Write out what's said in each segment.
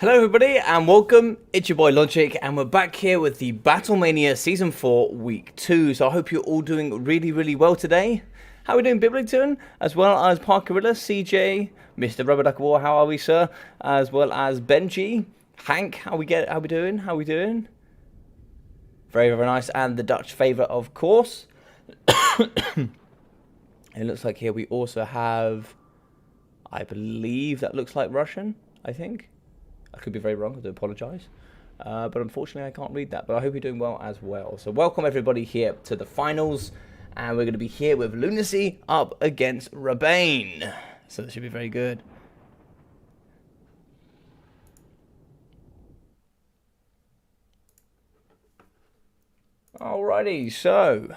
Hello everybody and welcome, it's your boy Logic and we're back here with the BattleMania Season 4 Week 2. So I hope you're all doing really well today. How are we doing, Biblington? As well as Parkerilla, CJ, Mr. Rubber Duck War, how are we sir? As well as Benji, Hank, how we doing? Very nice, and the Dutch favour of course. It looks like here we also have, I believe that looks like Russian, I think. I could be very wrong, I do apologise. But unfortunately I can't read that, but I hope you're doing well as well. So welcome everybody here to the finals, and we're going to be here with Lunacy up against Rebane. So this should be very good. Alrighty, so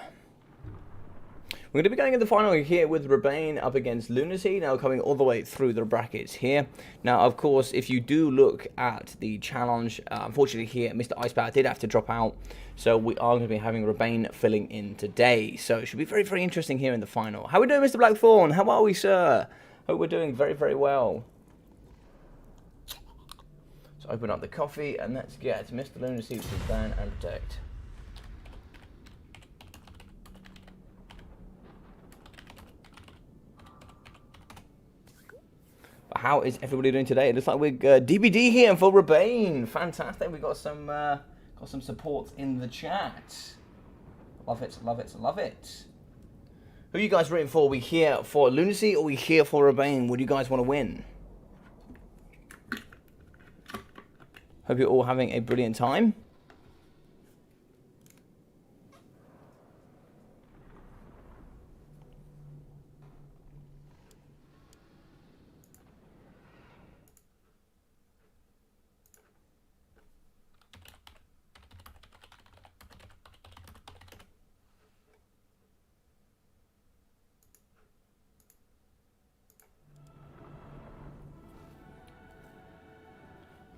we're going to be going in the final here with Rebane up against Lunacy, now coming all the way through the brackets here. Now, of course, if you do look at the challenge, unfortunately here, Mr. Icepower did have to drop out, so we are going to be having Rebane filling in today. So it should be very interesting here in the final. How are we doing, Mr. Blackthorn? How are we, sir? Hope we're doing very well. So open up the coffee, and let's get Mr. Lunacy to ban and protect. How is everybody doing today? It looks like we're DBD here for Rebane. Fantastic. We got some support in the chat. Love it. Who are you guys rooting for? Are we here for Lunacy or are we here for Rebane? Would you guys want to win? Hope you're all having a brilliant time.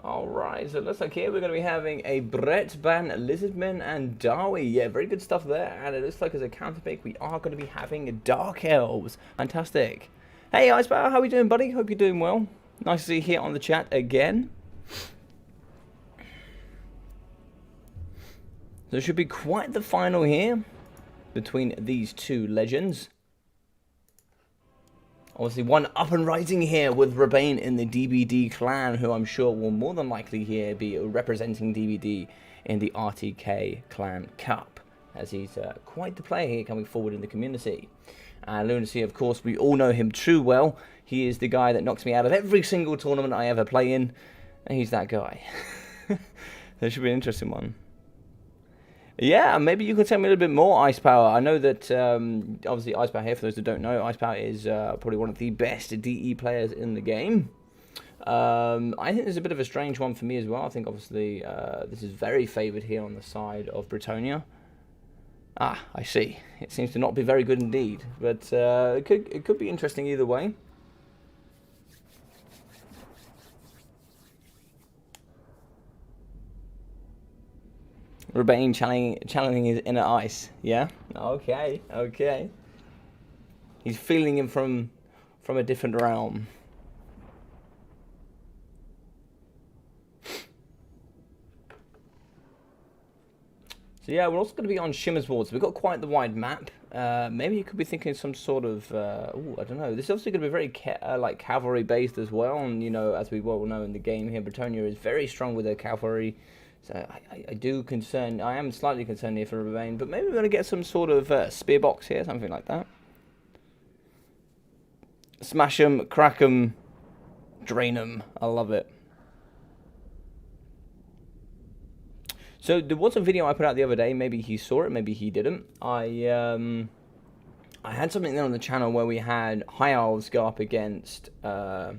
Alright, so it looks like here we're going to be having a Brett, Ban, Lizardman, and Darwy. Yeah, very good stuff there. And it looks like as a counter pick, we are going to be having Dark Elves. Fantastic. Hey, Icepower, how are you doing, buddy? Hope you're doing well. Nice to see you here on the chat again. So it should be quite the final here between these two legends. Obviously, one up and rising here with Rebane in the DBD clan, who I'm sure will more than likely here be representing DBD in the RTK Clan Cup, as he's quite the player here coming forward in the community. And Lunacy, of course, we all know him too well. He is the guy that knocks me out of every single tournament I ever play in, and he's that guy. That should be an interesting one. Yeah, maybe you could tell me a little bit more, Icepower. I know that, obviously, Icepower here, for those that don't know, Icepower is probably one of the best DE players in the game. I think there's a bit of a strange one for me as well. I think, obviously, this is very favoured here on the side of Britonia. Ah, I see. It seems to not be very good indeed. But it could be interesting either way. Rebane channeling his inner ice. Yeah? Okay. He's feeling him from a different realm. So yeah, we're also going to be on Shimmer's Ward. So we've got quite the wide map. Maybe you could be thinking some sort of, I don't know. This is obviously going to be very like cavalry based as well. And you know, as we well know in the game here, Britonia is very strong with their cavalry. So I am slightly concerned here for Rebane, but maybe we're going to get some sort of spear box here, something like that. Smash them, crack them, drain them. I love it. So there was a video I put out the other day. Maybe he saw it, maybe he didn't. I had something there on the channel where we had High Elves go up against a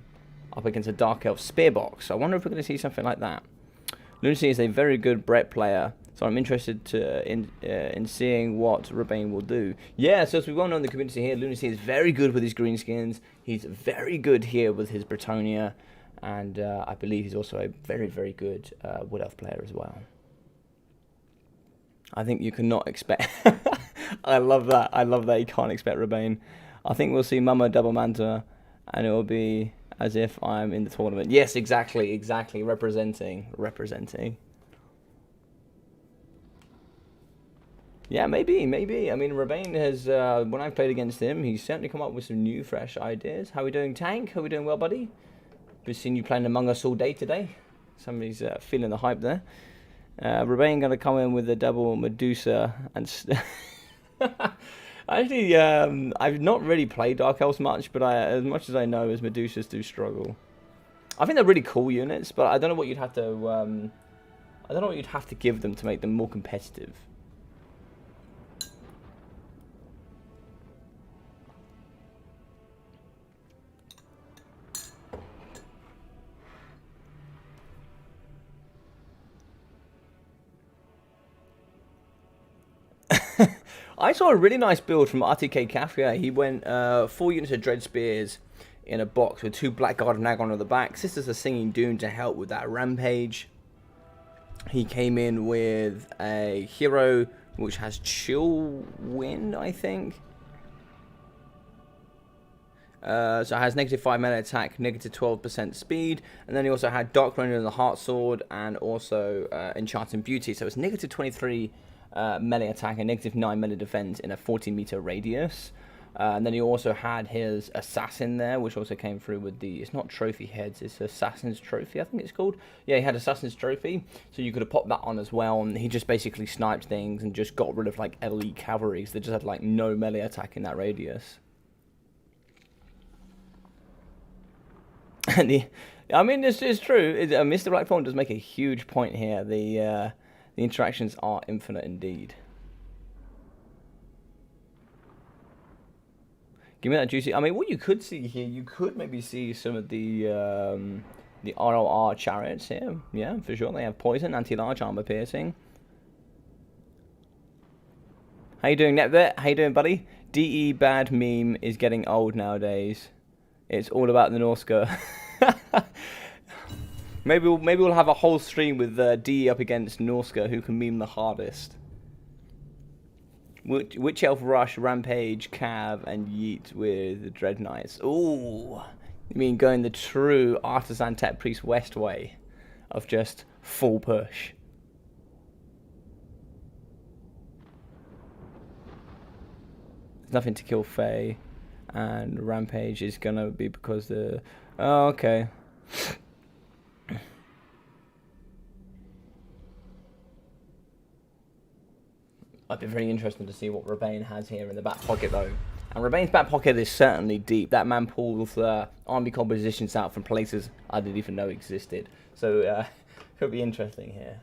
Dark Elf spear box. So I wonder if we're going to see something like that. Lunacy is a very good Brett player, so I'm interested in seeing what Rebane will do. Yeah, so as we well know in the community here, Lunacy is very good with his greenskins. He's very good here with his Britonia, and I believe he's also a very good Wood Elf player as well. I think you cannot expect... I love that. You can't expect Rebane. I think we'll see Mama Double Manta, and it will be As if I'm in the tournament. Yes, exactly, exactly. Representing. Yeah, maybe. I mean, Rebane has, when I've played against him, he's certainly come up with some new, fresh ideas. How we doing, Tank? How we doing well, buddy? Been seeing you playing Among Us all day today. Somebody's feeling the hype there. Rebane going to come in with a double Medusa and... Actually, I've not really played Dark Elves much, but as much as I know, as Medusas do struggle. I think they're really cool units, but I don't know what you'd have to... I don't know what you'd have to give them to make them more competitive. I saw a really nice build from RTK Kafka. He went 4 units of Dread Spears in a box with 2 Blackguard Nagon on the back. Sisters of Singing Doom to help with that rampage. He came in with a hero which has Chill Wind, I think. So it has -5 melee attack, -12% speed, and then he also had Dark Runner and the Heart Sword, and also Enchanting Beauty. So it's -23 melee attack and -9 melee defense in a 40-meter radius. And then he also had his Assassin there, which also came through with the... It's not Trophy Heads, it's Assassin's Trophy, I think it's called. Yeah, he had Assassin's Trophy, so you could have popped that on as well. And he just basically sniped things and just got rid of, like, elite cavalry. They just had, like, no melee attack in that radius. And I mean, this is true. Mr. Blackthorn does make a huge point here. The interactions are infinite indeed. Give me that juicy. I mean, what you could see here, you could maybe see some of the RLR chariots here. Yeah, for sure. They have poison, anti-large, armor piercing. How you doing, Netvet? How you doing, buddy? DE bad meme is getting old nowadays. It's all about the Norska. maybe we'll have a whole stream with DE up against Norska, who can meme the hardest. Witch Elf Rush, Rampage, Cav, and Yeet with the Dread Knights. Ooh, you mean going the true Artisan Tech Priest West way of just full push. There's nothing to kill Fae, and Rampage is gonna be because the... Oh, okay. It'd be very interesting to see what Rebane has here in the back pocket, though. And Rebane's back pocket is certainly deep. That man pulls army compositions out from places I didn't even know existed. So, could be interesting here.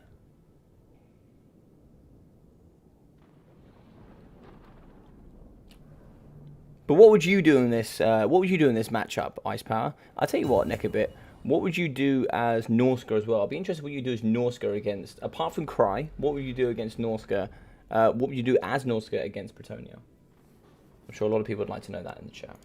But what would you do in this? What would you do in this matchup, Ice Power? I'll tell you what, Nick, a bit. What would you do as Norska as well? I'd be interested what you do as Norska against, apart from Cry, what would you do against Norska? What would you do as Norska against Bretonnia? I'm sure a lot of people would like to know that in the chat.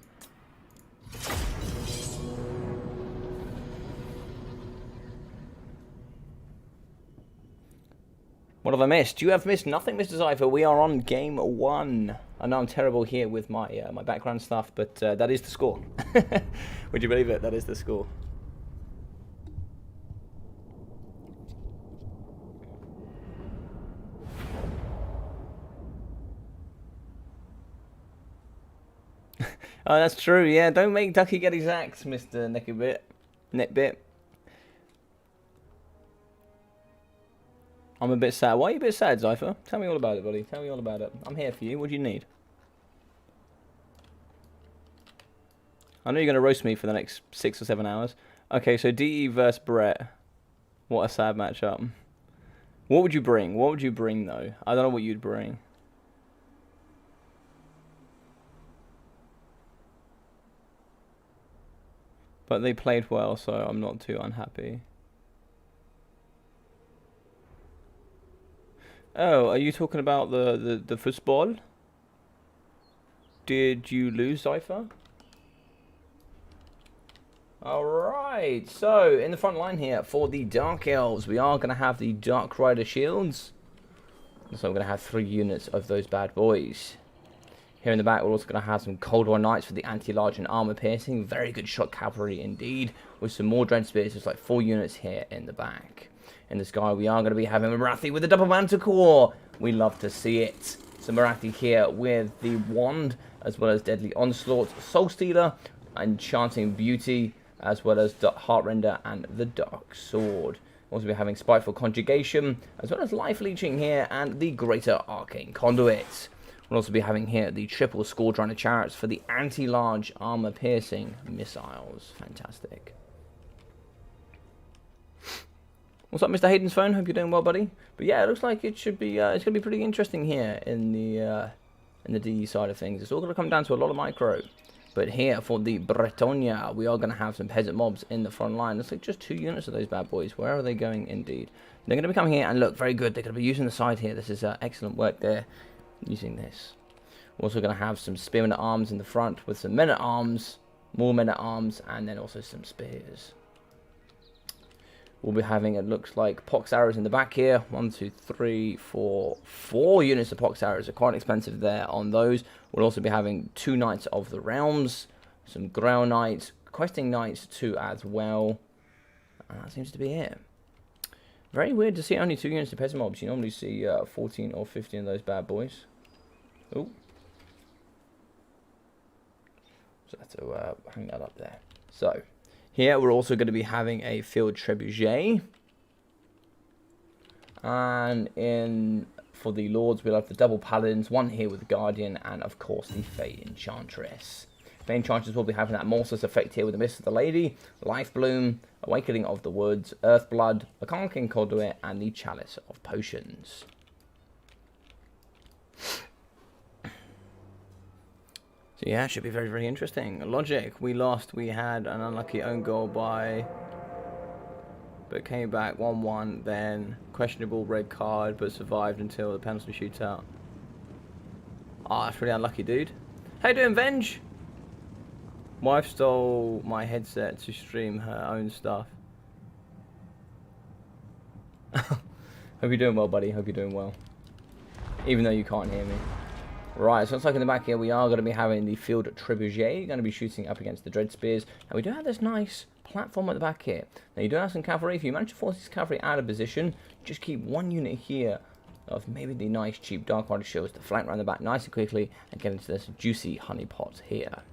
What have I missed? You have missed nothing, Mr. Zypher. We are on game 1. I know I'm terrible here with my my background stuff, but that is the score. Would you believe it? That is the score. Oh, that's true, yeah. Don't make Ducky get his axe, Mr. Netbit. I'm a bit sad. Why are you a bit sad, Zypher? Tell me all about it, buddy. Tell me all about it. I'm here for you. What do you need? I know you're going to roast me for the next 6 or 7 hours. Okay, so DE versus Brett. What a sad matchup. What would you bring? What would you bring, though? I don't know what you'd bring. But they played well, so I'm not too unhappy. Oh, are you talking about the football? Did you lose, Zypher? Alright, so in the front line here for the Dark Elves, we are going to have the Dark Rider Shields. So I'm going to have 3 units of those bad boys. Here in the back, we're also going to have some Cold War Knights for the anti-large and armor piercing. Very good shot cavalry indeed, with some more Dread Spears. There's like 4 units here in the back. In the sky, we are going to be having Marathi with a double manticore. We love to see it. So Marathi here with the wand, as well as Deadly Onslaught, Soul Stealer, Enchanting Beauty, as well as Heartrender and the Dark Sword. Also be having Spiteful Conjugation, as well as Life Leeching here, and the Greater Arcane Conduit. We'll also be having here the triple Scourge Chariots for the anti-large armor piercing missiles. Fantastic. What's up, Mr. Hayden's phone? Hope you're doing well, buddy. But yeah, it looks like it should be. It's going to be pretty interesting here in the DE side of things. It's all going to come down to a lot of micro. But here for the Bretonia, we are going to have some peasant mobs in the front line. Looks like just 2 units of those bad boys. Where are they going? Indeed, they're going to be coming here and look very good. They're going to be using the side here. This is excellent work there. Using this. We're also going to have some spearmen at arms in the front with some men at arms, more men at arms, and then also some spears. We'll be having, it looks like, pox arrows in the back here. 1, 2, 3, 4, 4 units of pox arrows are quite expensive there on those. We'll also be having 2 Knights of the Realms, some Grail Knights, Questing Knights too as well. And that seems to be it. Very weird to see only 2 units of peasant mobs. You normally see 14 or 15 of those bad boys. Oh. So I have to hang that up there. So, here we're also going to be having a Field Trebuchet. And for the Lords, we'll have the double Paladins. 1 here with the Guardian, and of course the Fey Enchantress. Fey Enchantress will be having that Morseless effect here with the Mist of the Lady, Life Bloom, Awakening of the Woods, Earth Blood, a Arcane Conduit, and the Chalice of Potions. So yeah, it should be very, very interesting. Logic, we lost. We had an unlucky own goal but came back 1-1, then questionable red card, but survived until the penalty shootout. Ah, that's pretty unlucky, dude. How you doing, Venge? Wife stole my headset to stream her own stuff. Hope you're doing well, buddy. Hope you're doing well. Even though you can't hear me. Right, so it's like in the back here, we are going to be having the Field Trebuchet. Going to be shooting up against the Dread Spears. And we do have this nice platform at the back here. Now, you do have some cavalry. If you manage to force this cavalry out of position, just keep 1 unit here of maybe the nice, cheap Dark Rider shields to flank around the back nice and quickly and get into this juicy honeypot here.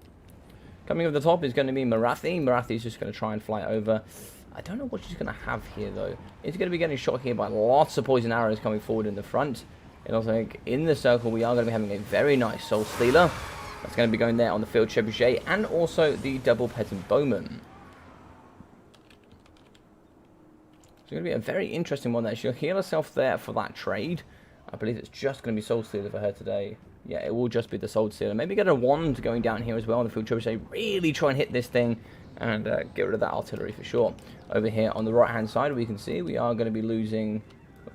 Coming over the top is going to be Marathi. Marathi's just going to try and fly over. I don't know what she's going to have here, though. It's going to be getting shot here by lots of poison arrows coming forward in the front. And also, in the circle, we are going to be having a very nice Soul Stealer. That's going to be going there on the Field Trebuchet. And also the double Peasant Bowman. It's going to be a very interesting one there. She'll heal herself there for that trade. I believe it's just going to be Soul Stealer for her today. Yeah, it will just be the Soul Stealer. Maybe get a wand going down here as well on the Field Trebuchet. Really try and hit this thing and get rid of that artillery for sure. Over here on the right-hand side, we can see we are going to be losing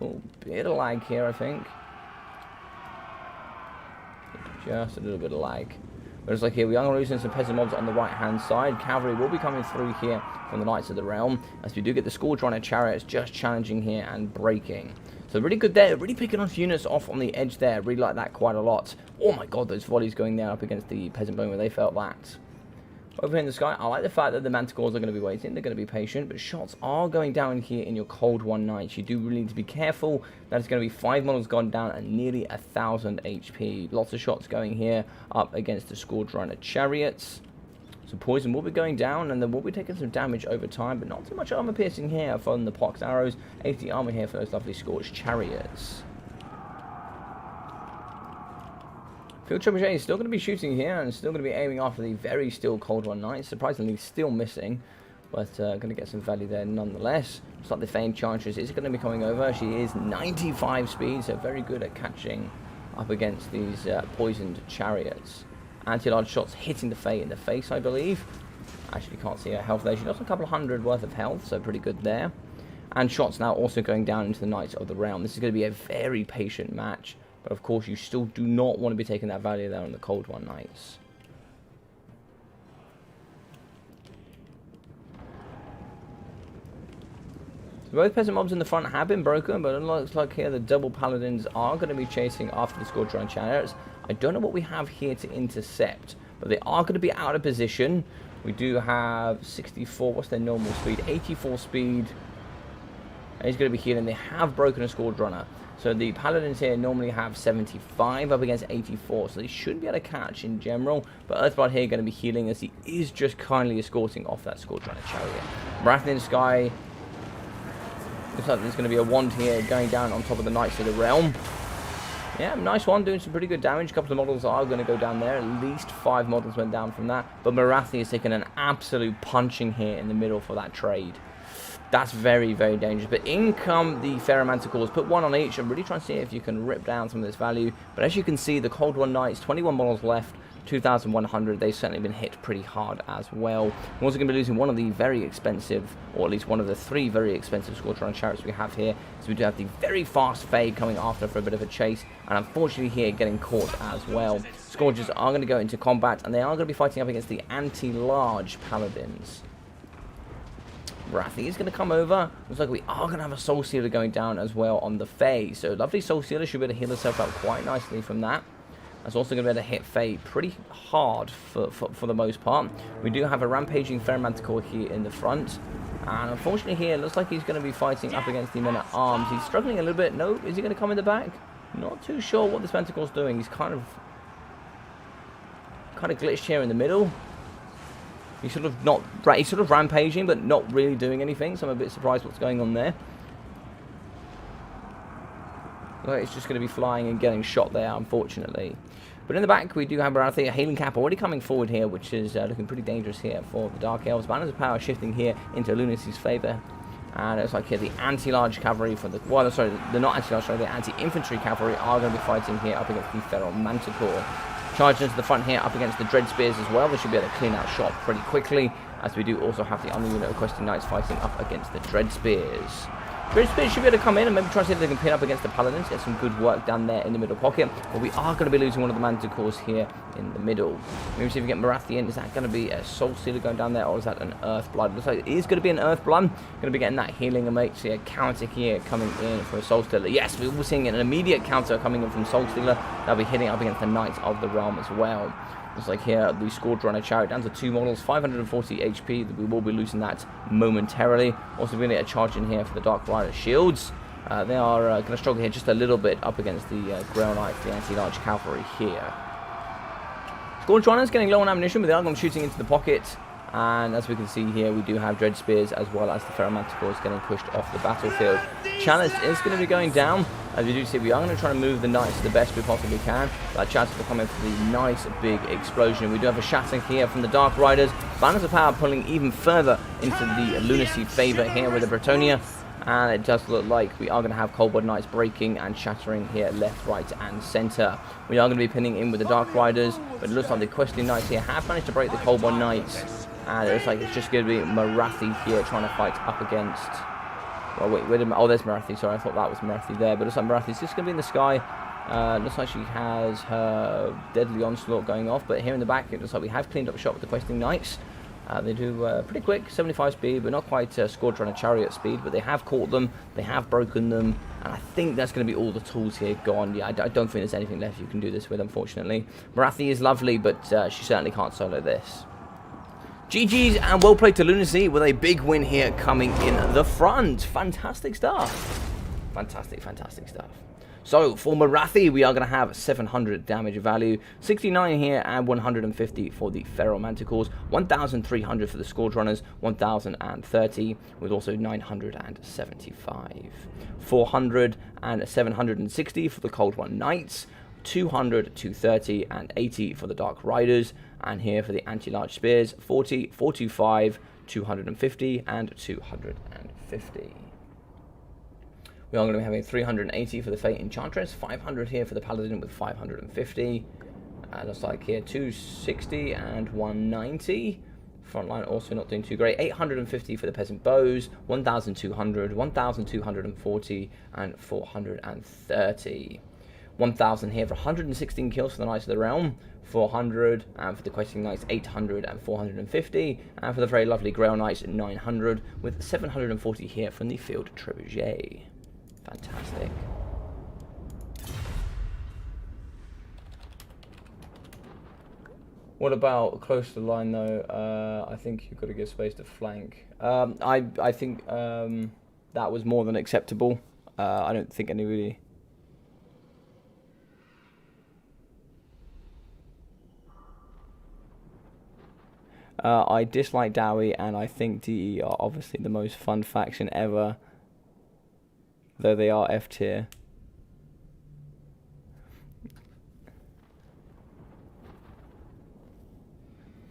a bit of lag here, I think. Just a little bit of lag. But it's like here, we are losing some peasant mobs on the right-hand side. Cavalry will be coming through here from the Knights of the Realm. As we do get the Scourge Runner Chariots just challenging here and breaking. So really good there. Really picking off units off on the edge there. Really like that quite a lot. Oh my god, those volleys going there up against the Peasant Bowman. They felt that. Over here in the sky, I like the fact that the Manticores are going to be waiting. They're going to be patient. But shots are going down here in your Cold War Knights. You do really need to be careful. That is going to be 5 models gone down and nearly 1,000 HP. Lots of shots going here up against the Scourge Runner Chariots. So poison will be going down, and then we'll be taking some damage over time, but not too much armor piercing here from the pox arrows. 80 armor here for those lovely Scorched Chariots. Field Trebuchet is still going to be shooting here, and still going to be aiming after the very still Cold War Knights. Surprisingly, still missing, but going to get some value there nonetheless. Looks like the Fey Enchantress is going to be coming over. She is 95 speed, so very good at catching up against these poisoned chariots. Anti-large shots hitting the Fey in the face, I believe. Actually, can't see her health there. She does a couple of hundred worth of health, so pretty good there. And shots now also going down into the Knights of the Realm. This is going to be a very patient match. But of course, you still do not want to be taking that value there on the Cold War Knights. Both peasant mobs in the front have been broken, but it looks like here the double paladins are going to be chasing after the Scourge chariots. I don't know what we have here to intercept, but they are going to be out of position. We do have 64, what's their normal speed? 84 speed. And he's going to be healing. They have broken a Scourge Runner. So the paladins here normally have 75 up against 84, so they should be able to catch in general. But Earthblood here going to be healing as he is just kindly escorting off that Scourge Runner chariot. Wrath in the Sky. Looks like there's going to be a wand here going down on top of the Knights of the Realm. Yeah, nice one, doing some pretty good damage. A couple of models are going to go down there. At least 5 models went down from that. But Marathi is taking an absolute punching here in the middle for that trade. That's very, very dangerous. But in come the Ferromanticores. Put one on each and really try and see if you can rip down some of this value. But as you can see, the Cold War Knights, 21 models left. 2,100, they've certainly been hit pretty hard as well. We're also going to be losing one of the very expensive, or at least one of the 3 very expensive Scourge Runner chariots we have here. So we do have the very fast Fae coming after for a bit of a chase, and unfortunately here getting caught as well. Scourgers are going to go into combat, and they are going to be fighting up against the anti-large paladins. Wrathy is going to come over. Looks like we are going to have a Soul Stealer going down as well on the Fae. So lovely Soul Stealer should be able to heal herself up quite nicely from that. That's also going to be able to hit Fae pretty hard for the most part. We do have a rampaging Ferromanticore here in the front. And unfortunately here, it looks like he's going to be fighting up against the men-at-arms. He's struggling a little bit. No, is he going to come in the back? Not too sure what this Manticore's doing. He's kind of glitched here in the middle. He's sort of rampaging, but not really doing anything. So I'm a bit surprised what's going on there. It's just going to be flying and getting shot there, unfortunately. But in the back, we do have Barathi, a Healing Cap already coming forward here, which is looking pretty dangerous here for the Dark Elves. Banners of Power shifting here into Lunacy's favour. And it's like here the anti-large cavalry for the... Well, sorry, the not anti-large, sorry, the anti-infantry cavalry are going to be fighting here up against the Feral Manticore. Charging into the front here up against the Dread Spears as well. They should be able to clean out shot pretty quickly, as we do also have the other unit of Questing Knights fighting up against the Dread Spears. Dread Spears should be able to come in and maybe try to see if they can pin up against the Paladins, get some good work down there in the middle pocket. But we are going to be losing one of the Manticores here in the middle. Maybe see if we get Marathi in. Is that going to be a Soul Stealer going down there, or is that an Earthblood? Looks like it is going to be an Earthblood. Going to be getting that healing and make see a counter here coming in for a Soul Stealer. Yes, we're seeing an immediate counter coming in from Soul Stealer. They'll be hitting up against the Knights of the Realm as well. Looks like here the Scourge Runner chariot down to 2 models, 540 HP. We will be losing that momentarily. Also going to get a charge in here for the Dark Rider shields. They are going to struggle here just a little bit up against the Grail Knights, the anti-large cavalry here. Scourge Runner's getting low on ammunition, but they are going shooting into the pocket. And as we can see here, we do have Dread Spears as well as the Ferromanticores getting pushed off the battlefield. Chalice is going to be going down. As we do see, we are going to try to move the Knights the best we possibly can. That Chalice will come in for the nice big explosion. We do have a shattering here from the Dark Riders. Banners of Power pulling even further into the Lunacy favour here with the Bretonia. And it does look like we are going to have Cold Blood Knights breaking and shattering here left, right and centre. We are going to be pinning in with the Dark Riders, but it looks like the Questing Knights here have managed to break the Cold Blood Knights. And it looks like it's just going to be Marathi here trying to fight up against... Well, wait, oh, there's Marathi. Sorry, I thought that was Marathi there. But it looks like Marathi's just going to be in the sky. Looks like she has her Deadly Onslaught going off. But here in the back, it looks like we have cleaned up shot with the Questing Knights. They do pretty quick, 75 speed, but not quite Scourge Runner chariot speed. But they have caught them. They have broken them. And I think that's going to be all the tools here gone. Yeah, I don't think there's anything left you can do this with, unfortunately. Marathi is lovely, but she certainly can't solo this. GG's and well played to Lunacy with a big win here coming in the front. Fantastic stuff. Fantastic, fantastic stuff. So for Marathi, we are going to have 700 damage value, 69 here and 150 for the Feral Manticores, 1,300 for the Scourge Runners, 1,030 with also 975. 400 and 760 for the Cold One Knights, 200, 230 and 80 for the Dark Riders, and here for the Anti-Large Spears, 40, 425, 250 and 250. We are going to be having 380 for the Fate Enchantress, 500 here for the Paladin with 550. Looks like here 260 and 190. Frontline also not doing too great. 850 for the Peasant Bows, 1,200, 1,240 and 430. 1,000 here for 116 kills for the Knights of the Realm, 400, and for the Questing Knights 800 and 450, and for the very lovely Grail Knights 900, with 740 here from the Field Trebuchet. Fantastic. What about close to the line though? I think you've got to give space to flank. I think that was more than acceptable. I don't think anybody... I dislike Dowie, and I think DE are obviously the most fun faction ever, though they are F tier.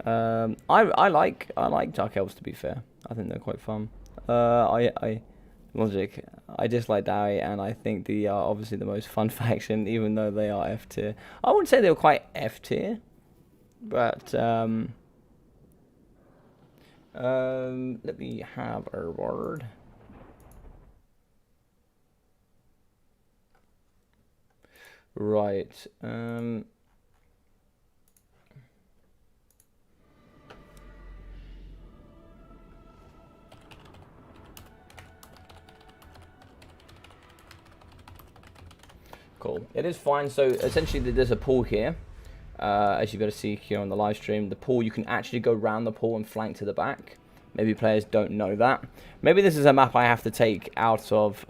I like Dark Elves, to be fair. I think they're quite fun. Logic. I dislike Dowie, and I think they are obviously the most fun faction, even though they are F tier. I wouldn't say they were quite F tier, but let me have a word. Right. Cool. It is fine. So essentially, there's a pool here. As you've got to see here on the live stream, the pool, you can actually go round the pool and flank to the back. Maybe players don't know that. Maybe this is a map I have to take out of.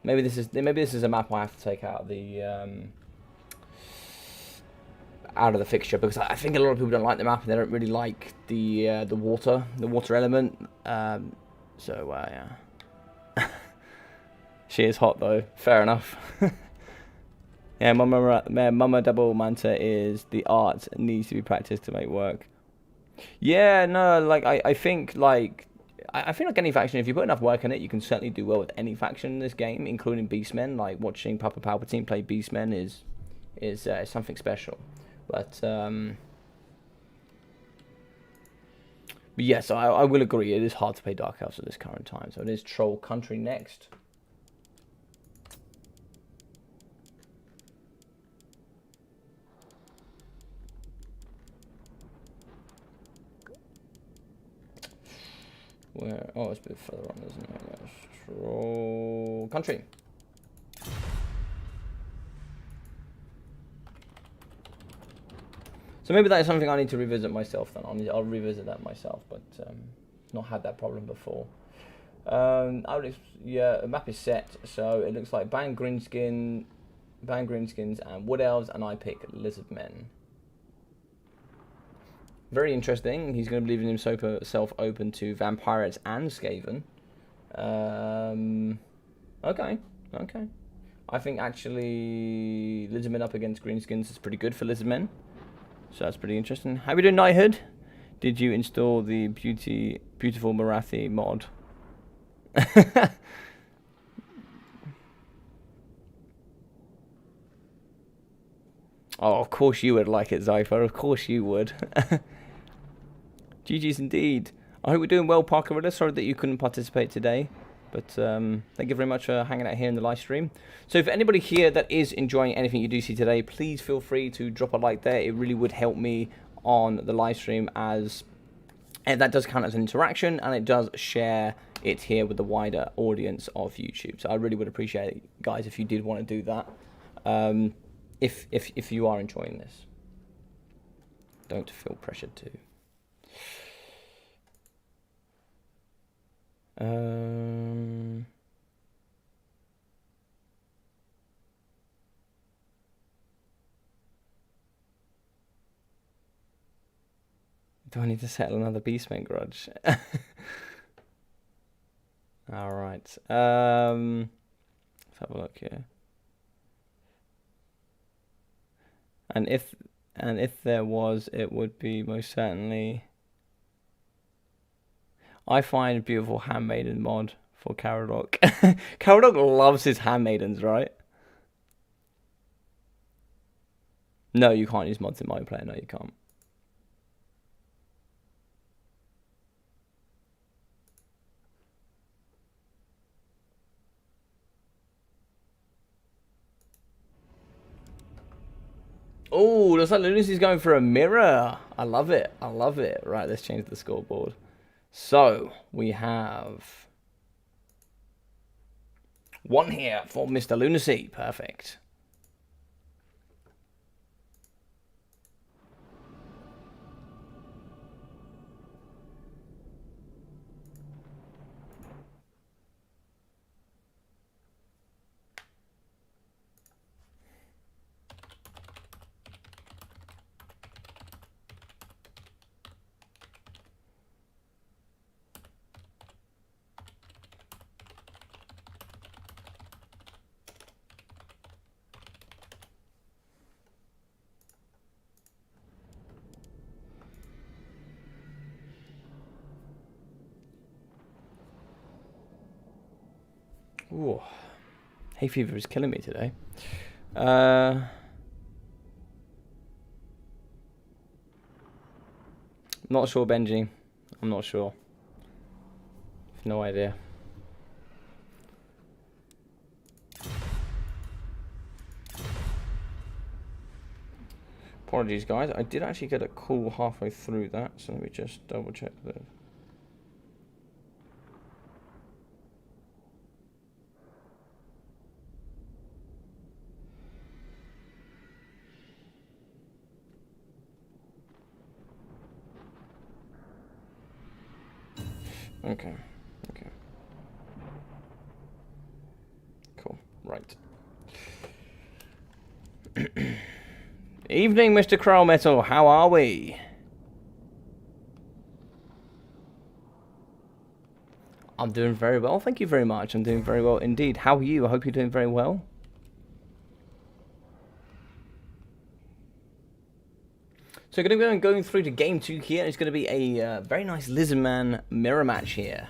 Maybe this is a map I have to take out of the fixture, because I think a lot of people don't like the map and they don't really like the water element. Yeah. She is hot though. Fair enough. Yeah, Mama Double Manta is the art needs to be practiced to make work. Yeah, no, like I think like any faction, if you put enough work in it, you can certainly do well with any faction in this game, including Beastmen. Like watching Papa Palpatine play Beastmen is something special. But yes, I will agree. It is hard to play Dark Elves at this current time. So it is Troll Country next. Where? Oh, it's a bit further on, isn't it? Troll Country. So maybe that is something I need to revisit myself then. I'll revisit that myself, but not had that problem before. Yeah, the map is set, so it looks like Bang Greenskins and Wood Elves, and I pick Lizardmen. Very interesting. He's going to be leaving himself open to Vampirates and Skaven. Okay. I think actually Lizardmen up against Greenskins is pretty good for Lizardmen. So that's pretty interesting. How are we doing, Knighthood? Did you install the beautiful Marathi mod? Oh, of course you would like it, Zypher. Of course you would. GG's indeed. I hope we're doing well, Parker. Sorry that you couldn't participate today. But thank you very much for hanging out here in the live stream. So for anybody here that is enjoying anything you do see today, please feel free to drop a like there. It really would help me on the live stream, as and that does count as an interaction, and it does share it here with the wider audience of YouTube. So I really would appreciate it, guys, if you did want to do that. If you are enjoying this, don't feel pressured to. Do I need to settle another Beastman grudge? All right. Let's have a look here. And if there was, it would be most certainly. I find a beautiful handmaiden mod for Caradoc. Caradoc loves his handmaidens, right? No, you can't use mods in multiplayer. No, you can't. Oh, looks like Lunacy's going for a mirror. I love it. I love it. Right, let's change the scoreboard. So, we have 1 here for Mr. Lunacy. Perfect. Ooh, hay fever is killing me today. Not sure, Benji. I'm not sure. No idea. Apologies, guys. I did actually get a call halfway through that, so let me just double check that. Okay. Cool. Right. Evening, Mr. Crow Metal. How are we? I'm doing very well. Thank you very much. I'm doing very well indeed. How are you? I hope you're doing very well. So we're going to be going through to game 2 here. It's going to be a very nice Lizardman mirror match here.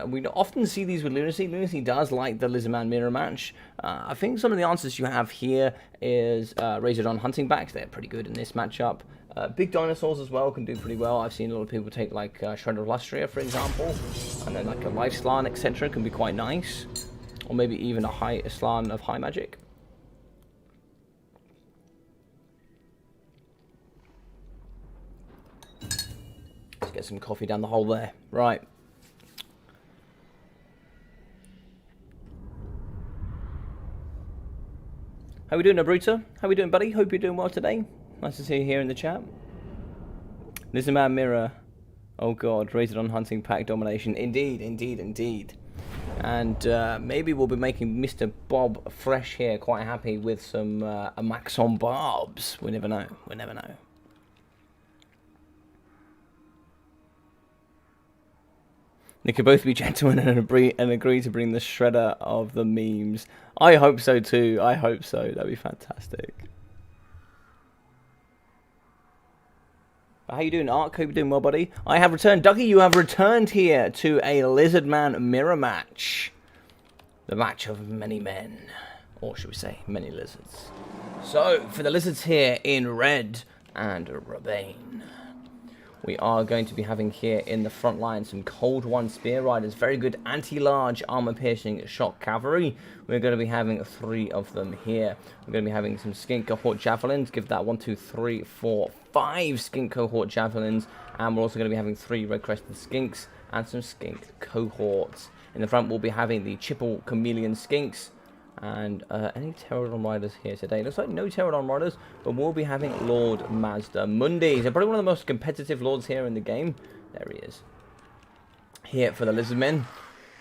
We often see these with Lunacy. Lunacy does like the Lizardman mirror match. I think some of the answers you have here is Razordon hunting backs. They're pretty good in this matchup. Big dinosaurs as well can do pretty well. I've seen a lot of people take like Shredder of Lustria, for example. And then like a Life Slan, etc. can be quite nice. Or maybe even a Slan of High Magic. Let's get some coffee down the hole there. Right. How we doing, Naruto? How we doing, buddy? Hope you're doing well today. Nice to see you here in the chat. Lizardman Mirror. Oh god, rated on hunting pack domination. Indeed, indeed, indeed. And maybe we'll be making Mr. Bob Fresh here quite happy with some a max on barbs. We never know. We never know. They could both be gentlemen and agree to bring the shredder of the memes. I hope so too. I hope so. That'd be fantastic. How you doing, Ark? Hope you're doing well, buddy. I have returned. Dougie, you have returned here to a Lizardman mirror match. The match of many men. Or should we say, many lizards. So, for the lizards here in red and Rebane. We are going to be having here in the front line some Cold One Spear Riders. Very good anti-large armor-piercing shock cavalry. We're going to be having 3 of them here. We're going to be having some Skink Cohort Javelins. Give that 1, 2, 3, 4, 5 Skink Cohort Javelins. And we're also going to be having 3 Red-Crested Skinks and some Skink Cohorts. In the front, we'll be having the Chipple Chameleon Skinks. And any Pterodon Riders here today? Looks like no Pterodon Riders, but we'll be having Lord Mazda Mundi. So probably one of the most competitive lords here in the game. There he is. Here for the Lizardmen.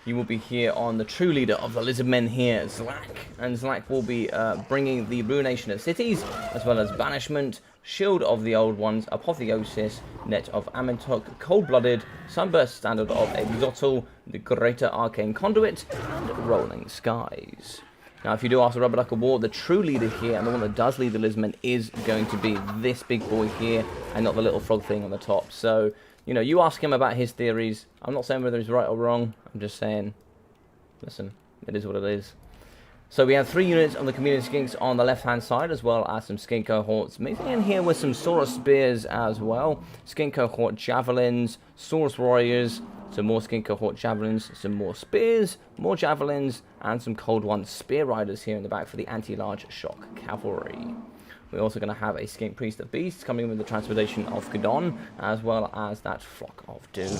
He will be here on the true leader of the Lizardmen here, Zlak. And Zlak will be bringing the Ruination of Cities, as well as Banishment, Shield of the Old Ones, Apotheosis, Net of Amentok, Cold-Blooded, Sunburst Standard of Exotl, the Greater Arcane Conduit, and Rolling Skies. Now, if you do ask the Rubber Duck of War, the true leader here, and the one that does lead the Lizardmen, is going to be this big boy here, and not the little frog thing on the top. So, you know, you ask him about his theories. I'm not saying whether he's right or wrong. I'm just saying, listen, it is what it is. So we have 3 units on the Chameleon Skinks on the left-hand side, as well as some Skink Cohorts. Mixing in here with some Saurus Spears as well. Skink Cohort Javelins, Saurus Warriors, some more Skink Cohort Javelins, some more Spears, more Javelins, and some Cold One Spear Riders here in the back for the anti-large shock cavalry. We're also going to have a Skink Priest of Beasts coming in with the Transportation of Gudon, as well as that Flock of Doom.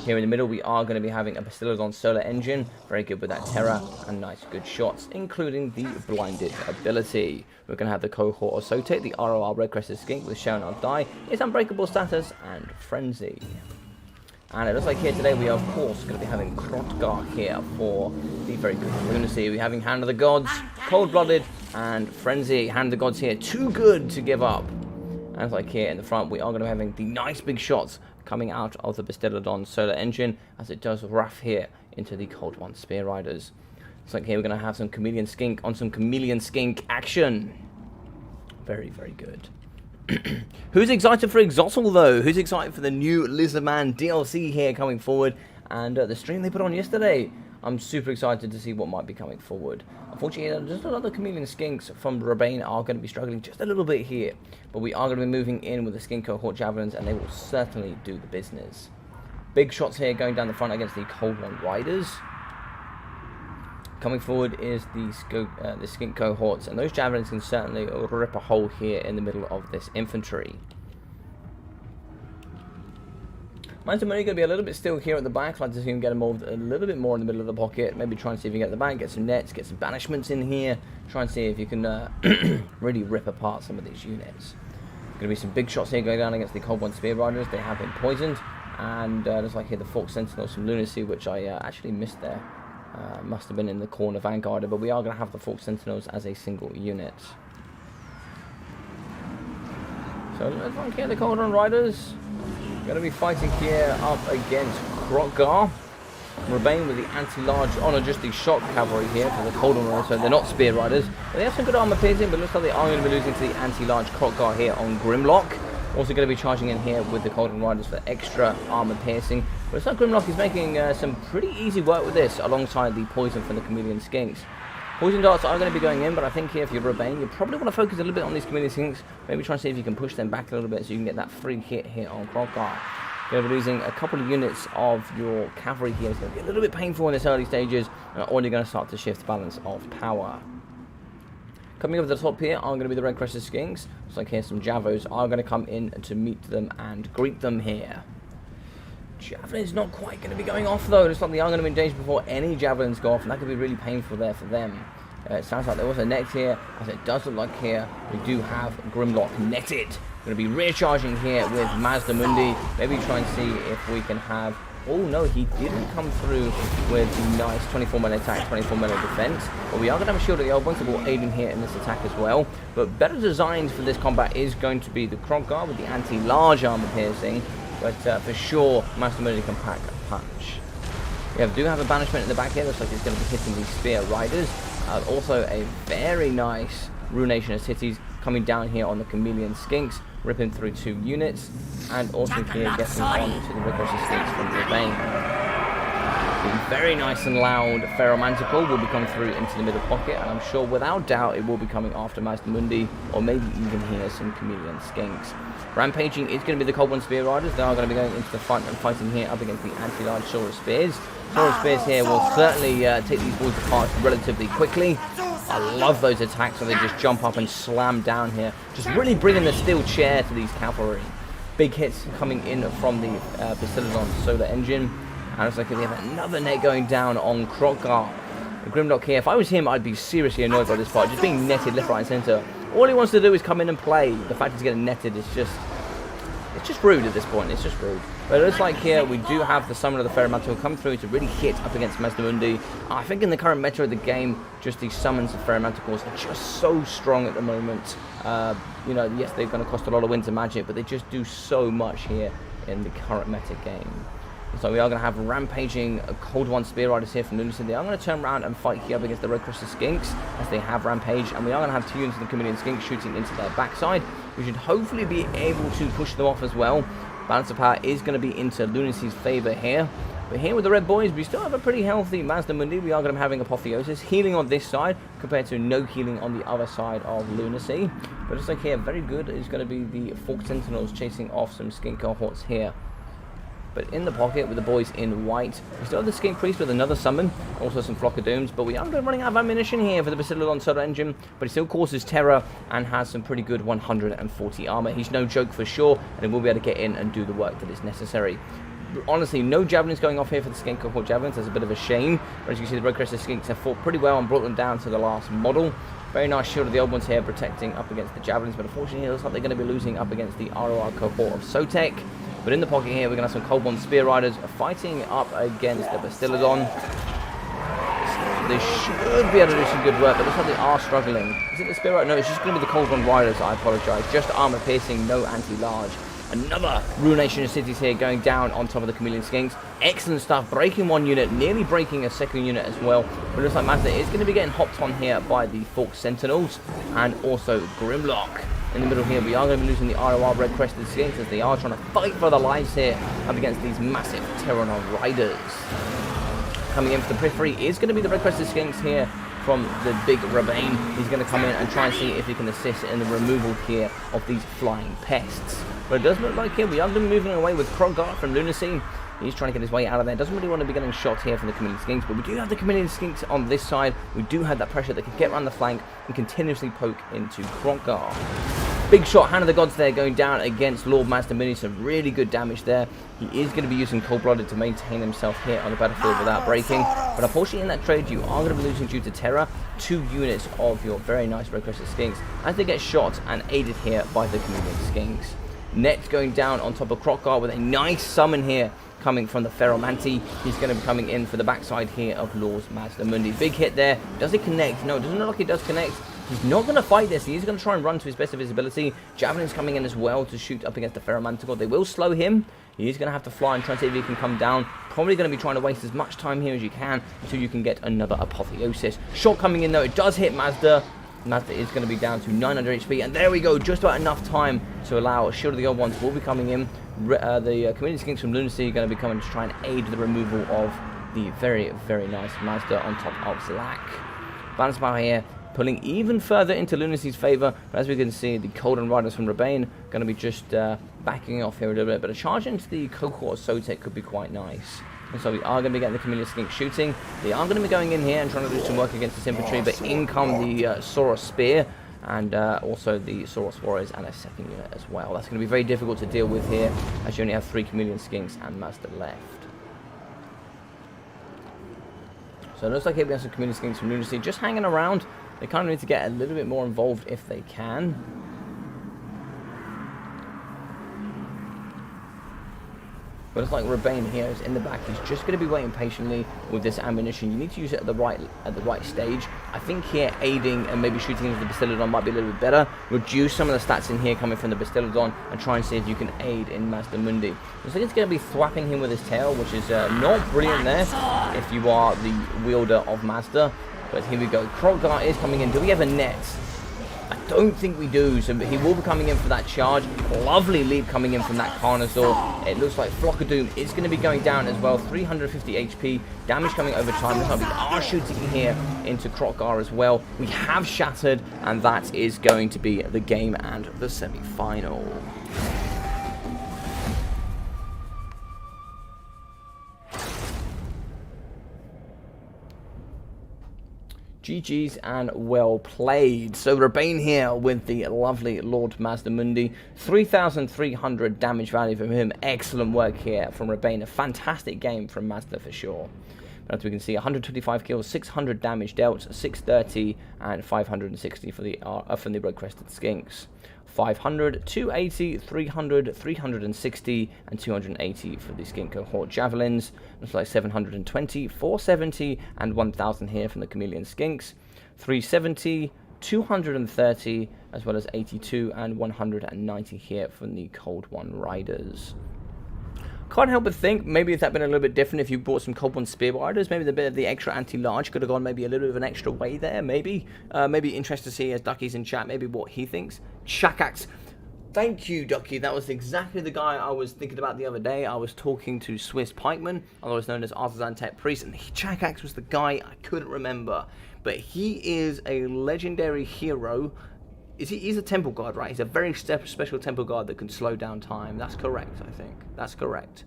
Here in the middle, we are going to be having a Bastillodon Solar Engine, very good with that Terra, and nice good shots, including the Blinded ability. We're going to have the Cohort of Sote, the ROR Red Crested Skink with Sharon Die, its Unbreakable status, and Frenzy. And it looks like here today we are, of course, going to be having Krotgar here for the very good Lunacy. We're having Hand of the Gods, Cold-Blooded, and Frenzy. Hand of the Gods here, too good to give up. And it's like here in the front, we are going to be having the nice big shots coming out of the Bastillodon Solar Engine as it does Wrath here into the Cold One Spear Riders. It's like here we're going to have some Chameleon Skink on some Chameleon Skink action. Very, very good. Who's excited for Exotle though? Who's excited for the new Lizardman DLC here coming forward? And the stream they put on yesterday, I'm super excited to see what might be coming forward. Unfortunately, just a lot of Chameleon Skinks from Rebane are going to be struggling just a little bit here. But we are going to be moving in with the Skink Cohort Javelins, and they will certainly do the business. Big shots here going down the front against the Cold One Riders. Coming forward is the Skink Cohorts, and those Javelins can certainly rip a hole here in the middle of this infantry. Man's only going to be a little bit still here at the back. I'd like to see him get involved a little bit more in the middle of the pocket. Maybe try and see if you can get the back, get some nets, get some banishments in here. Try and see if you can really rip apart some of these units. Going to be some big shots here going down against the Cold One Spear Riders. They have been poisoned. And just like here, the Fork Sentinels from Lunacy, which I actually missed there. Must have been in the corner Vanguard, but we are going to have the Fork Sentinels as a single unit. So let's like here, the Cold One Riders. Going to be fighting here up against Krotgar. Rebane with the anti-large, oh no, just the shock cavalry here for the Cold One Riders, so they're not Spear Riders. But they have some good armor piercing, but it looks like they are going to be losing to the anti-large Krotgar here on Grimlock. Also going to be charging in here with the Cold One Riders for extra armor piercing. But it's like Grimlock is making some pretty easy work with this alongside the poison from the Chameleon Skinks. Poison darts are going to be going in, but I think here if you're Rebane, you probably want to focus a little bit on these Chameleon Skinks. Maybe try and see if you can push them back a little bit so you can get that free hit here on Krotgar. You're going to be losing a couple of units of your cavalry here. It's going to be a little bit painful in this early stages, and already going to start to shift the balance of power. Coming over the top here are going to be the Red Crested Skinks. Looks like here some Javos are going to come in to meet them and greet them here. Javelin's not quite going to be going off though. Looks like they are going to be in danger before any Javelins go off, and that could be really painful there for them. It sounds like there was a net here, as it does look like here we do have Grimlock netted. Going to be rear charging here with Mazda Mundi. Maybe try and see if we can have... Oh no, he didn't come through with the nice 24 melee attack, 24 melee defense. But we are going to have a shield of the old ones that will aid him here in this attack as well. But better designed for this combat is going to be the Krotgar with the anti-large armor piercing. But for sure, Master Mundi can pack a punch. We do have a banishment in the back here. Looks like it's going to be hitting these Spear Riders. Also a very nice Ruination of Cities coming down here on the Chameleon Skinks, ripping through 2 units, and also here getting on to the Red Crested Skinks from Rebane. The very nice and loud Ferromantical will be coming through into the middle pocket, and I'm sure without doubt it will be coming after Master Mundi, or maybe even here some Chameleon Skinks. Rampaging is going to be the Cold One Spear Riders. They are going to be going into the front and fighting here up against the anti-large Saurus Spears. Saurus Spears here will certainly take these balls apart relatively quickly. I love those attacks where they just jump up and slam down here. Just really bringing the steel chair to these cavalry. Big hits coming in from the Bastillodon Solar Engine. And it's like we have another net going down on Krotgar. Grimlock here, if I was him, I'd be seriously annoyed by this part. Just being netted left, right, and centre. All he wants to do is come in and play. The fact he's getting netted is just... It's just rude at this point. It's just rude. But it looks like here we do have the summon of the Ferromantical come through to really hit up against Master Mundi. I think in the current meta of the game, just these summons of Ferromanticals are just so strong at the moment. You know, yes, they're going to cost a lot of winter magic, but they just do so much here in the current meta game. So we are going to have Rampaging Cold One Spear Riders here from Lunacy. They are going to turn around and fight here up against the Red Crested Skinks as they have Rampage. And we are going to have 2 units of the Chameleon Skinks shooting into their backside. We should hopefully be able to push them off as well. Balance of power is going to be into Lunacy's favour here. But here with the Red Boys, we still have a pretty healthy Mazda Mundi. We are going to be having Apotheosis. Healing on this side compared to no healing on the other side of Lunacy. But just like here, very good is going to be the Fork Sentinels chasing off some Skink Cohorts here. But in the pocket with the boys in white, we still have the Skink Priest with another summon, also some Flock of Dooms, but we are running out of ammunition here for the Bastiladon Solar Engine, but he still causes terror and has some pretty good 140 armor. He's no joke for sure, and he will be able to get in and do the work that is necessary. Honestly, no javelins going off here for the Skink Cohort javelins. That's a bit of a shame. But as you can see, the Red-Crested Skinks have fought pretty well and brought them down to the last model. Very nice shield of the old ones here, protecting up against the javelins. But unfortunately, it looks like they're going to be losing up against the ROR Cohort of Sotek. But in the pocket here, we're going to have some Cold Bond Spear Riders fighting up against the Bastiladon. They should be able to do some good work, but it looks like they are struggling. Is it the Spear Rider? No, it's just going to be the Cold Bond Riders. I apologise. Just armor piercing, no anti-large. Another Ruination of Cities here going down on top of the Chameleon Skinks. Excellent stuff, breaking one unit, nearly breaking a second unit as well. But it looks like Mazda is going to be getting hopped on here by the Fork Sentinels and also Grimlock. In the middle here, we are going to be losing the ROR Red-Crested Skinks as they are trying to fight for their lives here up against these massive Terranor Riders. Coming in for the periphery is going to be the Red-Crested Skinks here from the big Rabane. He's going to come in and try and see if he can assist in the removal here of these flying pests. But it does look like here we are going to be moving away with Kroggar from Lunacy. He's trying to get his way out of there. Doesn't really want to be getting shot here from the Chameleon Skinks, but we do have the Chameleon Skinks on this side. We do have that pressure that can get around the flank and continuously poke into Kroggar. Big shot, Hand of the Gods there, going down against Lord Master Mini. Some really good damage there. He is going to be using Cold-Blooded to maintain himself here on the battlefield without breaking. But unfortunately in that trade, you are going to be losing due to Terra 2 units of your very nice Red-Crested Skinks as they get shot and aided here by the Chameleon Skinks. Net going down on top of Kroggar with a nice summon here coming from the Ferromanti. He's going to be coming in for the backside here of Lord Master Mundi. Big hit there. Does it connect? No, it doesn't look like it does connect. He's not going to fight this. He's going to try and run to his best of his ability. Javelin's coming in as well to shoot up against the Ferromanticore. They will slow him. He's going to have to fly and try and see if he can come down. Probably going to be trying to waste as much time here as you can until you can get another Apotheosis. Shot coming in though. It does hit Mazda. Mazda is going to be down to 900 HP, and there we go, just about enough time to allow a Shield of the Old Ones will be coming in. The Chameleon Skinks from Lunacy are going to be coming to try and aid the removal of the very, very nice Mazda on top of Zlak. Balance power here, pulling even further into Lunacy's favour, but as we can see, the Colden Riders from Rabane going to be just backing off here a little bit, but a charge into the Cohort of Sotek could be quite nice. And so we are going to be getting the Chameleon Skink shooting. They are going to be going in here and trying to do some work against this infantry, but in come the Soros Spear and also the Soros Warriors and a second unit as well. That's going to be very difficult to deal with here as you only have 3 Chameleon Skinks and Mazda left. So it looks like here we have some Chameleon Skinks from Lunacy just hanging around. They kind of need to get a little bit more involved if they can. But it's like Rabane here is in the back. He's just going to be waiting patiently with this ammunition. You need to use it at the right stage. I think here aiding and maybe shooting into the Bastiladon might be a little bit better. Reduce some of the stats in here coming from the Bastiladon and try and see if you can aid in Master Mundi. Looks like it's going to be thwapping him with his tail, which is not brilliant there if you are the wielder of Mazda. But here we go. Kroggar is coming in. Do we have a net? I don't think we do, so he will be coming in for that charge. Lovely leap coming in from that Carnosaur. It looks like Flock of Doom is going to be going down as well. 350 HP, damage coming over time. Looks like we are shooting here into Kroggar as well. We have shattered, and that is going to be the game and the semi-final. GG's and well played. So Rabane here with the lovely Lord Master Mundi. 3,300 damage value from him. Excellent work here from Rabane. A fantastic game from Mazda for sure. But as we can see, 125 kills, 600 damage dealt, 630 and 560 for the from the Red-Crested Skinks. 500, 280, 300, 360, and 280 for the Skink Cohort Javelins. Looks like 720, 470, and 1,000 here from the Chameleon Skinks. 370, 230, as well as 82 and 190 here from the Cold One Riders. Can't help but think, maybe if that had been a little bit different, if you bought some Cold One Spear Riders, maybe the bit of the extra anti-large could have gone maybe a little bit of an extra way there, maybe. Maybe interested to see as Ducky's in chat, maybe what he thinks. Chakax, thank you, Ducky. That was exactly the guy I was thinking about the other day. I was talking to Swiss Pikeman, otherwise known as Artisan Tech Priest, and Chakax was the guy I couldn't remember. But he is a legendary hero. He's a temple guard, right? He's a very special temple guard that can slow down time. That's correct, I think. That's correct.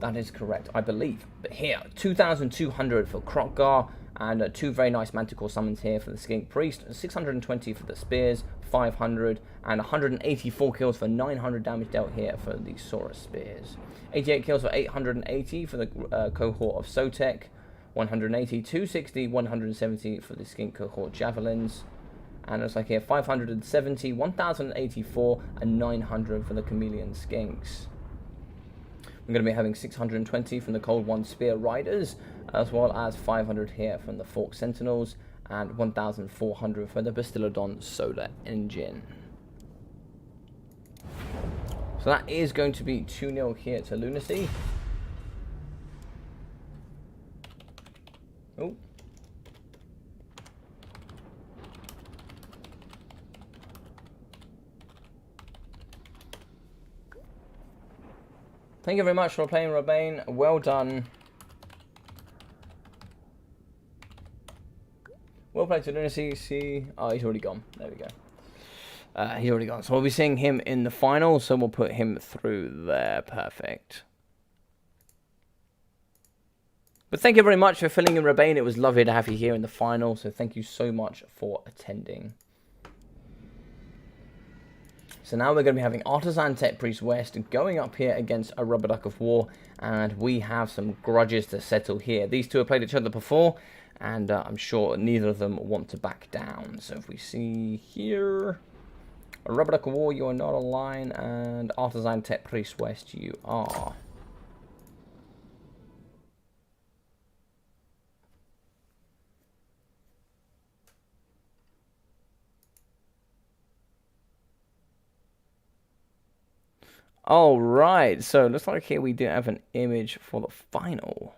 That is correct, I believe. But here, 2,200 for Krokgar, and 2 very nice Manticore summons here for the Skink Priest, 620 for the Spears, 500, and 184 kills for 900 damage dealt here for the Saurus Spears. 88 kills for 880 for the cohort of Sotek, 180, 260, 170 for the Skink cohort Javelins, and it's like here 570, 1084, and 900 for the Chameleon Skinks. We're going to be having 620 from the Cold One Spear Riders, as well as 500 here from the Fork Sentinels, and 1,400 for the Bastillodon Solar Engine. So that is going to be 2-0 here to Lunacy. Oh. Thank you very much for playing, Robane. Well done. Well played to Lunacy. See, oh, he's already gone. There we go. He's already gone. So we'll be seeing him in the final. So we'll put him through there. Perfect. But thank you very much for filling in, Robane. It was lovely to have you here in the final. So thank you so much for attending. So now we're going to be having Artisan Tech Priest West going up here against a Rubber Duck of War, and we have some grudges to settle here. These two have played each other before, and I'm sure neither of them want to back down. So if we see here, a Rubber Duck of War, you are not online, and Artisan Tech Priest West, you are. All right, so it looks like here we do have an image for the final.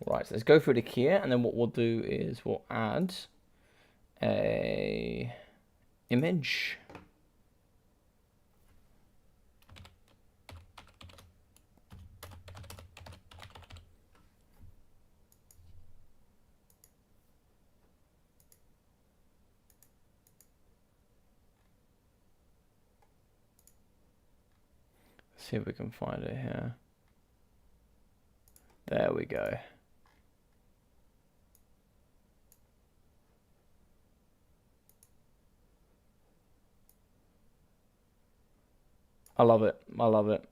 Right, so let's go through the key, and then what we'll do is we'll add a image. Let's see if we can find it here. There we go. I love it. I love it.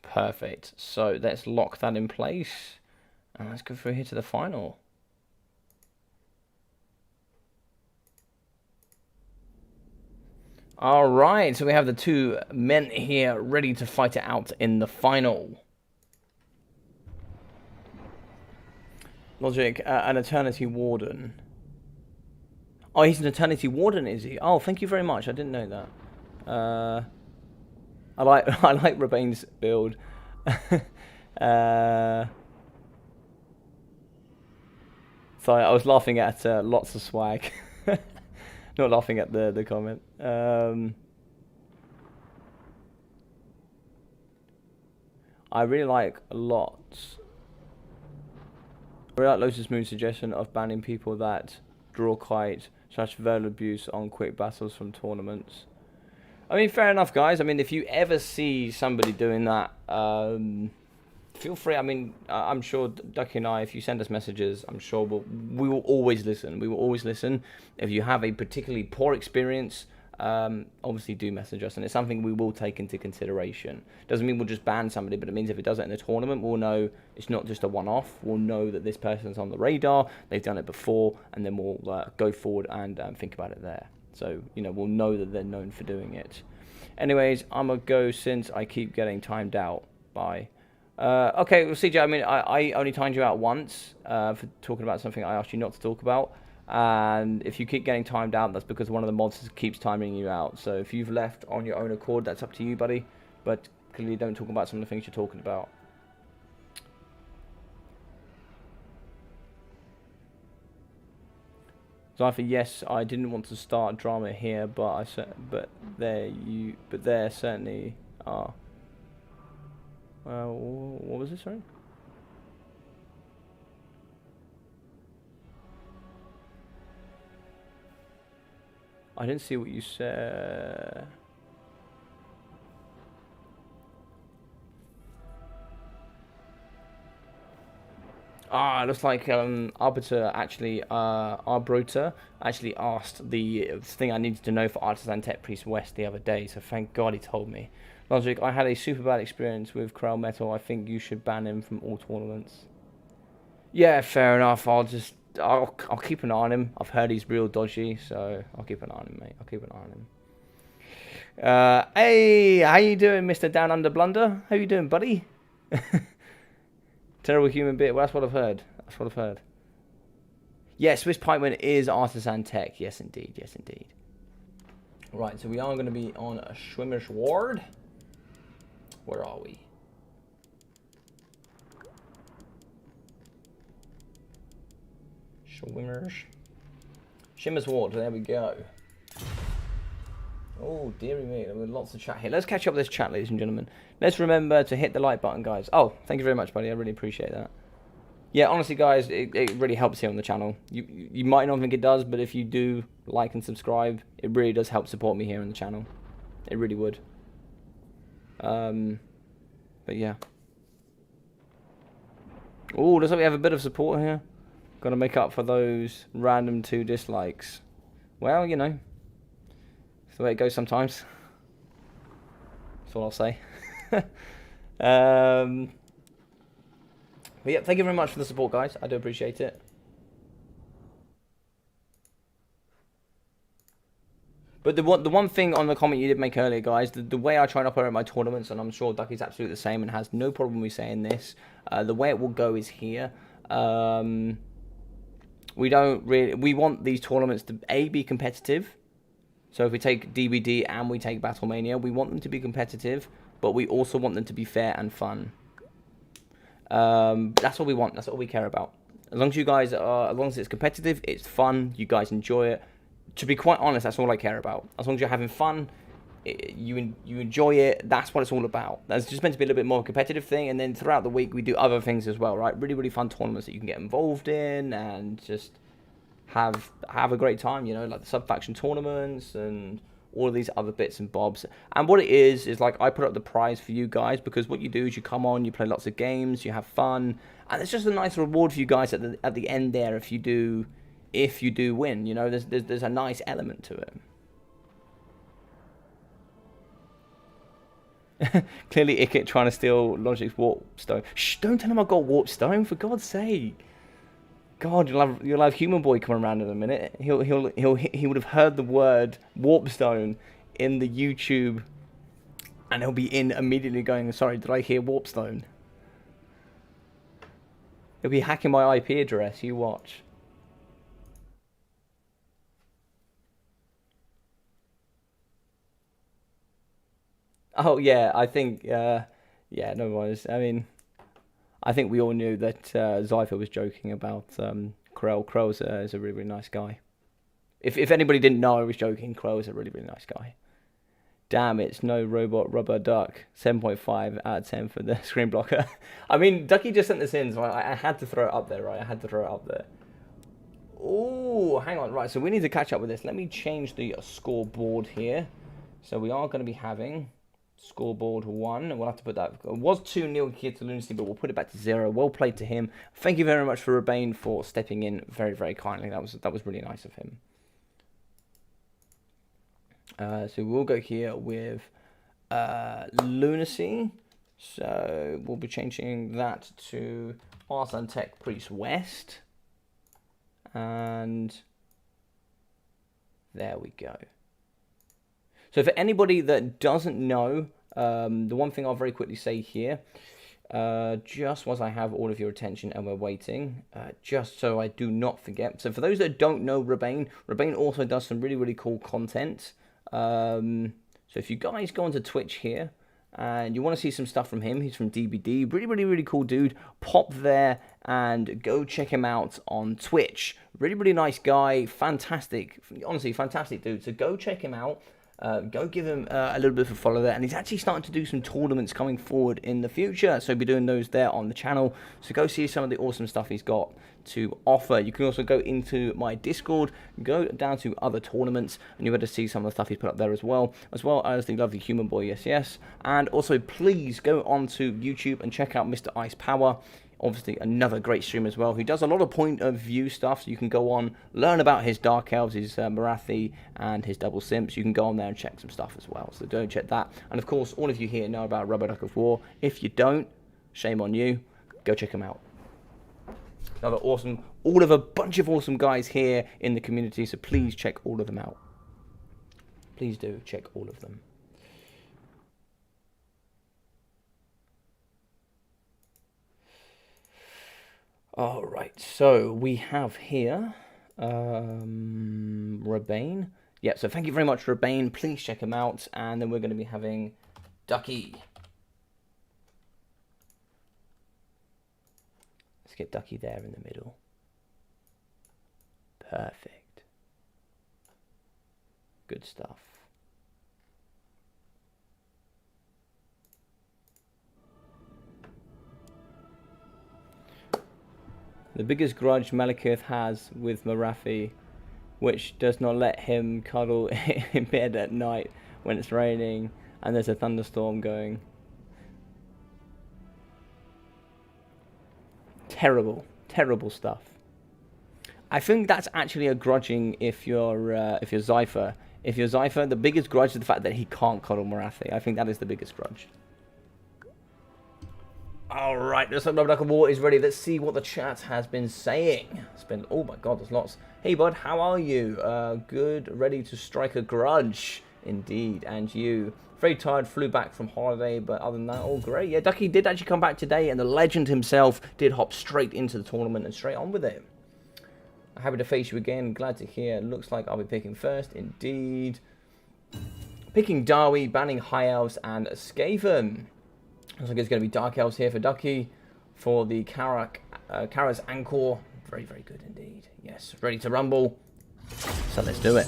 Perfect. So let's lock that in place. And let's go through here to the final. All right. So we have the two men here ready to fight it out in the final. Logic, an Eternity Warden. Oh, he's an Eternity Warden, is he? Oh, thank you very much. I didn't know that. I like Rabane's build. Sorry, I was laughing at lots of swag. Not laughing at the comment. I really like lots. I really like Lotus Moon's suggestion of banning people that draw kite / verbal abuse on quick battles from tournaments. I mean, fair enough, guys. I mean, if you ever see somebody doing that, feel free. I mean, I'm sure Ducky and I, if you send us messages, I'm sure we will always listen. We will always listen. If you have a particularly poor experience, obviously do message us, and it's something we will take into consideration. Doesn't mean we'll just ban somebody, but it means if it does it in a tournament, we'll know it's not just a one-off. We'll know that this person's on the radar, they've done it before, and then we'll go forward and think about it there. So, you know, we'll know that they're known for doing it. Anyways, I'm going to go, since I keep getting timed out by Okay, well, CJ, I mean, I only timed you out once for talking about something I asked you not to talk about. And if you keep getting timed out, that's because one of the mods keeps timing you out. So if you've left on your own accord, that's up to you, buddy. But clearly don't talk about some of the things you're talking about. Zypher, yes, I didn't want to start drama here, but there certainly are. What was this, sorry? I didn't see what you said. Ah, it looks like Arbiter actually, Arbiter actually asked the thing I needed to know for Artisan Tech Priest West the other day, so thank God he told me. Logic, I had a super bad experience with Krell Metal. I think you should ban him from all tournaments. Yeah, fair enough. I'll keep an eye on him. I've heard he's real dodgy, so I'll keep an eye on him, mate. I'll keep an eye on him. Hey, how you doing, Mr. Down Under Blunder? How you doing, buddy? Terrible human bit. Well, that's what I've heard. That's what I've heard. Yeah, Swiss Pikeman is Artisan Tech. Yes, indeed. Yes, indeed. Right, so we are going to be on a Schwimmer's Ward. Where are we? Schwimmer's Ward. There we go. Oh, dearie me. There were lots of chat here. Let's catch up with this chat, ladies and gentlemen. Let's remember to hit the like button, guys. Oh, thank you very much, buddy. I really appreciate that. Yeah, honestly, guys, it really helps here on the channel. You might not think it does, but if you do like and subscribe, it really does help support me here on the channel. It really would. But yeah. Oh, looks like we have a bit of support here. Got to make up for those random 2 dislikes. Well, you know, it's the way it goes sometimes. That's all I'll say. But yeah, thank you very much for the support, guys. I do appreciate it. But the one thing on the comment you did make earlier, guys, the way I try and operate my tournaments, and I'm sure Ducky's absolutely the same and has no problem with saying this, the way it will go is here. We want these tournaments to be competitive. So if we take DBD and we take BattleMania, we want them to be competitive, but we also want them to be fair and fun. That's what we want. That's what we care about. As long as you guys are, as long as it's competitive, it's fun, you guys enjoy it. To be quite honest, that's all I care about. As long as you're having fun, you enjoy it, that's what it's all about. That's just meant to be a little bit more competitive thing, and then throughout the week we do other things as well, right? Really, really fun tournaments that you can get involved in and just have a great time, you know, like the sub-faction tournaments and all of these other bits and bobs. And what it is like I put up the prize for you guys, because what you do is you come on, you play lots of games, you have fun, and it's just a nice reward for you guys at the end there if you do win. You know, there's a nice element to it. Clearly Ikit trying to steal Logic's warp stone. Shh, don't tell him I got warp stone, for God's sake. God, you'll have Human Boy come around in a minute. He would have heard the word Warpstone in the YouTube, and he'll be in immediately going, sorry, did I hear Warpstone? He'll be hacking my IP address, you watch. Oh yeah, I think yeah, no worries. I mean, I think we all knew that Zypher was joking about Krell. Krell is a really, really nice guy. If anybody didn't know I was joking, Krell is a really, really nice guy. Damn, it's no robot rubber duck. 7.5 out of 10 for the screen blocker. I mean, Ducky just sent this in, so I had to throw it up there, right? I had to throw it up there. Oh, hang on. Right, so we need to catch up with this. Let me change the scoreboard here. So we are going to be having scoreboard 1, and we'll have to put that. It was 2-0 here to Lunacy, but we'll put it back to 0. Well played to him. Thank you very much for Rebane for stepping in very, very kindly. That was really nice of him. So we'll go here with Lunacy. So we'll be changing that to Artisan Tech Priest West. And there we go. So for anybody that doesn't know, the one thing I'll very quickly say here, just whilst I have all of your attention and we're waiting, just so I do not forget. So for those that don't know Rebane also does some really, really cool content. So if you guys go onto Twitch here, and you want to see some stuff from him, he's from DBD, really, really, really cool dude. Pop there and go check him out on Twitch. Really, really nice guy, fantastic, honestly, fantastic dude. So go check him out. Go give him a little bit of a follow there, and he's actually starting to do some tournaments coming forward in the future, so he'll be doing those there on the channel. So go see some of the awesome stuff he's got to offer. You can also go into my Discord, go down to other tournaments, and you'll be able to see some of the stuff he's put up there as well as the lovely Human Boy, yes. And also, please go on to YouTube and check out Mr. Ice Power. Obviously, another great streamer as well, who does a lot of point of view stuff, so you can go on, learn about his Dark Elves, his Marathi, and his Double Simps. You can go on there and check some stuff as well, so don't check that. And of course, all of you here know about Rubber Duck of War. If you don't, shame on you, go check him out. Another awesome, all of a bunch of awesome guys here in the community, so please check all of them out. Please do check all of them. All right, so we have here Rebane. Yeah, so thank you very much, Rebane. Please check him out. And then we're going to be having Ducky. Let's get Ducky there in the middle. Perfect. Good stuff. The biggest grudge Malekith has with Marathi, which does not let him cuddle in bed at night when it's raining and there's a thunderstorm going. Terrible, terrible stuff. I think that's actually a grudging if you're Zypher. If you're Zypher, the biggest grudge is the fact that he can't cuddle Marathi. I think that is the biggest grudge. Alright, the Rubber Duck of War is ready. Let's see what the chat has been saying. It's been, oh my god, there's lots. Hey bud, how are you? Good, ready to strike a grudge. Indeed, and you. Very tired, flew back from holiday, but other than that, all great. Yeah, Ducky did actually come back today, and the legend himself did hop straight into the tournament and straight on with it. Happy to face you again, glad to hear. Looks like I'll be picking first, indeed. Picking Darwi, banning High Elves, and Skaven. Looks like it's going to be Dark Elves here for Ducky. For the Kara's Anchor. Very, very good indeed. Yes, ready to rumble. So let's do it.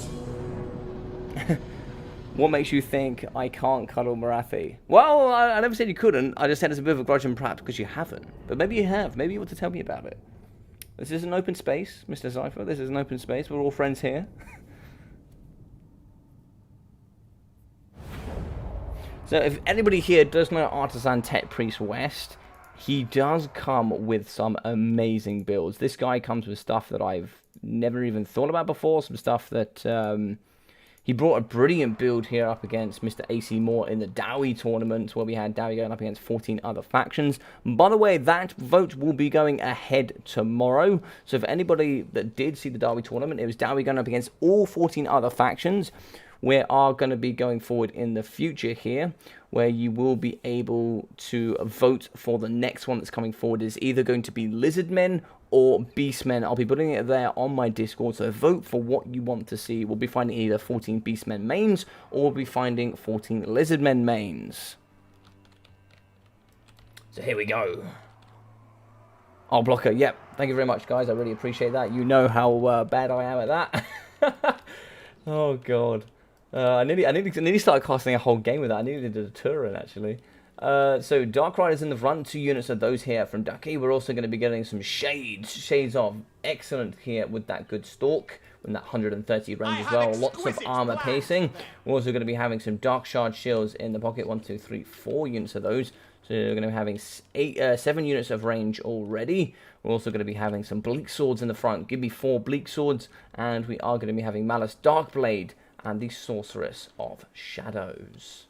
What makes you think I can't cuddle Marathi? Well, I never said you couldn't. I just said it's a bit of a grudge and perhaps because you haven't. But maybe you have. Maybe you want to tell me about it. This is an open space, Mr. Zypher. This is an open space. We're all friends here. So if anybody here does know Artisan Tech Priest West, he does come with some amazing builds. This guy comes with stuff that I've never even thought about before. Some stuff that he brought a brilliant build here up against Mr. AC Moore in the Dowie tournament, where we had Dowie going up against 14 other factions. By the way, that vote will be going ahead tomorrow. So for anybody that did see the Dowie tournament, it was Dowie going up against all 14 other factions. We are going to be going forward in the future here, where you will be able to vote for the next one that's coming forward. Is either going to be Lizardmen or Beastmen. I'll be putting it there on my Discord, so vote for what you want to see. We'll be finding either 14 Beastmen mains, or we'll be finding 14 Lizardmen mains. So here we go. Oh, blocker, yep. Thank you very much, guys. I really appreciate that. You know how bad I am at that. Oh, God. I nearly started casting a whole game with that. I needed a turret, actually. So Dark Riders in the front, 2 units of those here from Ducky. We're also going to be getting some Shades of excellent here with that good Stalk, with that 130 range as well. Lots of armor piercing. We're also going to be having some Dark Shard shields in the pocket. 1, 2, 3, 4 units of those. So we're going to be having 7 units of range already. We're also going to be having some Bleak Swords in the front. Give me 4 Bleak Swords. And we are going to be having Malice Darkblade and the Sorceress of Shadows.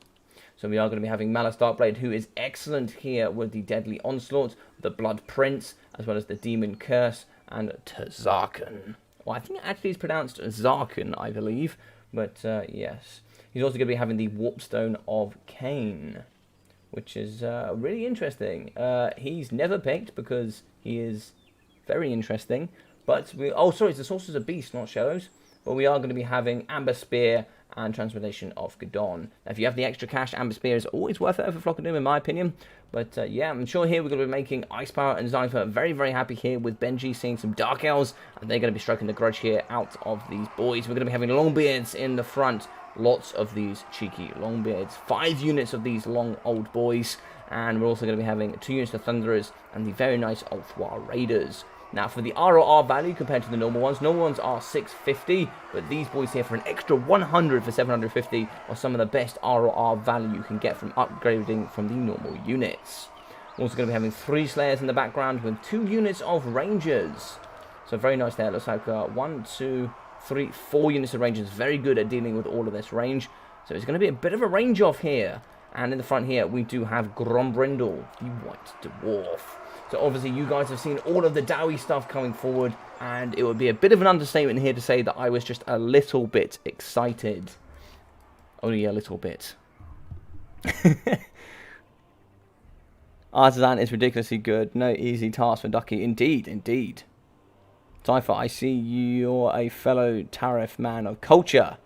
So we are going to be having Malice Darkblade, who is excellent here with the Deadly Onslaught, the Blood Prince, as well as the Demon Curse, and Tzarkan. Well, I think actually it's pronounced Zarkan, I believe, but yes. He's also going to be having the Warpstone of Cain. which is really interesting. He's never picked because he is very interesting. But oh, sorry, it's the Sorcerers of Beast, not Shadows. But we are going to be having Amber Spear and Transmutation of Gadon. Now, if you have the extra cash, Amber Spear is always worth it over Flock of Doom, in my opinion. But yeah, I'm sure here we're going to be making Ice Power and Zypher very, very happy here with Benji seeing some Dark Elves. And they're going to be stroking the grudge here out of these boys. We're going to be having Longbeards in the front. Lots of these cheeky Longbeards. 5 units of these long old boys. And we're also going to be having 2 units of Thunderers and the very nice Ulthwar Raiders. Now, for the ROR value compared to the normal ones are 650, but these boys here for an extra 100 for 750 are some of the best ROR value you can get from upgrading from the normal units. We're also going to be having 3 Slayers in the background with 2 units of Rangers. So very nice there. It looks like 1, 2, 3, 4 units of Rangers. Very good at dealing with all of this range. So it's going to be a bit of a range off here. And in the front here, we do have Grombrindle, the White Dwarf. So obviously you guys have seen all of the Dowie stuff coming forward, and it would be a bit of an understatement here to say that I was just a little bit excited. Only a little bit. Artisan is ridiculously good. No easy task for Ducky. Indeed, indeed. Typha, I see you're a fellow tariff man of culture.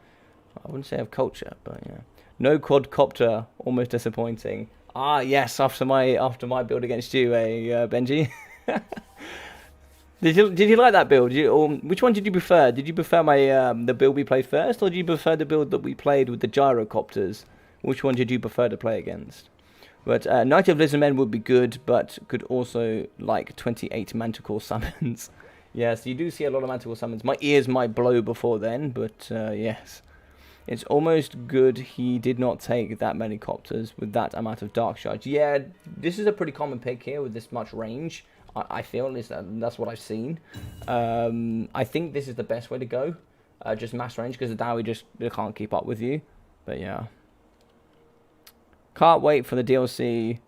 I wouldn't say of culture, but yeah. No quadcopter, almost disappointing. Ah, yes, after my build against you, Benji. Did you like that build? Which one did you prefer? Did you prefer my the build we played first, or did you prefer the build that we played with the gyrocopters? Which one did you prefer to play against? But Knight of Lizardmen would be good, but could also like 28 Manticore summons. Yes, you do see a lot of Manticore summons. My ears might blow before then, but yes. It's almost good he did not take that many copters with that amount of dark shards. Yeah, this is a pretty common pick here with this much range. I feel that's what I've seen. I think this is the best way to go. Just mass range, because the Dowie just can't keep up with you. But yeah. Can't wait for the DLC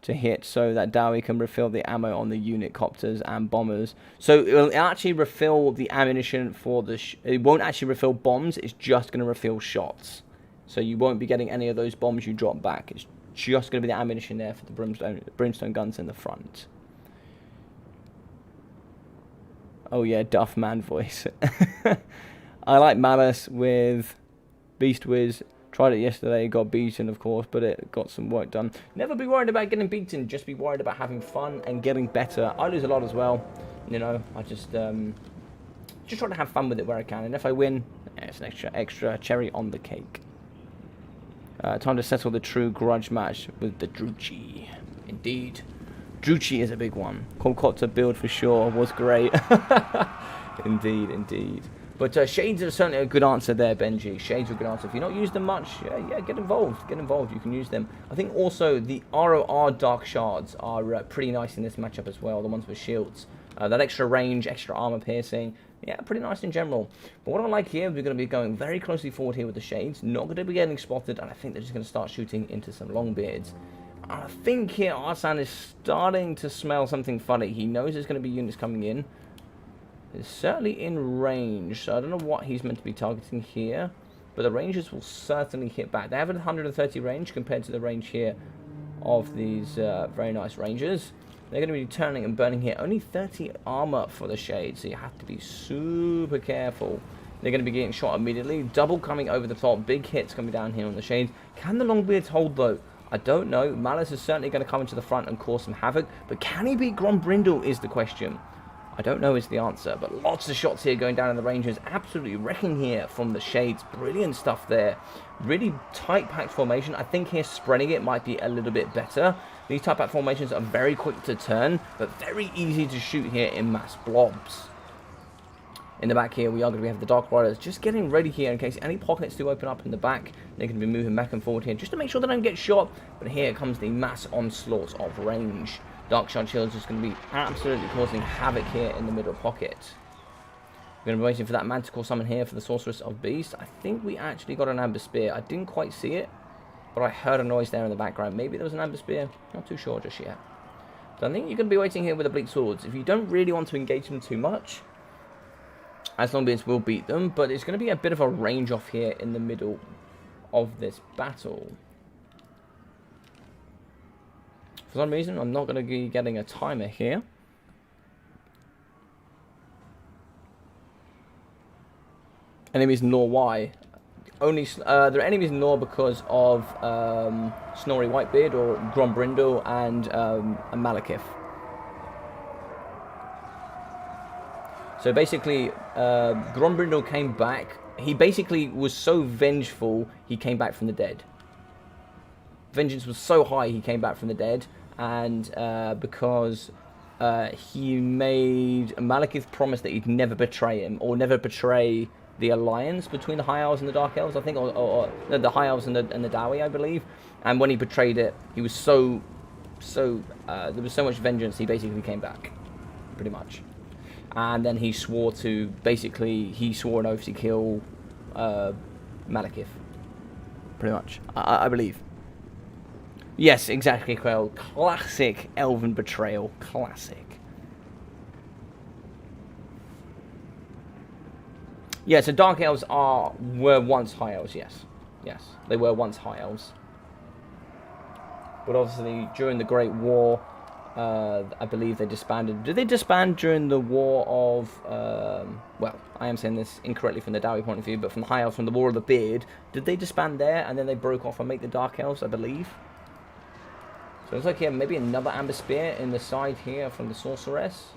to hit so that Dowie can refill the ammo on the unit copters and bombers. So it will actually refill the ammunition for the... it won't actually refill bombs, it's just going to refill shots. So you won't be getting any of those bombs you drop back. It's just going to be the ammunition there for the brimstone guns in the front. Oh yeah, Duff Man voice. I like Malice with Beast Wiz. Tried it yesterday, got beaten, of course, but it got some work done. Never be worried about getting beaten, just be worried about having fun and getting better. I lose a lot as well, you know. I just try to have fun with it where I can, and if I win, it's an extra cherry on the cake. Time to settle the true grudge match with the Druchii. Indeed, Druchii is a big one. Quadcopter build for sure was great. Indeed, indeed. But Shades are certainly a good answer there, Benji. Shades are a good answer. If you're not using them much, yeah, get involved. Get involved. You can use them. I think also the ROR Dark Shards are pretty nice in this matchup as well. The ones with shields. That extra range, extra armor piercing. Yeah, pretty nice in general. But what I like here, we're going to be going very closely forward here with the Shades. Not going to be getting spotted, and I think they're just going to start shooting into some Longbeards. I think here Arsan is starting to smell something funny. He knows there's going to be units coming in. It's certainly in range, so I don't know what he's meant to be targeting here, but the Rangers will certainly hit back. They have a 130 range compared to the range here of these very nice Rangers. They're going to be turning and burning here. Only 30 armor for the Shade, so you have to be super careful. They're going to be getting shot immediately. Double coming over the top. Big hits coming down here on the Shades. Can the Longbeards hold, though? I don't know. Malice is certainly going to come into the front and cause some havoc, but can he beat Grombrindle is the question. I don't know is the answer, but lots of shots here going down in the Rangers. Absolutely wrecking here from the Shades. Brilliant stuff there. Really tight packed formation. I think here spreading it might be a little bit better. These tight packed formations are very quick to turn, but very easy to shoot here in mass blobs. In the back here, we are going to have the Dark Riders just getting ready here in case any pockets do open up in the back. They're going to be moving back and forward here just to make sure they don't get shot. But here comes the mass onslaught of range. Dark Shard Shield is just going to be absolutely causing havoc here in the middle pocket. We're going to be waiting for that Manticore summon here for the Sorceress of Beast. I think we actually got an Amber Spear. I didn't quite see it, but I heard a noise there in the background. Maybe there was an Amber Spear. Not too sure just yet. So I think you're going to be waiting here with the Bleak Swords. If you don't really want to engage them too much, as Longbeards will beat them, but it's going to be a bit of a range off here in the middle of this battle. For some reason, I'm not going to be getting a timer here. Enemies in lore, why? Only there are enemies in lore because of Snorri Whitebeard or Grombrindle and Malekith. So basically, Grombrindle came back. He basically was so vengeful, he came back from the dead. Vengeance was so high, he came back from the dead. And because he made Malekith promise that he'd never betray him, or never betray the alliance between the High Elves and the Dark Elves, I think, or no, the High Elves and the Dawi, I believe. And when he betrayed it, he was there was so much vengeance, he basically came back, pretty much. And then he swore an oath to kill Malekith, pretty much, I believe. Yes, exactly, Quail. Classic elven betrayal, classic. Yeah, so Dark Elves were once High Elves, yes. Yes, they were once High Elves. But obviously, during the Great War, I believe they disbanded. Did they disband during the War of... well, I am saying this incorrectly from the Dawi point of view, but from the High Elves, from the War of the Beard, did they disband there, and then they broke off and make the Dark Elves, I believe? So it looks like here, maybe another Amber Spear in the side here from the Sorceress.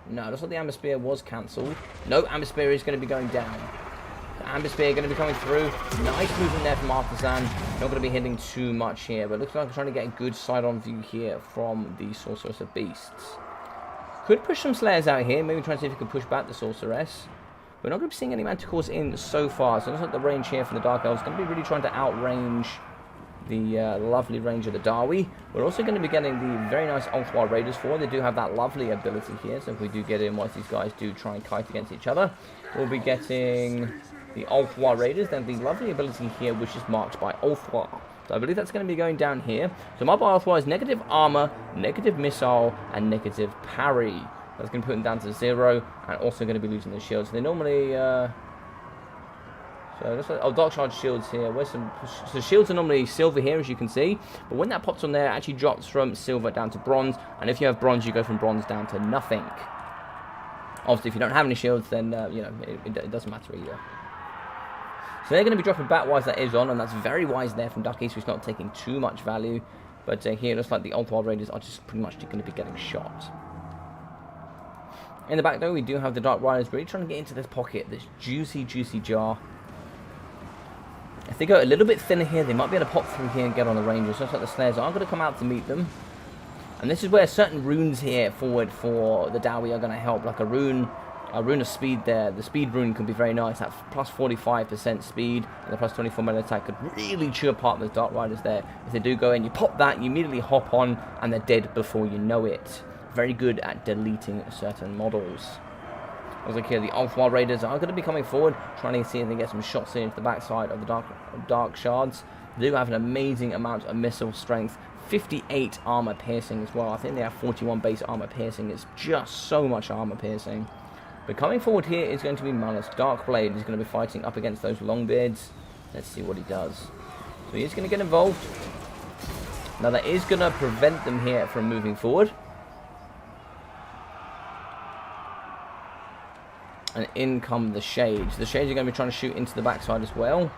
No, it looks like the Amber Spear was cancelled. No, Amber Spear is going to be going down. The Amber Spear going to be coming through. Nice movement there from Artisan. Not going to be hitting too much here, but it looks like I'm trying to get a good side-on view here from the Sorceress of Beasts. Could push some Slayers out here. Maybe try and see if we can push back the Sorceress. We're not going to be seeing any Manticores in so far, so it looks like the range here from the Dark Elves is going to be really trying to outrange the lovely range of the Dawi. We're also going to be getting the very nice Ulthwar Raiders for. They do have that lovely ability here, so if we do get in once these guys do try and kite against each other, we'll be getting the Ulthwar Raiders, then the lovely ability here, which is marked by Ulthwar. So I believe that's going to be going down here. So marked by Ulthwar is negative armor, negative missile, and negative parry. That's going to put them down to 0, and also going to be losing their shields. They normally... So just like, Dark Shard shields here. So shields are normally silver here, as you can see. But when that pops on there, it actually drops from silver down to bronze. And if you have bronze, you go from bronze down to nothing. Obviously, if you don't have any shields, then you know it doesn't matter either. So they're going to be dropping Bat-wise, that is on, and that's very wise there from Ducky, so it's not taking too much value. But here, it looks like the Ulthwar Raiders are just pretty much going to be getting shot. In the back, though, we do have the Dark Riders really trying to get into this pocket, this juicy, juicy jar. If they go a little bit thinner here, they might be able to pop through here and get on the Rangers. Looks like the Slayers are going to come out to meet them. And this is where certain runes here forward for the Dawi are going to help. Like a rune of speed there. The speed rune can be very nice. That plus 45% speed and the plus 24 melee attack could really chew apart those Dark Riders there. If they do go in, you pop that, you immediately hop on, and they're dead before you know it. Very good at deleting certain models. Looks like here the Ulthwar Raiders are going to be coming forward, trying to see if they get some shots into the backside of the Dark Shards. They do have an amazing amount of missile strength, 58 armor piercing as well. I think they have 41 base armor piercing. It's just so much armor piercing. But coming forward here is going to be Malus. Darkblade is going to be fighting up against those Longbeards. Let's see what he does. So he's going to get involved. Now that is going to prevent them here from moving forward. And in come the Shades. The Shades are going to be trying to shoot into the backside as well.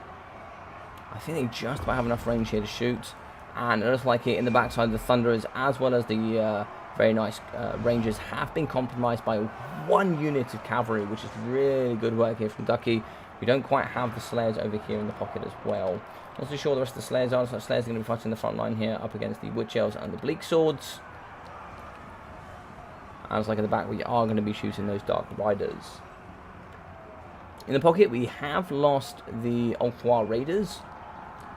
I think they just about have enough range here to shoot. And it looks like here in the backside, the Thunderers as well as the very nice Rangers have been compromised by one unit of cavalry, which is really good work here from Ducky. We don't quite have the Slayers over here in the pocket as well. Not too sure the rest of the Slayers are. So the Slayers are going to be fighting the front line here up against the Witch Elves and the Bleak Swords. And it's like in the back, we are going to be shooting those Dark Riders. In the pocket, we have lost the Ulthwar Raiders.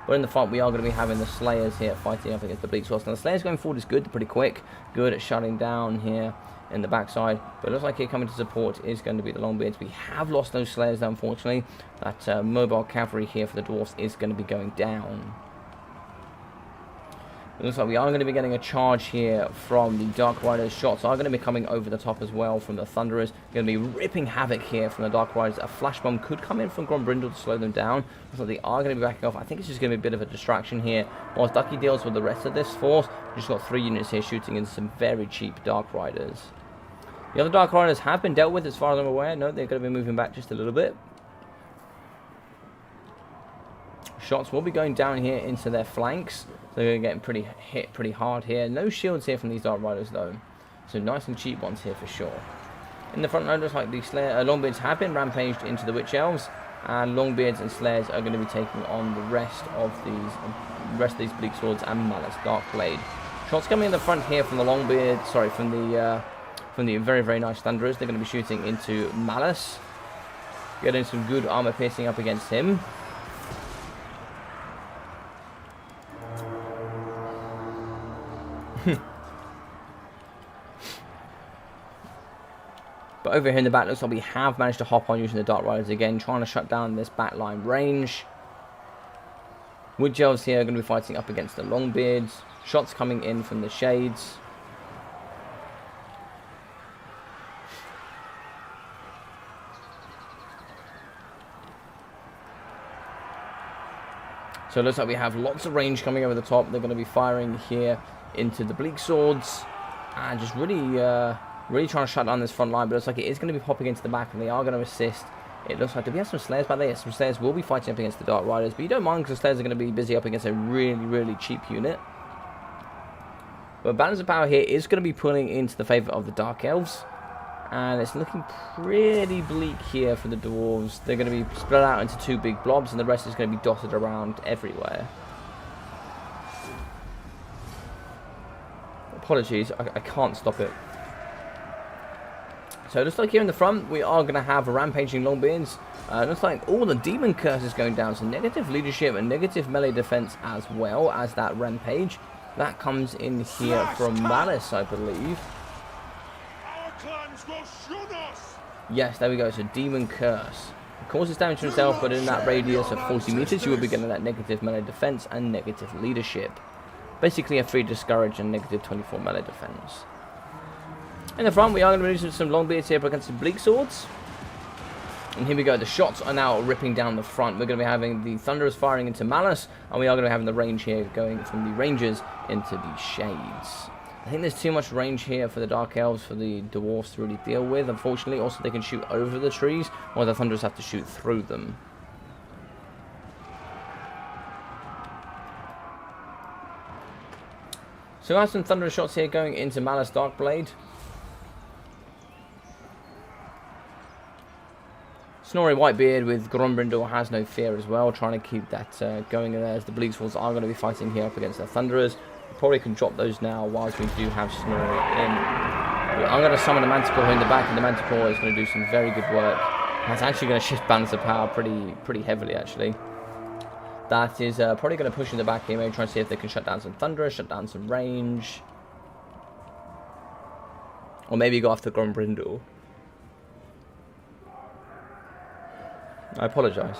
But in the front, we are going to be having the Slayers here fighting up against the Bleak Swords. Now, the Slayers going forward is good. They're pretty quick. Good at shutting down here in the backside. But it looks like here coming to support is going to be the Longbeards. We have lost those Slayers, unfortunately. That mobile cavalry here for the Dwarfs is going to be going down. It looks like we are going to be getting a charge here from the Dark Riders. Shots are going to be coming over the top as well from the Thunderers. Going to be ripping havoc here from the Dark Riders. A flash bomb could come in from Grombrindle to slow them down. Looks like they are going to be backing off. I think it's just going to be a bit of a distraction here. Whilst Ducky deals with the rest of this force, we've just got 3 units here shooting into some very cheap Dark Riders. The other Dark Riders have been dealt with as far as I'm aware. No, they're going to be moving back just a little bit. Shots will be going down here into their flanks. So they're going to get hit pretty hard here. No shields here from these Dark Riders though. So nice and cheap ones here for sure. In the front line, looks like the Longbeards have been rampaged into the Witch Elves. And Longbeards and Slayers are going to be taking on the rest of these Bleak Swords and Malice Darkblade. Shots coming in the front here from the Longbeard, sorry, from the very, very nice Thunderers. They're going to be shooting into Malice. Getting some good armor piercing up against him. But over here in the back, looks like we have managed to hop on using the Dark Riders again, trying to shut down this backline range. Wood Elves here are going to be fighting up against the Longbeards. Shots coming in from the Shades. So it looks like we have lots of range coming over the top. They're going to be firing here into the Bleak Swords. And just really trying to shut down this front line. But it looks like it is going to be popping into the back. And they are going to assist. It looks like, do we have some Slayers back there? Yes, some Slayers will be fighting up against the Dark Riders. But you don't mind because the Slayers are going to be busy up against a really, really cheap unit. But balance of power here is going to be pulling into the favour of the Dark Elves. And it's looking pretty bleak here for the Dwarves. They're going to be spread out into 2 big blobs, and the rest is going to be dotted around everywhere. Apologies, I can't stop it. So it looks like here in the front, we are going to have rampaging Longbeards. It looks like all the Demon Curses going down, so negative leadership and negative melee defense as well as that rampage. That comes in here from Malice, I believe. Yes, there we go. So Demon Curse. It causes damage to himself, but in that radius of 40 meters, you will be getting that negative melee defense and negative leadership. Basically a free discourage and negative 24 melee defense. In the front, we are going to be using some Longbeards here against some Bleak Swords. And here we go. The shots are now ripping down the front. We're going to be having the Thunderers firing into Malice, and we are going to be having the range here going from the Rangers into the Shades. I think there's too much range here for the Dark Elves, for the Dwarves to really deal with, unfortunately. Also, they can shoot over the trees, while the Thunderers have to shoot through them. So we have some Thunderous shots here going into Malice Darkblade. Snoring Whitebeard with Grombrindle has no fear as well, trying to keep that going in there, as the Bleak Swords are going to be fighting here up against the Thunderers. We probably can drop those now whilst we do have Snoring in. I'm going to summon the Manticore in the back, and the Manticore is going to do some very good work. That's actually going to shift balance of power pretty heavily, actually. That is probably going to push in the back here, maybe try and see if they can shut down some Thunderers, shut down some range. Or maybe go after Grombrindle. I apologise.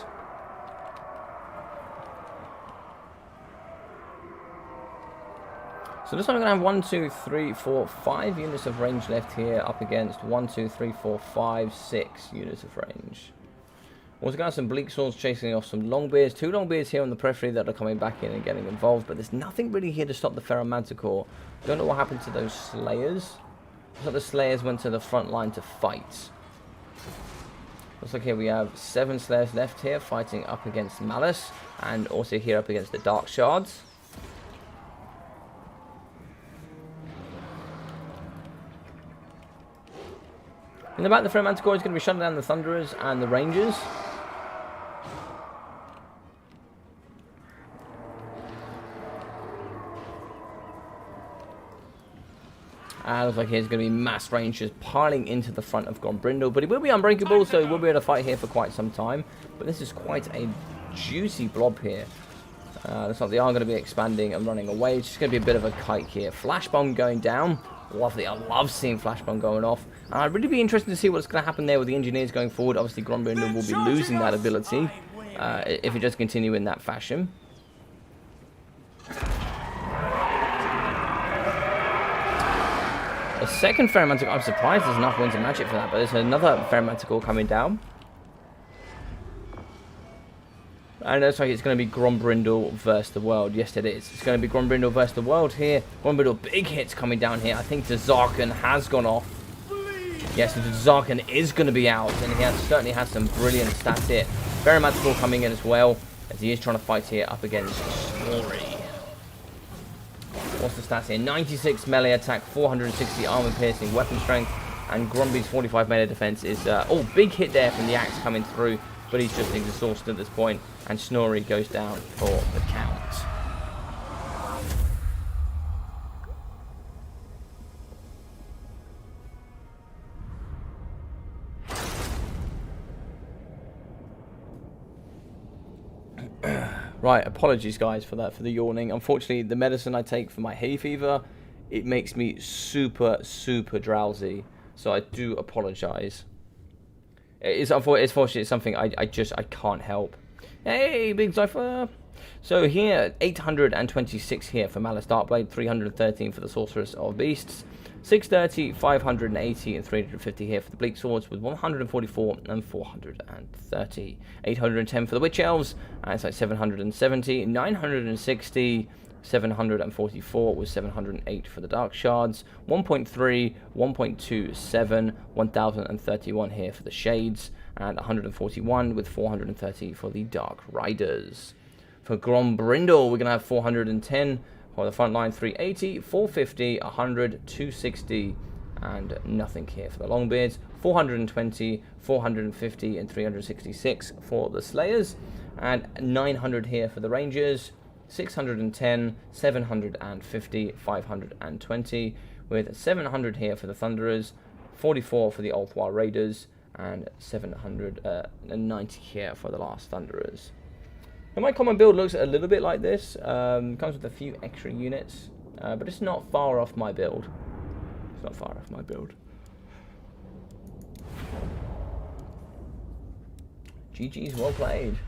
So this time we're going to have 1, 2, 3, 4, 5 units of range left here up against 1, 2, 3, 4, 5, 6 units of range. We're also going to have some Bleak Swords chasing off some Longbeards. 2 Longbeards here on the periphery that are coming back in and getting involved, but there's nothing really here to stop the Pharaoh Manticore. Don't know what happened to those Slayers. Looks like the Slayers went to the front line to fight. Looks like here we have 7 Slayers left here fighting up against Malice, and also here up against the Dark Shards. In the back, the Pharaoh Manticore is going to be shutting down the Thunderers and the Rangers. And looks like here's going to be mass Rangers piling into the front of Grombrindle. But it will be unbreakable, so we'll be able to fight here for quite some time. But this is quite a juicy blob here. Looks like they are going to be expanding and running away. It's just going to be a bit of a kite here. Flash bomb going down. Lovely. I love seeing Flash bomb going off. And I'd really be interested to see what's going to happen there with the Engineers going forward. Obviously, Grombrindle will be losing that ability if it does continue in that fashion. A second Ferromantical. I'm surprised there's enough Winds of Magic for that, but there's another Ferromantical coming down. And it looks like it's going to be Grombrindle versus the World. Yes, it is. It's going to be Grombrindle versus the World here. Grombrindle, big hits coming down here. I think the Zarkin has gone off. Yes, the Zarkin is going to be out, and he certainly has some brilliant stats here. Ferromantical coming in as well, as he is trying to fight here up against Snorri. What's the stats here? 96 melee attack, 460 armor piercing, weapon strength, and Gromby's 45 melee defense is... oh, big hit there from the axe coming through, but he's just exhausted at this point, and Snorri goes down for the count. Right, apologies guys for that, for the yawning. Unfortunately, the medicine I take for my hay fever, it makes me super drowsy. So I do apologize. It's unfortunately something I can't help. Hey, Big Cypher! So here, 826 here for Malice Darkblade, 313 for the Sorceress of Beasts, 630, 580, and 350 here for the Bleak Swords, with 144 and 430. 810 for the Witch Elves, and it's like 770, 960, 744 with 708 for the Dark Shards, 1.3, 1.27, 1031 here for the Shades, and 141 with 430 for the Dark Riders. For Grombrindle, we're going to have 410 for the front line, 380, 450, 100, 260, and nothing here for the Longbeards. 420, 450, and 366 for the Slayers, and 900 here for the Rangers. 610, 750, 520, with 700 here for the Thunderers, 44 for the Ulthwar Raiders, and 790 here for the last Thunderers. Now my common build looks a little bit like this. Comes with a few extra units, but it's not far off my build. It's not far off my build. GG's, well played.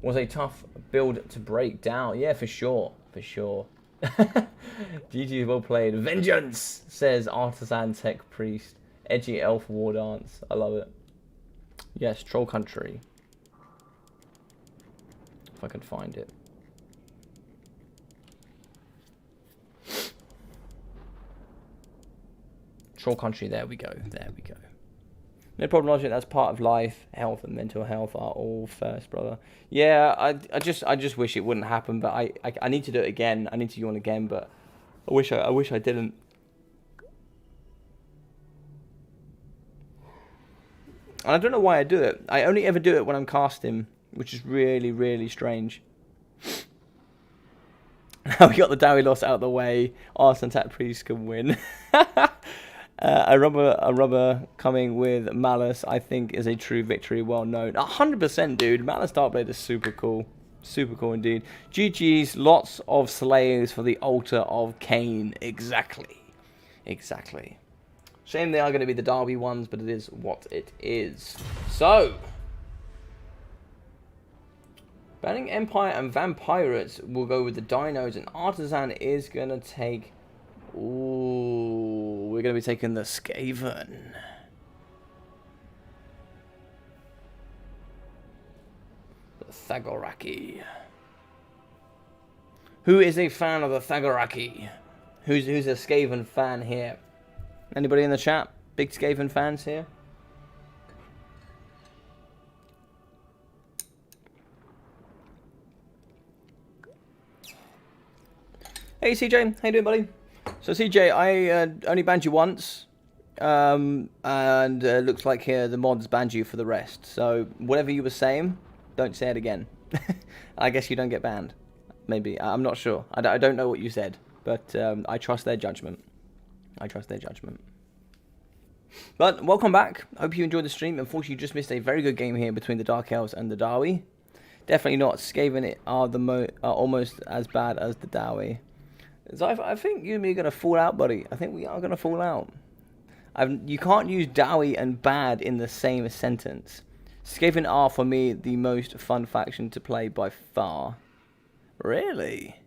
Was a tough build to break down. Yeah, for sure. For sure. GG's, well played. Vengeance, says Artisan Tech Priest. Edgy Elf War Dance. I love it. Yes, Troll Country. If I can find it. Troll Country, there we go. There we go. No problem, Logic. That's part of life. Health and mental health are all first, brother. Yeah, I just wish it wouldn't happen, but I need to do it again. I need to yawn again, but I wish I didn't. And I don't know why I do it. I only ever do it when I'm casting, which is really strange. Now we got the Dowie loss out of the way. Arson Tap Priest can win. A rubber coming with Malice, I think, is a true victory, well known. 100%, dude. Malice Darkblade is super cool. Super cool indeed. GG's, lots of slayers for the altar of Cain. Exactly. Exactly. Shame they are going to be the Derby ones, but it is what it is. So, banning Empire and Vampirates will go with the Dinos, and Artisan is going to take... Ooh, we're going to be taking the Skaven. The Thagoraki. Who is a fan of the Thagoraki? Who's a Skaven fan here? Anybody in the chat? Big Skaven fans here? Hey CJ, how you doing, buddy? So CJ, I only banned you once, and looks like here the mods banned you for the rest. So whatever you were saying, don't say it again. I guess you don't get banned. Maybe, I'm not sure. I don't know what you said, but I trust their judgment. I trust their judgment. But welcome back. Hope you enjoyed the stream. Unfortunately, you just missed a very good game here between the Dark Elves and the Dowie. Definitely not. Skaven are almost as bad as the Dowie. So I think you and me are going to fall out, buddy. I think we are going to fall out. You can't use Dowie and bad in the same sentence. Skaven are, for me, the most fun faction to play by far. Really?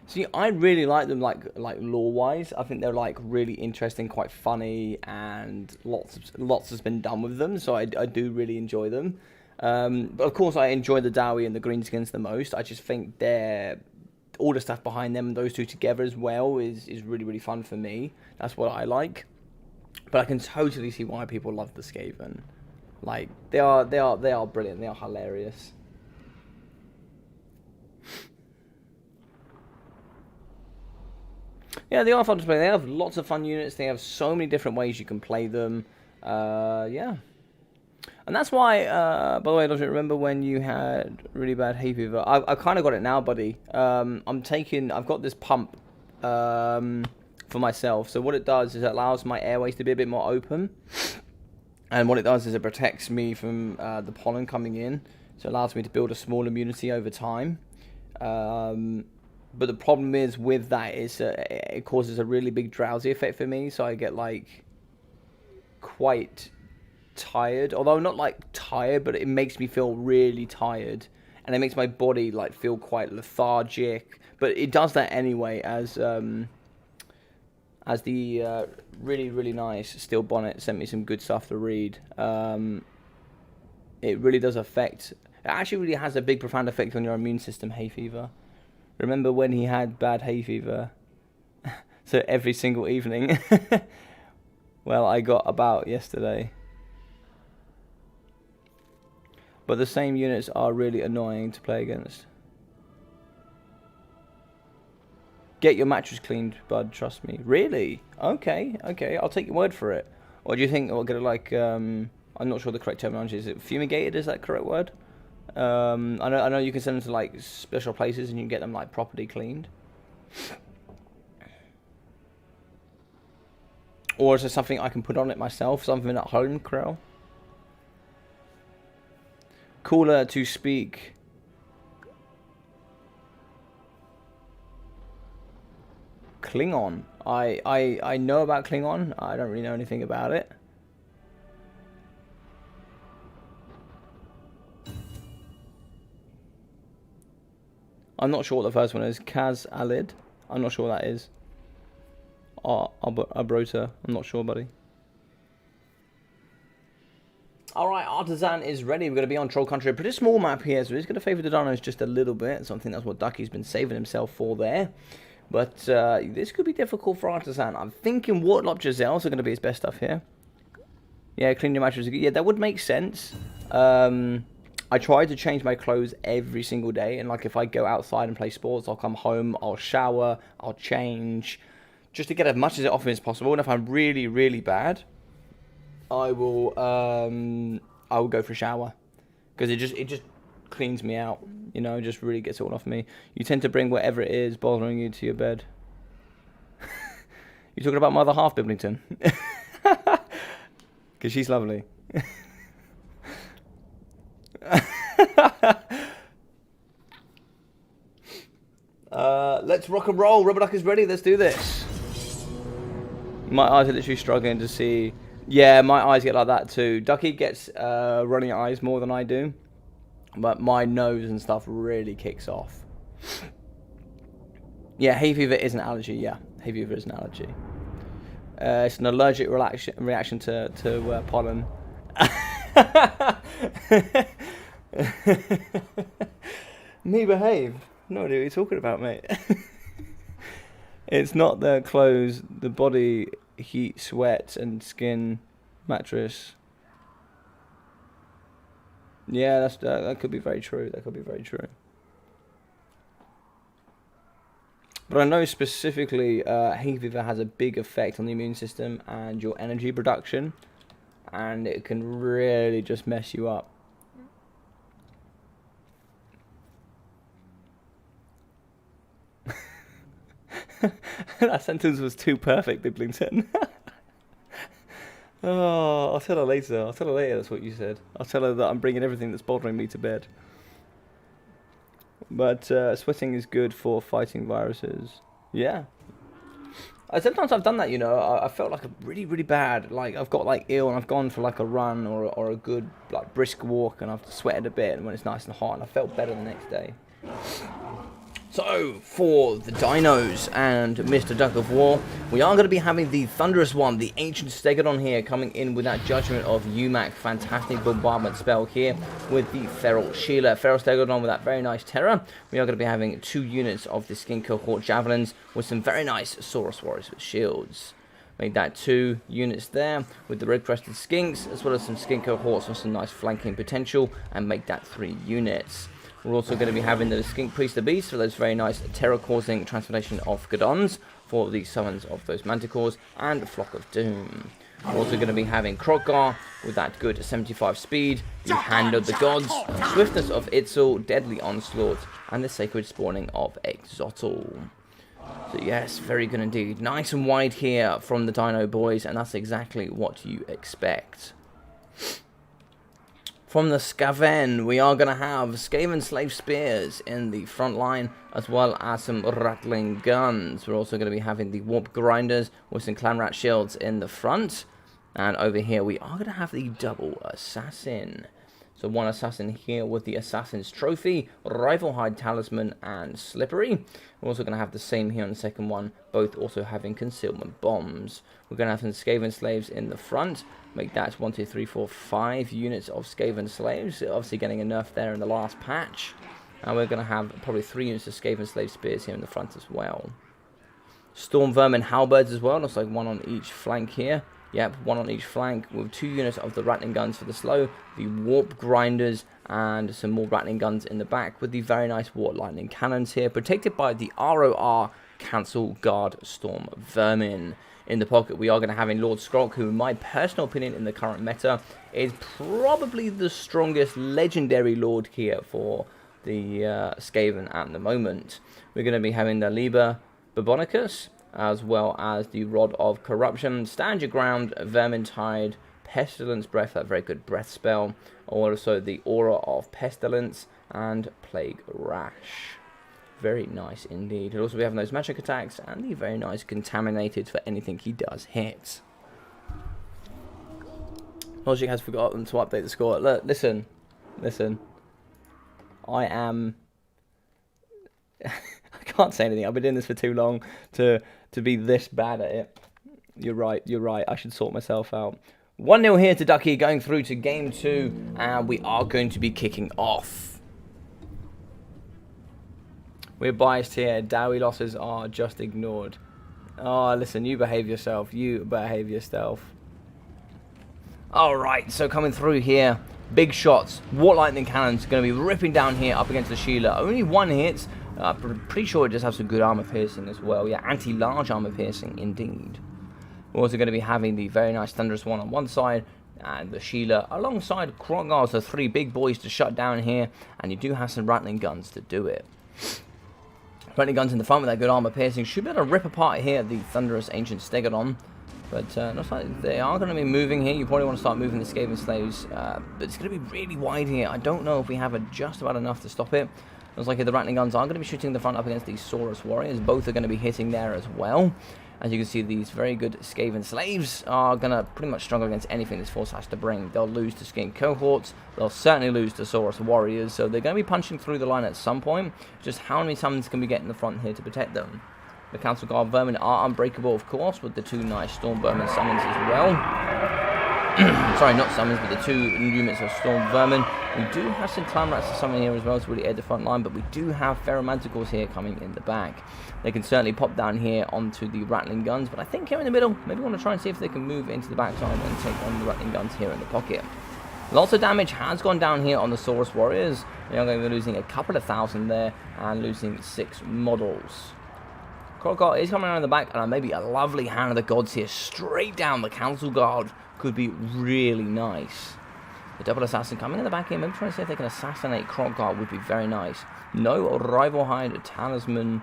See, I really like them, like lore-wise. I think they're like really interesting, quite funny, and lots has been done with them. So I do really enjoy them. But of course, I enjoy the Dowie and the Greenskins the most. I just think they're all the stuff behind them, those two together as well, is really fun for me. That's what I like. But I can totally see why people love the Skaven. Like they are brilliant. They are hilarious. Yeah, they are fun to play. They have lots of fun units. They have so many different ways you can play them. Yeah. And that's why, by the way, I don't remember when you had really bad hay fever. I've kind of got it now, buddy. I've got this pump for myself. So what it does is it allows my airways to be a bit more open. And what it does is it protects me from the pollen coming in. So it allows me to build a small immunity over time. But the problem is with that is it causes a really big drowsy effect for me. So I get like quite tired, although not like tired, but it makes me feel really tired, and it makes my body like feel quite lethargic. But it does that anyway, as the really nice Steel Bonnet sent me some good stuff to read. It really does affect. It actually really has a big, profound effect on your immune system. Hay fever. Remember when he had bad hay fever? So every single evening. Well, I got about yesterday. But the same units are really annoying to play against. Get your mattress cleaned, bud, trust me. Really? Okay, I'll take your word for it. Or do you think I'll get it like, I'm not sure the correct terminology. Is it fumigated? Is that the correct word? I know you can send them to like special places and you can get them like properly cleaned. Or is there something I can put on it myself? Something at home, Krell? Cooler to speak. Klingon. I know about Klingon. I don't really know anything about it. I'm not sure what the first one is. Kaz Alid. I'm not sure what that is. Abrota. I'm not sure, buddy. Alright, Artisan is ready. We're going to be on Troll Country. A pretty small map here, so he's going to favour the dinos just a little bit. So I think that's what Ducky's been saving himself for there. But this could be difficult for Artisan. I'm thinking Wartlop Giselles are going to be his best stuff here. Yeah, clean your mattress. Yeah, that would make sense. I try to change my clothes every single day. And like if I go outside and play sports, I'll come home, I'll shower, I'll change. Just to get as much as often as possible. And if I'm really bad, I will go for a shower, because it just cleans me out, you know, just really gets it all off me. You tend to bring whatever it is bothering you to your bed. You talking about my other half, Biblington? Because she's lovely. Let's rock and roll. Rubber Duck is ready. Let's do this. My eyes are literally struggling to see. Yeah, my eyes get like that too. Ducky gets running eyes more than I do. But my nose and stuff really kicks off. Yeah, hay fever is an allergy. Yeah, hay fever is an allergy. It's an allergic reaction to pollen. Me behave. No idea what you're talking about, mate. It's not the clothes, the body heat, sweat, and skin mattress. Yeah, that could be very true. That could be very true. But I know specifically hay fever has a big effect on the immune system and your energy production, and it can really just mess you up. That sentence was too perfect, Biblington. Oh, I'll tell her later. I'll tell her later that's what you said. I'll tell her that I'm bringing everything that's bothering me to bed. But sweating is good for fighting viruses. Yeah. Sometimes I've done that, you know. I felt like a really bad, like I've got like ill and I've gone for like a run or a good like brisk walk and I've sweated a bit and when it's nice and hot and I felt better the next day. So, for the Dinos and Mr. Duck of War, we are going to be having the Thunderous one, the Ancient Stegodon here, coming in with that Judgment of Umac. Fantastic bombardment spell here with the Feral Sheila. Feral Stegodon with that very nice Terror. We are going to be having 2 units of the Skin Cohort Javelins with some very nice Saurus Warriors with shields. Make that 2 units there with the red-crested skinks, as well as some Skin Cohorts with some nice flanking potential, and make that 3 units. We're also going to be having the Skink Priest of Beast for those very nice terror-causing transformation of Godons for the summons of those Manticores, and Flock of Doom. We're also going to be having Kroggar with that good 75 speed, the Hand of the Gods, Swiftness of Itzel, Deadly Onslaught, and the Sacred Spawning of Exotl. So yes, very good indeed. Nice and wide here from the Dino boys, and that's exactly what you expect. From the Skaven, we are going to have Skaven Slave Spears in the front line, as well as some Rattling Guns. We're also going to be having the Warp Grinders with some Clanrat Shields in the front. And over here, we are going to have the Double Assassin. So 1 Assassin here with the Assassin's Trophy, Rivalhide Talisman, and Slippery. We're also going to have the same here on the second one, both also having Concealment Bombs. We're going to have some Skaven Slaves in the front. Make that 1, 2, 3, 4, 5 units of Skaven Slaves. Obviously getting a nerf there in the last patch. And we're going to have probably 3 units of Skaven Slave Spears here in the front as well. Storm Vermin Halberds as well. Looks like 1 on each flank here. Yep, 1 on each flank with 2 units of the Rattling Guns for the slow, the Warp Grinders, and some more Rattling Guns in the back with the very nice Warp Lightning Cannons here, protected by the ROR Cancel Guard Storm Vermin. In the pocket, we are going to have Lord Skrulk, who in my personal opinion in the current meta is probably the strongest legendary Lord here for the Skaven at the moment. We're going to be having the Liber Babonicus, as well as the Rod of Corruption, Stand Your Ground, Vermintide, Pestilence Breath, that very good breath spell, also the Aura of Pestilence, and Plague Rash. Very nice indeed. He'll also be having those magic attacks, and the very nice Contaminated for anything he does hit. Logic has forgotten to update the score. Look, listen. I am... I can't say anything. I've been doing this for too long to be this bad at it. You're right. I should sort myself out. 1-0 here to Ducky, going through to game 2, and we are going to be kicking off. We're biased here. Dowie losses are just ignored. Oh, listen, you behave yourself. Alright, so coming through here, big shots. Warp Lightning Cannons going to be ripping down here up against the Sheila. Only 1 hit. Pretty sure it does have some good armor piercing as well. Yeah, anti-large armor piercing indeed. We're also going to be having the very nice Thunderous one on one side, and the Sheila alongside Kroggar. So 3 big boys to shut down here, and you do have some Rattling Guns to do it. Rattling Guns in the front with that good armor piercing should be able to rip apart here the Thunderous Ancient Stegodon. But looks like they are going to be moving here. You probably want to start moving the Skaven Slaves, but it's going to be really wide here. I don't know if we have just about enough to stop it. Looks like the Rattling Guns are going to be shooting the front up against these Saurus Warriors. Both are going to be hitting there as well. As you can see, these very good Skaven Slaves are going to pretty much struggle against anything this force has to bring. They'll lose to Skink Cohorts. They'll certainly lose to Saurus Warriors. So they're going to be punching through the line at some point. Just how many summons can we get in the front here to protect them? The Council Guard Vermin are unbreakable, of course, with the 2 nice Storm Vermin summons as well. Sorry, not summons, but the 2 units of Storm Vermin. We do have some Clanrats to summon here as well to really aid the front line, but we do have Ferromanticores here coming in the back. They can certainly pop down here onto the Rattling Guns, but I think here in the middle, maybe want to try and see if they can move into the backside and take on the Rattling Guns here in the pocket. Lots of damage has gone down here on the Saurus Warriors. They are going to be losing a couple of thousand there and losing 6 models. Kroggar is coming around the back, and maybe a lovely Hand of the Gods here straight down the Council Guard could be really nice. The Double Assassin coming in the back here, maybe trying to see if they can assassinate Kroggar would be very nice. No Rivalhide Talisman.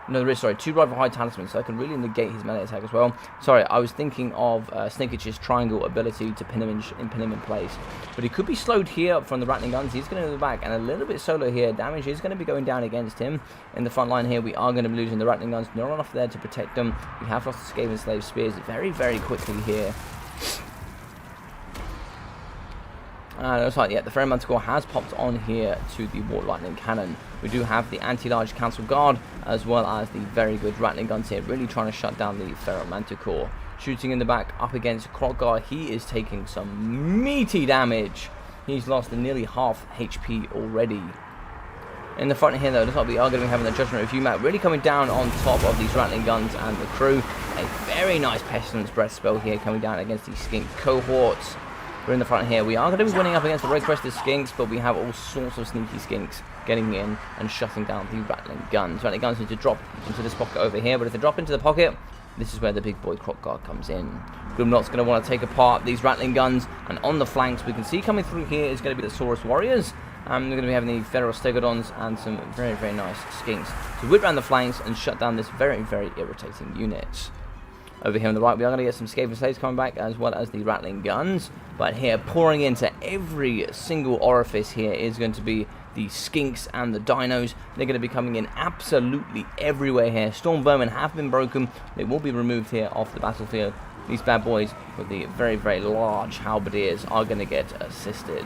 No, there is, sorry, 2 Rivalhide Talismans, so I can really negate his melee attack as well. Sorry, I was thinking of Snicketch's triangle ability to pin him in place. But he could be slowed here from the Rattling Guns. He's going to go to the back, and a little bit solo here. Damage is going to be going down against him. In the front line here, we are going to be losing the Rattling Guns. Not enough there to protect them. We have lost the Skaven Slave Spears very, very quickly here. Looks like, yeah, the Ferromanticore has popped on here to the Water Lightning Cannon. We do have the anti-large Council Guard, as well as the very good Rattling Guns here, really trying to shut down the Ferromanticore. Shooting in the back up against Krotgar, he is taking some meaty damage. He's lost nearly half HP already. In the front here, though, looks like we are going to be having the Judgment Review map really coming down on top of these Rattling Guns and the crew. A very nice Pestilence Breath spell here coming down against these Skink cohorts. We're in the front here. We are going to be winning up against the red-crested Skinks, but we have all sorts of sneaky Skinks getting in and shutting down the Rattling Guns. Rattling Guns need to drop into this pocket over here, but if they drop into the pocket, this is where the big boy Krotgar comes in. Grimlock's going to want to take apart these Rattling Guns, and on the flanks we can see coming through here is going to be the Saurus Warriors. We're going to be having the Federal Stegodons and some very, very nice Skinks to whip around the flanks and shut down this very, very irritating unit. Over here on the right, we are going to get some Skaven Slaves coming back, as well as the Rattling Guns. But here, pouring into every single orifice here is going to be the Skinks and the Dinos. They're going to be coming in absolutely everywhere here. Storm Vermin have been broken. They will be removed here off the battlefield. These bad boys with the very, very large halberdiers are going to get assisted.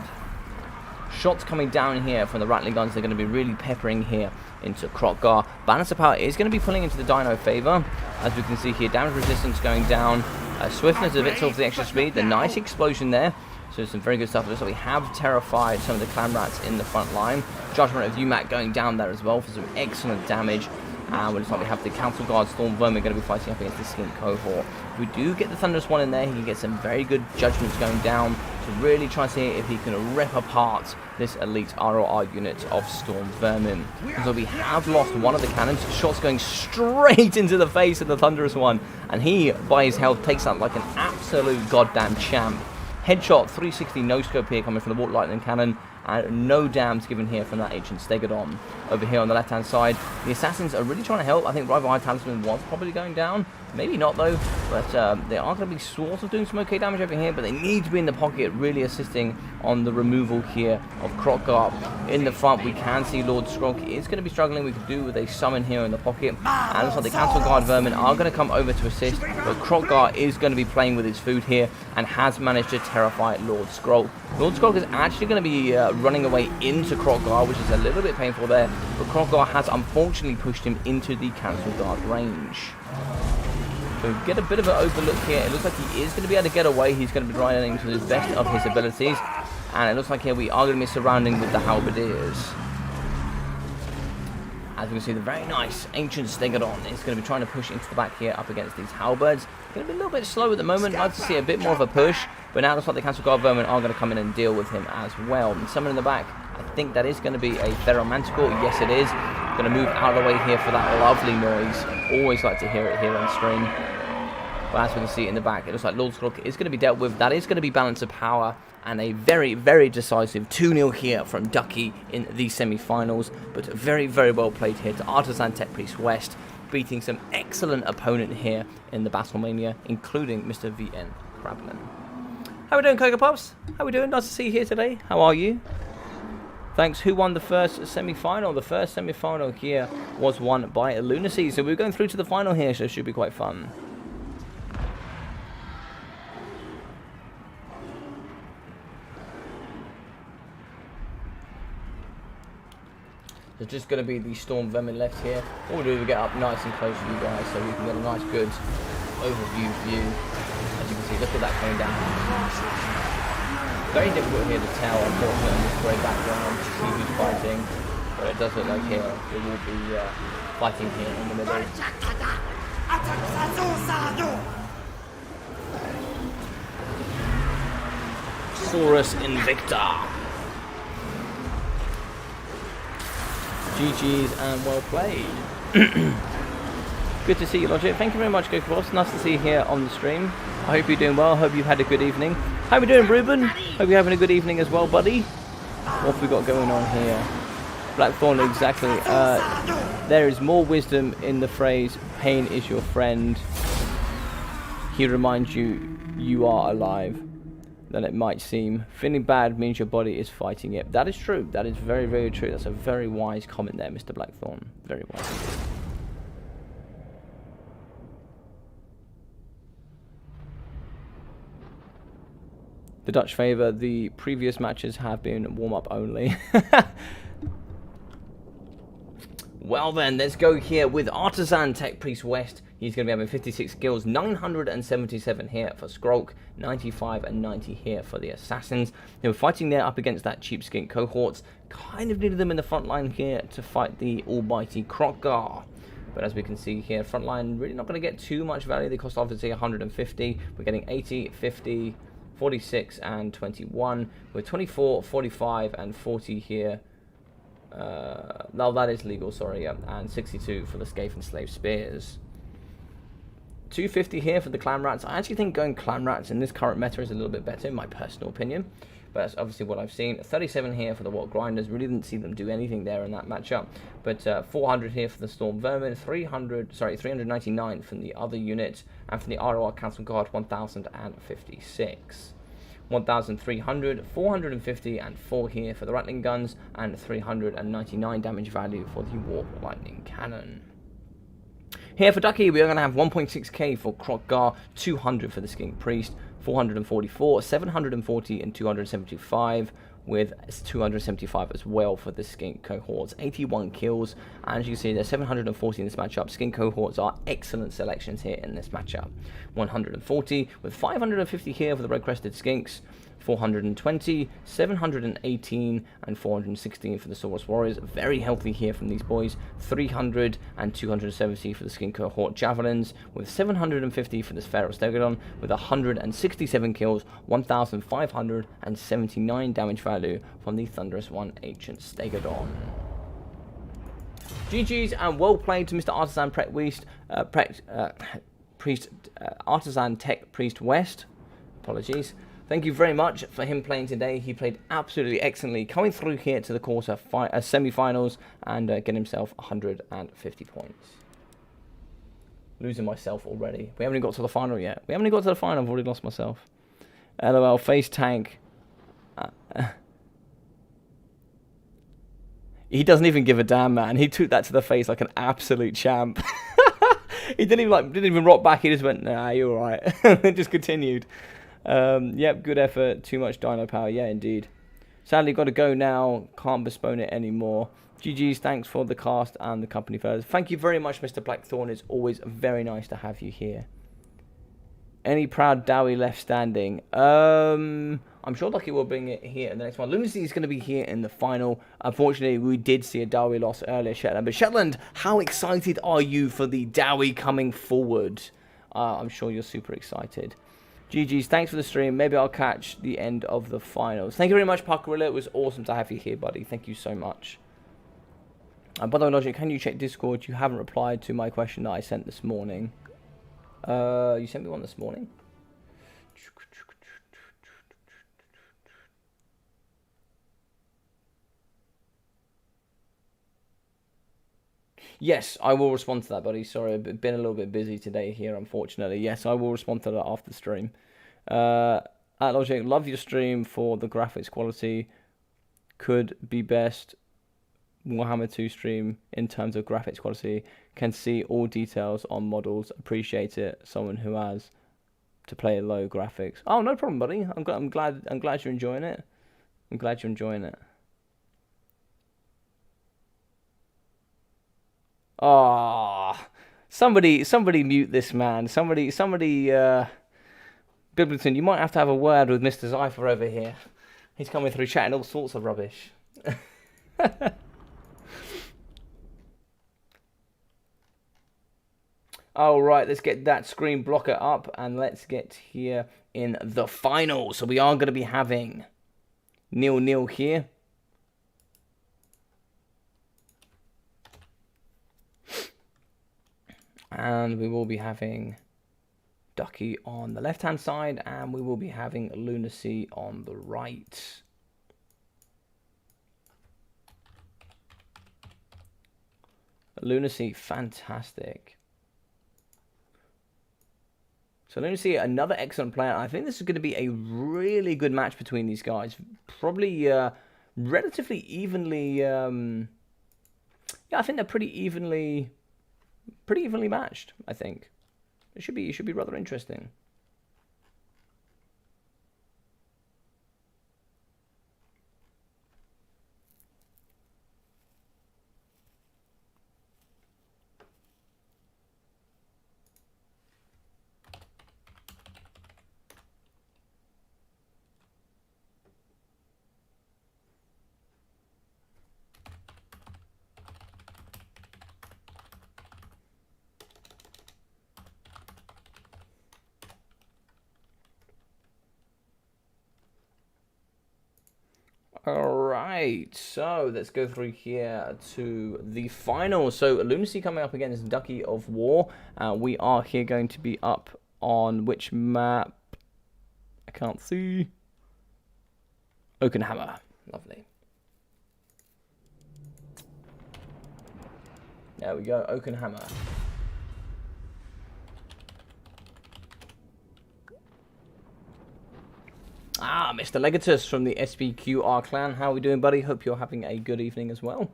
Shots coming down here from the Rattling Guns. They're going to be really peppering here into Krotgar. Balance of power is going to be pulling into the Dino favor. As we can see here, damage resistance going down. Swiftness a bit for the extra speed. The nice explosion there. So some very good stuff. So we have terrified some of the clan rats in the front line. Judgment of UMAC going down there as well for some excellent damage. And looks like we have the Council Guard Storm Vermin going to be fighting up against the Skink cohort. If we do get the Thunderous One in there, he can get some very good judgments going down to really try to see if he can rip apart this elite ROR unit of Storm Vermin. So we have lost one of the cannons. Shots going straight into the face of the Thunderous One. And he, by his health, takes that like an absolute goddamn champ. Headshot, 360 no-scope here coming from the Water Lightning Cannon. And no dams given here from that ancient Stegodon. Over here on the left-hand side, the Assassins are really trying to help. I think Rival High Talisman was probably going down. Maybe not, though. But they are going to be sort of doing some okay damage over here. But they need to be in the pocket, really assisting on the removal here of Krotgar. In the front, we can see Lord Skrog is going to be struggling. We could do with a summon here in the pocket. And looks like the Council Guard Vermin are going to come over to assist. But Krotgar is going to be playing with his food here and has managed to terrify Lord Skrog. Lord Skrog is actually going to be running away into Krotgar, which is a little bit painful there. But Krotgar has unfortunately pushed him into the Council Guard range. So we get a bit of an overlook here. It looks like he is going to be able to get away. He's going to be running to the best of his abilities. And it looks like here we are going to be surrounding with the Halberdiers. As we can see, the very nice ancient Stegodon is going to be trying to push into the back here up against these halberds. Going to be a little bit slow at the moment. I'd like to see a bit more of a push. But now it looks like the Council Guard Vermin are going to come in and deal with him as well. And someone in the back, I think that is going to be a Ferromanticore. Yes, it is. Going to move out of the way here for that lovely noise. Always like to hear it here on stream. But as we can see in the back, it looks like Lord Skrog is going to be dealt with. That is going to be balance of power. And a very, very decisive 2-0 here from Ducky in the semi-finals. But very, very well played here to Artisan Tech Priest West. Beating some excellent opponent here in the BattleMania, including Mr. VN Krablin. How we doing, Cocoa Puffs? How we doing? Nice to see you here today. How are you? Thanks. Who won the first semi-final? The first semi-final here was won by Lunacy. So we're going through to the final here, so it should be quite fun. There's just going to be the Storm Vermin left here. What we'll do is we'll get up nice and close to you guys so we can get a nice, good overview view. As you can see, look at that coming down. Very difficult here to tell, unfortunately, on this grey background to see who's fighting. But it does look like here we will be fighting here in the middle. Saurus Invicta. GG's and well played. Good to see you, Logic. Thank you very much, Goku Boss. Nice to see you here on the stream. I hope you're doing well. Hope you've had a good evening. How are we doing, Ruben? Hope you're having a good evening as well, buddy. What have we got going on here? Blackthorn, exactly. There is more wisdom in the phrase, pain is your friend. He reminds you, you are alive. Than it might seem. Feeling bad means your body is fighting it. That is true. That is very, very true. That's a very wise comment there, Mr. Blackthorn. Very wise. the Dutch favour. The previous matches have been warm-up only. Well then, let's go here with Artisan Tech Priest West. He's going to be having 56 kills, 977 here for Skrulk, 95 and 90 here for the Assassins. They were fighting there up against that cheapskate cohorts. Kind of needed them in the front line here to fight the almighty Krokgar. But as we can see here, front line really not going to get too much value. They cost obviously 150. We're getting 80, 50, 46 and 21. With 24, 45 and 40 here. No, that is legal, sorry, yeah. And 62 for the Scathe and Slave Spears. 250 here for the Clan Rats. I actually think going Clan Rats in this current meta is a little bit better, in my personal opinion. But that's obviously what I've seen. 37 here for the Warp Grinders. Really didn't see them do anything there in that matchup. But 400 here for the Storm Vermin. 399 from the other unit. And from the ROR Council Guard, 1,056. 1,300, 450 and 4 here for the Rattling Guns, and 399 damage value for the Warp Lightning Cannon. Here for Ducky, we are going to have 1.6k for Krokgar, 200 for the Skink Priest, 444, 740 and 275, with 275 as well for the Skink Cohorts. 81 kills, and as you can see, there's 740 in this matchup. Skink Cohorts are excellent selections here in this matchup. 140, with 550 here for the Red-Crested Skinks, 420, 718 and 416 for the Saurus Warriors. Very healthy here from these boys. 300 and 270 for the Skink Cohort Javelins, with 750 for the Feral Stegodon, with 167 kills, 1,579 damage value from the Thunderous One Ancient Stegodon. GG's and well played to Mr. Artisan Artisan Tech Priest West. Apologies. Thank you very much for him playing today. He played absolutely excellently, coming through here to the quarter semi-finals and getting himself 150 points. Losing myself already. We haven't even got to the final yet. We haven't even got to the final. I've already lost myself. LOL, face tank. He doesn't even give a damn, man. He took that to the face like an absolute champ. He didn't even rock back. He just went, nah, you're all right. And just continued. Yep, good effort. Too much dino power. Yeah, indeed. Sadly, got to go now. Can't postpone it anymore. GG's, thanks for the cast and the company fellas. Thank you very much, Mr. Blackthorn. It's always very nice to have you here. Any proud Dowie left standing? I'm sure Lucky will bring it here in the next one. Lunacy is going to be here in the final. Unfortunately, we did see a Dowie loss earlier, Shetland. But Shetland, how excited are you for the Dowie coming forward? I'm sure you're super excited. GG's, thanks for the stream. Maybe I'll catch the end of the finals. Thank you very much, Parkerilla. It was awesome to have you here, buddy. Thank you so much. By the way, Logic, can you check Discord? You haven't replied to my question that I sent this morning. You sent me one this morning? Yes, I will respond to that, buddy. Sorry, I've been a little bit busy today here, unfortunately. Yes, I will respond to that after the stream. At Logic, love your stream for the graphics quality. Could be best. Warhammer 2 stream in terms of graphics quality. Can see all details on models. Appreciate it. Someone who has to play low graphics. Oh, no problem, buddy. I'm glad you're enjoying it. I'm glad you're enjoying it. Oh, somebody mute this man. Somebody, Bibbleton, you might have to have a word with Mr. Zypher over here. He's coming through chatting all sorts of rubbish. All right, let's get that screen blocker up and let's get here in the final. So we are going to be having 0-0 here. And we will be having Ducky on the left-hand side, and we will be having Lunacy on the right. Lunacy, fantastic. So Lunacy, another excellent player. I think this is going to be a really good match between these guys. Probably relatively evenly. Yeah, I think they're pretty evenly matched. I think it should be rather interesting. Alright, so let's go through here to the final. So Lunacy coming up against Ducky of War. We are here going to be up on which map? I can't see. Oakenhammer. Lovely. There we go, Oakenhammer. Ah, Mr. Legatus from the SBQR clan. How are we doing, buddy? Hope you're having a good evening as well.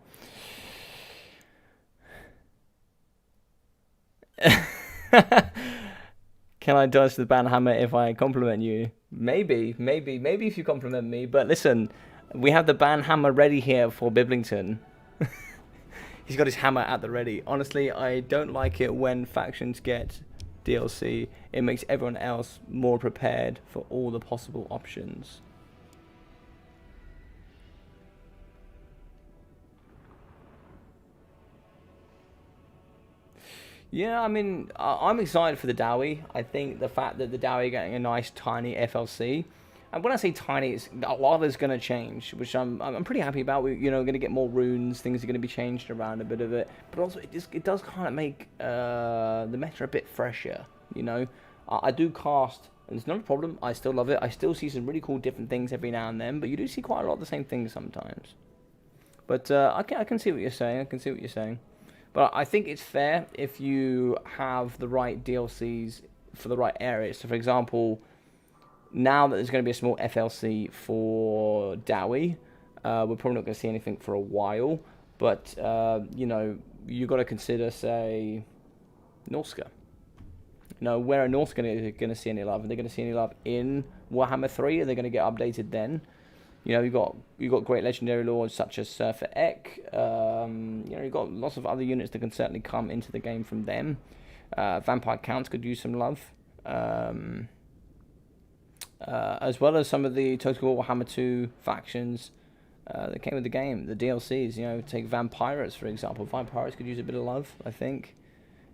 Can I dodge the banhammer if I compliment you? Maybe if you compliment me. But listen, we have the banhammer ready here for Biblington. He's got his hammer at the ready. Honestly, I don't like it when factions get DLC. It makes everyone else more prepared for all the possible options. Yeah, I mean, I'm excited for the Dowie. I think the fact that the Dowie are getting a nice tiny FLC, and when I say tiny, it's a lot is going to change, which I'm pretty happy about. We're going to get more runes. Things are going to be changed around a bit of it, but also it does kind of make the meta a bit fresher. I do cast, and it's not a problem. I still love it. I still see some really cool different things every now and then, but you do see quite a lot of the same things sometimes. But I can see what you're saying. But I think it's fair if you have the right DLCs for the right areas. So, for example, now that there's going to be a small FLC for Dowie, we're probably not going to see anything for a while. But, you've got to consider, say, Norska. Where are North going to see any love? Are they going to see any love in Warhammer 3? Are they going to get updated then? You've got great legendary lords such as Surfer Ek. You've got lots of other units that can certainly come into the game from them. Vampire Counts could use some love. As well as some of the Total War Warhammer 2 factions that came with the game, the DLCs. Take Vampirates, for example. Vampirates could use a bit of love, I think.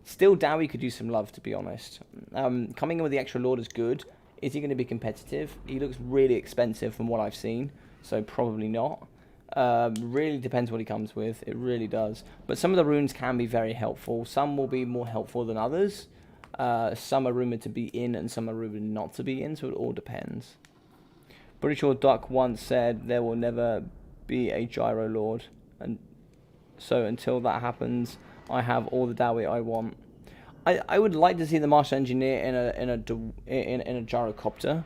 Still, Dowie could use some love, to be honest. Coming in with the extra lord is good. Is he going to be competitive? He looks really expensive from what I've seen, so probably not. Really depends what he comes with. It really does. But some of the runes can be very helpful. Some will be more helpful than others. Some are rumoured to be in and some are rumoured not to be in, so it all depends. Pretty sure Duck once said there will never be a Gyro Lord. And so until that happens, I have all the Dowie I want. I would like to see the Master Engineer in a gyrocopter.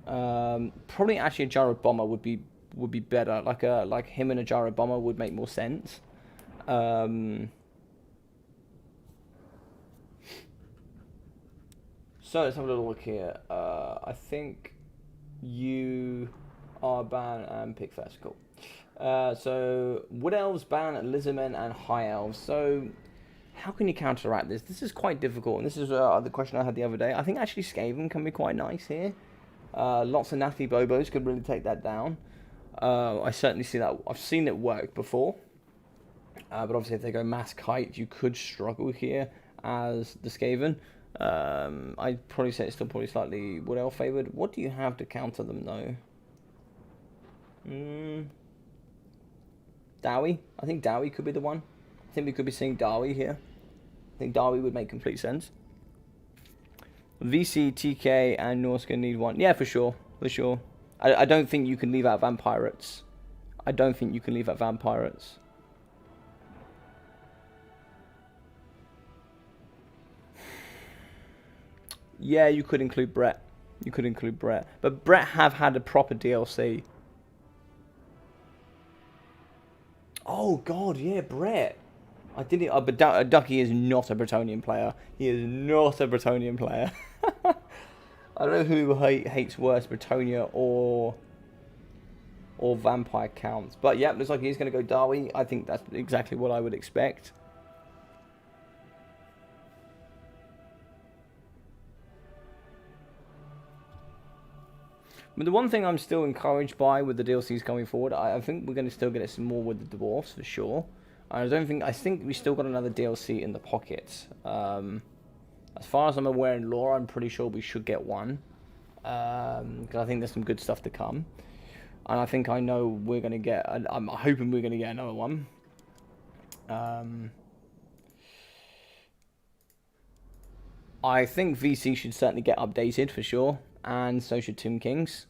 Probably actually a gyro bomber would be better. Like him in a gyro bomber would make more sense. So let's have a little look here. I think you are ban and pick first. Cool. So Wood Elves ban Lizardmen and High Elves. So how can you counteract this? This is quite difficult, and this is the question I had the other day. I think actually Skaven can be quite nice here. Lots of Natty Bobos could really take that down. I certainly see that. I've seen it work before. But obviously if they go mass kite, you could struggle here as the Skaven. I'd probably say it's still probably slightly Wood Elf favoured. What do you have to counter them, though? Dowie? I think Dowie could be the one. I think we could be seeing Dowie here. I think Dowie would make complete sense. VC, TK, and Norska need one. Yeah, for sure. For sure. I don't think you can leave out Vampirates. Yeah, you could include Brett. But Brett have had a proper DLC. Oh, God, yeah, Brett. I didn't. But Ducky is not a Bretonnian player. He is not a Bretonnian player. I don't know who hates worse, Bretonnia or Vampire Counts. But yeah, looks like he's going to go Dowie. I think that's exactly what I would expect. But the one thing I'm still encouraged by with the DLCs coming forward, I think we're going to still get some more with the Dwarfs for sure. I think we still got another DLC in the pocket. As far as I'm aware in lore, I'm pretty sure we should get one. Because I think there's some good stuff to come. And I think I know we're going to get... I'm hoping we're going to get another one. I think VC should certainly get updated for sure. And so should Tomb Kings.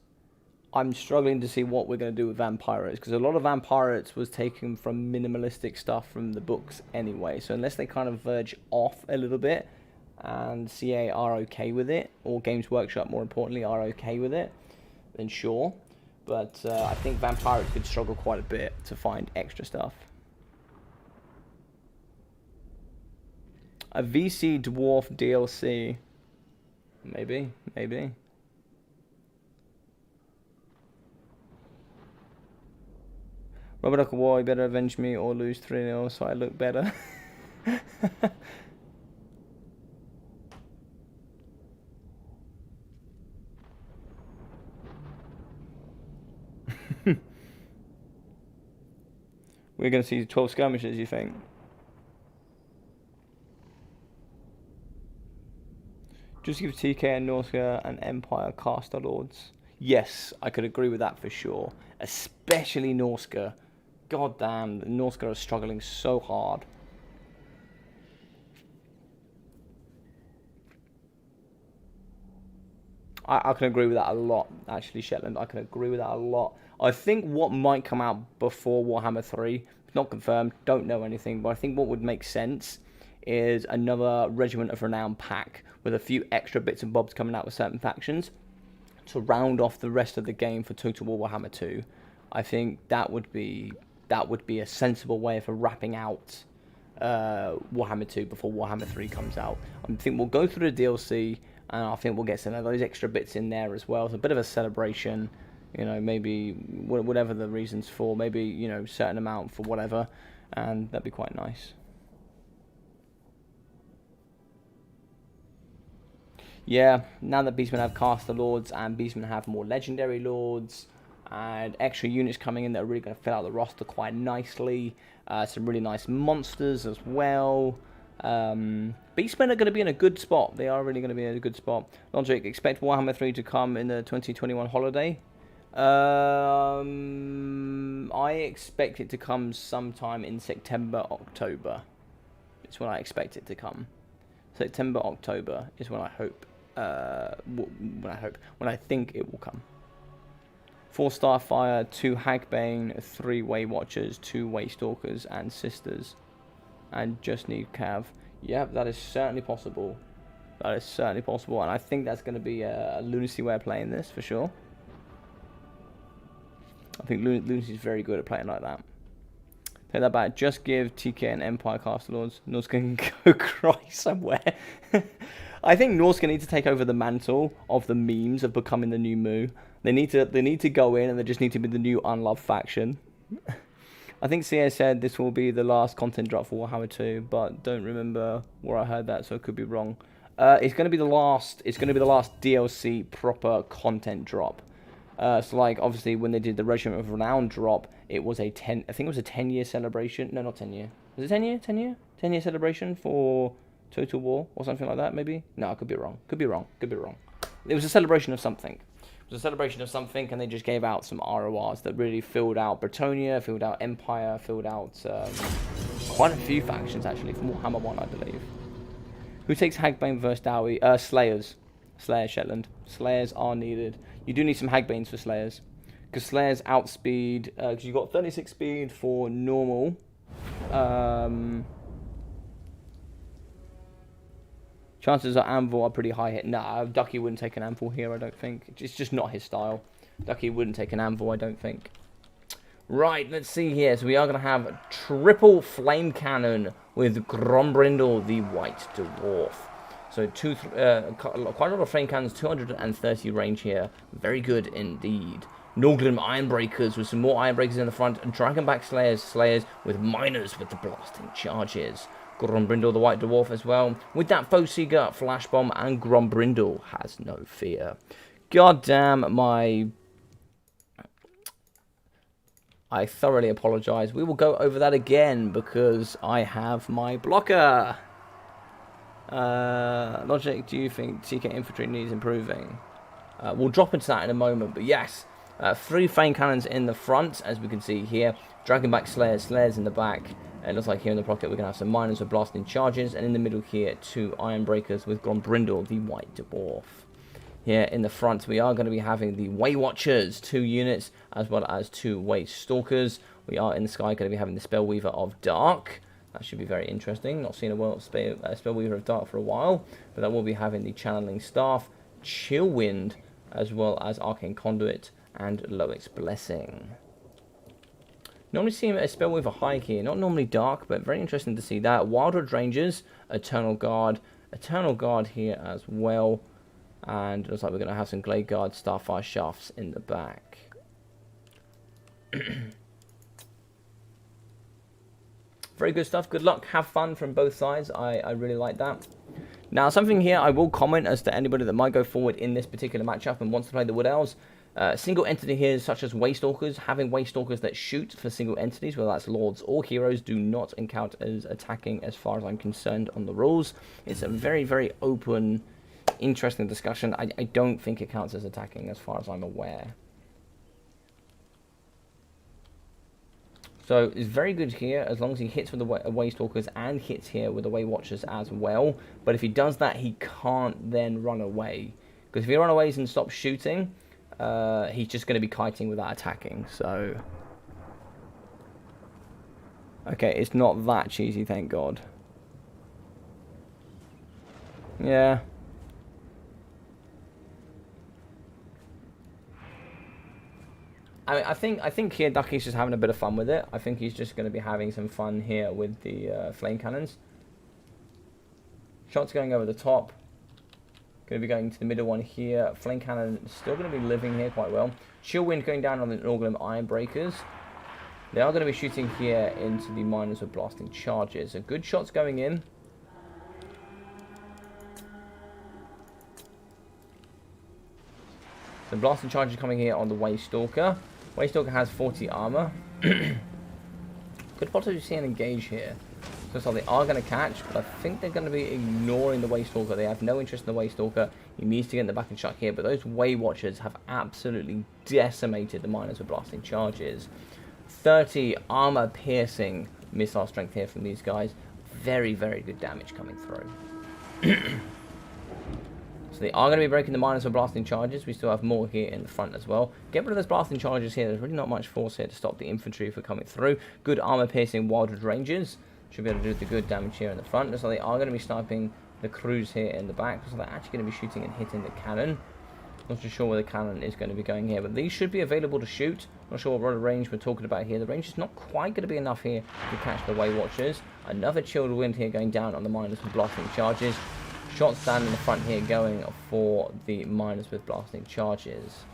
I'm struggling to see what we're going to do with Vampirates, because a lot of Vampirates was taken from minimalistic stuff from the books anyway. So unless they kind of verge off a little bit, and CA are okay with it, or Games Workshop more importantly are okay with it, then sure. But I think Vampirates could struggle quite a bit to find extra stuff. A VC Dwarf DLC. Maybe. Robert Duck War, you better avenge me or lose 3-0 so I look better. We're going to see 12 skirmishes, you think? Just give TK and Norska and Empire Caster Lords. Yes, I could agree with that for sure. Especially Norska. God damn, the Norska are struggling so hard. I can agree with that a lot, actually, Shetland. I can agree with that a lot. I think what might come out before Warhammer 3, not confirmed, don't know anything, but I think what would make sense is another Regiment of Renown pack with a few extra bits and bobs coming out with certain factions to round off the rest of the game for Total War Warhammer 2. I think that would be a sensible way for wrapping out Warhammer 2 before Warhammer 3 comes out. I think we'll go through the DLC, and I think we'll get some of those extra bits in there as well. It's a bit of a celebration, you know, maybe whatever the reasons for, maybe, you know, certain amount for whatever, and that'd be quite nice. Yeah, now that Beastmen have Caster Lords and Beastmen have more Legendary Lords and extra units coming in that are really going to fill out the roster quite nicely. Some really nice monsters as well. Beastmen are going to be in a good spot. They are really going to be in a good spot. Logic, expect Warhammer 3 to come in the 2021 holiday. I expect it to come sometime in September, October. It's when I expect it to come. September, October is when I hope. When I think it will come. 4 Starfire, 2 Hagbane, 3 Way Watchers, 2 Way Stalkers, and Sisters. And just need Cav. Yep, that is certainly possible. That is certainly possible, and I think that's going to be a Lunacy way of playing this, for sure. I think Lunacy is very good at playing like that. Take that back. Just give TK and Empire Caster Lords. Norska can go cry somewhere. I think Norska need to take over the mantle of the memes of becoming the new Moo. They need to go in, and they just need to be the new unloved faction. I think CA said this will be the last content drop for Warhammer 2, but don't remember where I heard that, so it could be wrong. It's going to be the last. It's going to be the last DLC proper content drop. So like obviously when they did the Regiment of Renown drop, it was a 10-year celebration. No, not 10 year. Was it 10 year? 10 year? 10-year celebration for Total War or something like that, maybe? No, I could be wrong. Could be wrong. It was a celebration of something. It was a celebration of something, and they just gave out some RORs that really filled out Bretonia, filled out Empire, filled out quite a few factions actually from Warhammer 1, I believe. Who takes Hagbane versus Dowie? Slayers. Slayers, Shetland. Slayers are needed. You do need some Hagbanes for Slayers, because Slayers outspeed, because you've got 36 speed for normal. Chances of Anvil are pretty high hit. Nah, Ducky wouldn't take an Anvil here, I don't think. It's just not his style. Ducky wouldn't take an Anvil, I don't think. Right, let's see here. So we are going to have triple flame cannon with Grombrindle, the White Dwarf. So quite a lot of flame cannons, 230 range here. Very good indeed. Norgrim Ironbreakers with some more Ironbreakers in the front. And Dragonback Slayers with miners with the blasting charges. Grombrindle the White Dwarf as well. With that Foeseeker, Flash Bomb, and Grombrindle has no fear. God damn I thoroughly apologise. We will go over that again because I have my blocker. Logic, do you think TK Infantry needs improving? We'll drop into that in a moment, but yes. 3 flame cannons in the front, as we can see here. Dragonback Slayers in the back. It looks like here in the pocket we're going to have some miners with blasting charges. And in the middle here, 2 iron breakers with Grombrindle, the white dwarf. Here in the front, we are going to be having the Way Watchers, 2 units, as well as 2 Way Stalkers. We are in the sky going to be having the Spellweaver of Dark. That should be very interesting. Not seen a Spellweaver of Dark for a while, but that will be having the Channeling Staff, Chillwind, as well as Arcane Conduit and Loic's Blessing. Normally see a Spellweaver high here, not normally Dark, but very interesting to see that. Wildwood Rangers, Eternal Guard here as well. And it looks like we're going to have some Glade Guard Starfire Shafts in the back. Very good stuff. Good luck. Have fun from both sides. I really like that. Now, something here I will comment as to anybody that might go forward in this particular matchup and wants to play the Wood Elves. Single entity here, such as Waystalkers, having Waystalkers that shoot for single entities, whether that's Lords or Heroes, do not count as attacking as far as I'm concerned on the rules. It's a very, very open, interesting discussion. I don't think it counts as attacking as far as I'm aware. So it's very good here as long as he hits with the Waystalkers and hits here with the Way Watchers as well. But if he does that, he can't then run away. Because if he runs away and stops shooting, he's just going to be kiting without attacking. So, okay, it's not that cheesy, thank God. Yeah. I think here Ducky's just having a bit of fun with it. I think he's just going to be having some fun here with the flame cannons. Shots going over the top. Going to be going to the middle one here. Flame cannon still going to be living here quite well. Chillwind going down on the Norgrim Iron Breakers. They are going to be shooting here into the miners with blasting charges. So good shots going in. So blasting charges coming here on the Waystalker. Waystalker has 40 armor. Could possibly see an engage here. So they are going to catch, but I think they're going to be ignoring the Waystalker. They have no interest in the Waystalker. He needs to get in the back and shot here, but those Way Watchers have absolutely decimated the miners with blasting charges. 30 armor piercing missile strength here from these guys. Very, very good damage coming through. So they are going to be breaking the miners with blasting charges. We still have more here in the front as well. Get rid of those blasting charges here. There's really not much force here to stop the infantry from coming through. Good armor piercing Wildwood Rangers. Should be able to do the good damage here in the front. So they are going to be sniping the crews here in the back. So they're actually going to be shooting and hitting the cannon. Not too sure where the cannon is going to be going here. But these should be available to shoot. Not sure what range we're talking about here. The range is not quite going to be enough here to catch the Way Watchers. Another chilled wind here going down on the miners with blasting charges. Shots down in the front here going for the miners with blasting charges.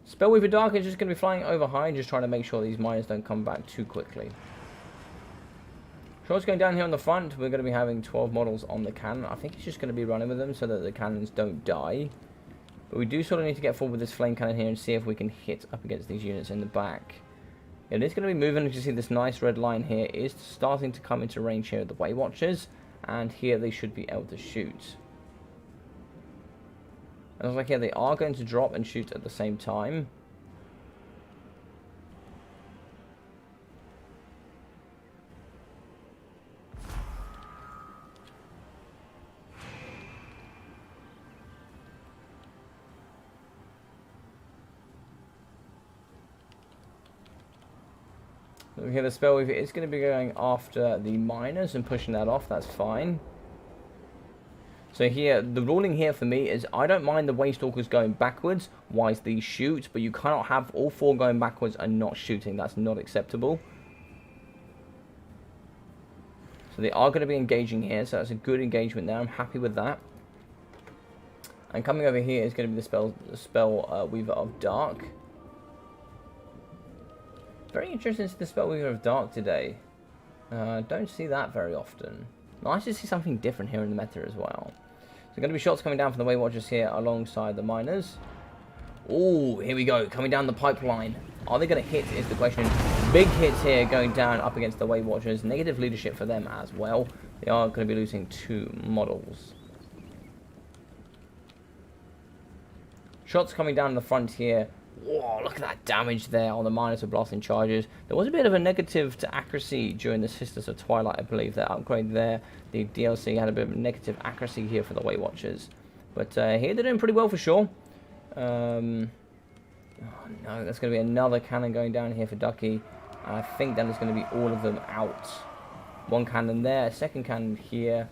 Spellweaver Dark is just going to be flying over high, just trying to make sure these miners don't come back too quickly. Shots going down here on the front. We're going to be having 12 models on the cannon. I think he's just going to be running with them so that the cannons don't die. But we do sort of need to get forward with this flame cannon here and see if we can hit up against these units in the back. It is going to be moving. As you see, this nice red line here is starting to come into range here of the Way Watchers. And here they should be able to shoot. And it's like here they are going to drop and shoot at the same time. Here the Spellweaver is going to be going after the miners and pushing that off. That's fine. So here, the ruling here for me is I don't mind the Waystalkers going backwards whilst these shoot, but you cannot have all 4 going backwards and not shooting. That's not acceptable. So they are going to be engaging here, so that's a good engagement there. I'm happy with that. And coming over here is going to be the Spellweaver of Dark. Very interesting to see the Spellweaver of Dark today. Don't see that very often. Nice to see something different here in the meta as well. So going to be shots coming down from the Way Watchers here alongside the miners. Oh, here we go. Coming down the pipeline. Are they going to hit is the question. Big hits here going down up against the Way Watchers. Negative leadership for them as well. They are going to be losing 2 models. Shots coming down the front here. Whoa, look at that damage there on the miners of blasting charges. There was a bit of a negative to accuracy during the Sisters of Twilight, I believe. That upgrade there, the DLC had a bit of negative accuracy here for the Weight Watchers. But here they're doing pretty well for sure. Oh no, that's going to be another cannon going down here for Ducky. And I think that is going to be all of them out. One cannon there, second cannon here.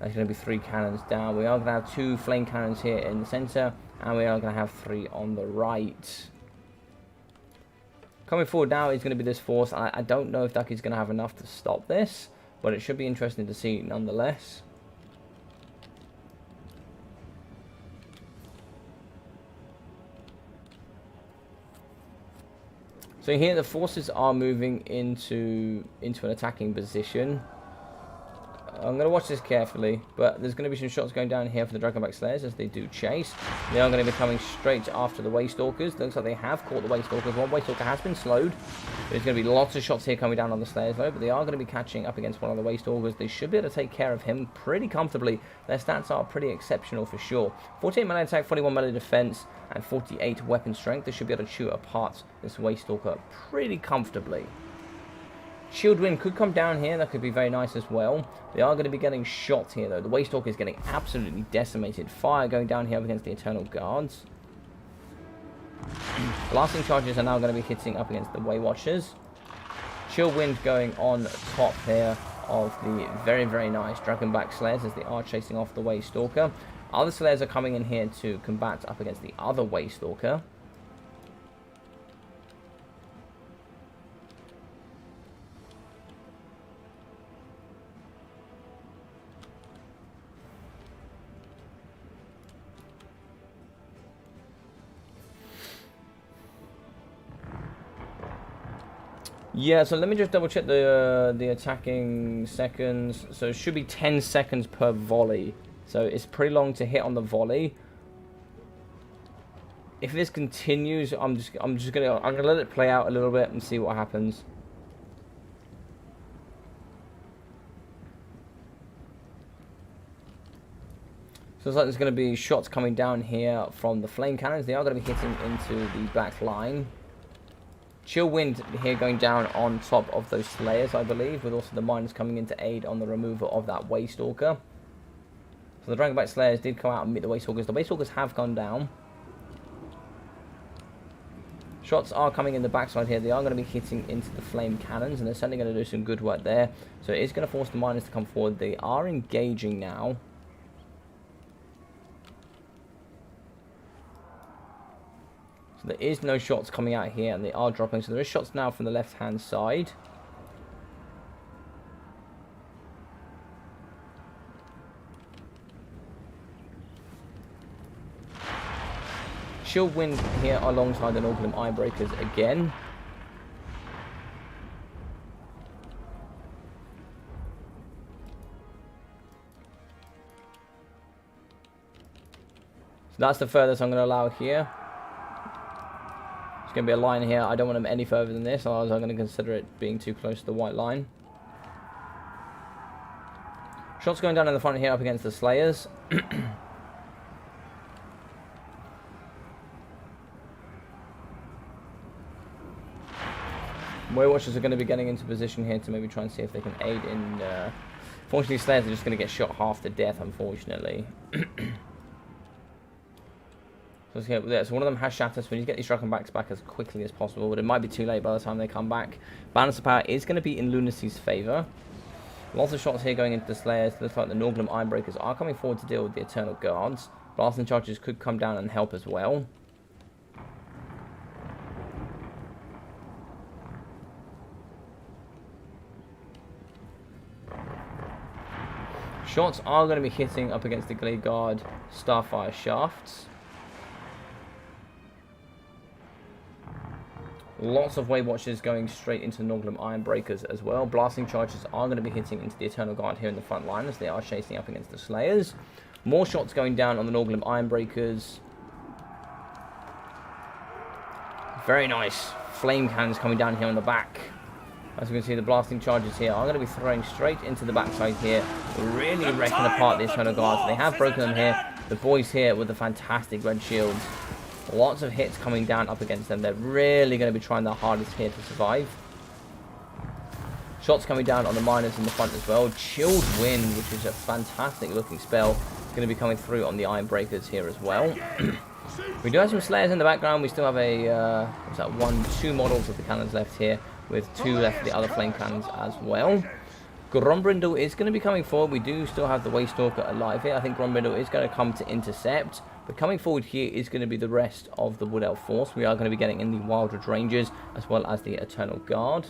That's going to be 3 cannons down. We are going to have 2 flame cannons here in the center. And we are going to have 3 on the right. Coming forward now is going to be this force. I don't know if Ducky's going to have enough to stop this. But it should be interesting to see nonetheless. So here the forces are moving into an attacking position. I'm going to watch this carefully, but there's going to be some shots going down here for the Dragonback Slayers as they do chase. They are going to be coming straight after the Waystalkers. Looks like they have caught the Waystalkers. One Waystalker has been slowed. There's going to be lots of shots here coming down on the Slayers though, but they are going to be catching up against one of the Waystalkers. They should be able to take care of him pretty comfortably. Their stats are pretty exceptional for sure. 48 melee attack, 41 melee defense, and 48 weapon strength. They should be able to chew apart this Waystalker pretty comfortably. Shield Wind could come down here. That could be very nice as well. They are going to be getting shot here, though. The Waystalker is getting absolutely decimated. Fire going down here up against the Eternal Guards. Blasting charges are now going to be hitting up against the Way Watchers. Shield Wind going on top here of the very, very nice Dragonback Slayers as they are chasing off the Waystalker. Other Slayers are coming in here to combat up against the other Waystalker. Yeah, so let me just double check the attacking seconds. So it should be 10 seconds per volley. So it's pretty long to hit on the volley. If this continues, I'm gonna let it play out a little bit and see what happens. So it's like there's going to be shots coming down here from the flame cannons. They are going to be hitting into the back line. Chill Wind here going down on top of those Slayers, I believe, with also the miners coming in to aid on the removal of that Waystalker. So the Dragonback Slayers did come out and meet the Waystalkers. The Waystalkers have gone down. Shots are coming in the backside here. They are going to be hitting into the flame cannons, and they're certainly going to do some good work there. So it is going to force the miners to come forward. They are engaging now. There is no shots coming out here, and they are dropping. So there is shots now from the left-hand side. Shield Wind here alongside the Norgrim Eyebreakers again. So that's the furthest I'm going to allow here. Going to be a line here. I don't want them any further than this, otherwise I'm going to consider it being too close to the white line. Shots going down in the front here up against the Slayers. Way Watchers are going to be getting into position here to maybe try and see if they can aid in... Fortunately, Slayers are just going to get shot half to death, unfortunately. So one of them has shatters, so we need to get these Dragonbacks back as quickly as possible, but it might be too late by the time they come back. Balance of power is going to be in Lunacy's favour. Lots of shots here going into the Slayers. Looks like the Norgrim Ironbreakers are coming forward to deal with the Eternal Guards. Blasting charges could come down and help as well. Shots are going to be hitting up against the Glade Guard Starfire shafts. Lots of Way Watchers going straight into the Norgrim Ironbreakers as well. Blasting charges are going to be hitting into the Eternal Guard here in the front line as they are chasing up against the Slayers. More shots going down on the Norgrim Ironbreakers. Very nice. Flame cannons coming down here on the back. As you can see, the blasting charges here are going to be throwing straight into the backside here, really wrecking apart the Eternal Guards. They have broken them here. The boys here with the fantastic red shields. Lots of hits coming down up against them. They're really going to be trying their hardest here to survive. Shots coming down on the miners in the front as well. Chilled Wind, which is a fantastic looking spell, going to be coming through on the Iron Breakers here as well. We do have some Slayers in the background. We still have a, what's that, 2 models of the cannons left here, with 2 left for the other flame cannons as well. Grombrindle is going to be coming forward. We do still have the Waystalker alive here. I think Grombrindle is going to come to intercept. But coming forward here is going to be the rest of the Wood Elf force. We are going to be getting in the Wildwood Rangers as well as the Eternal Guard.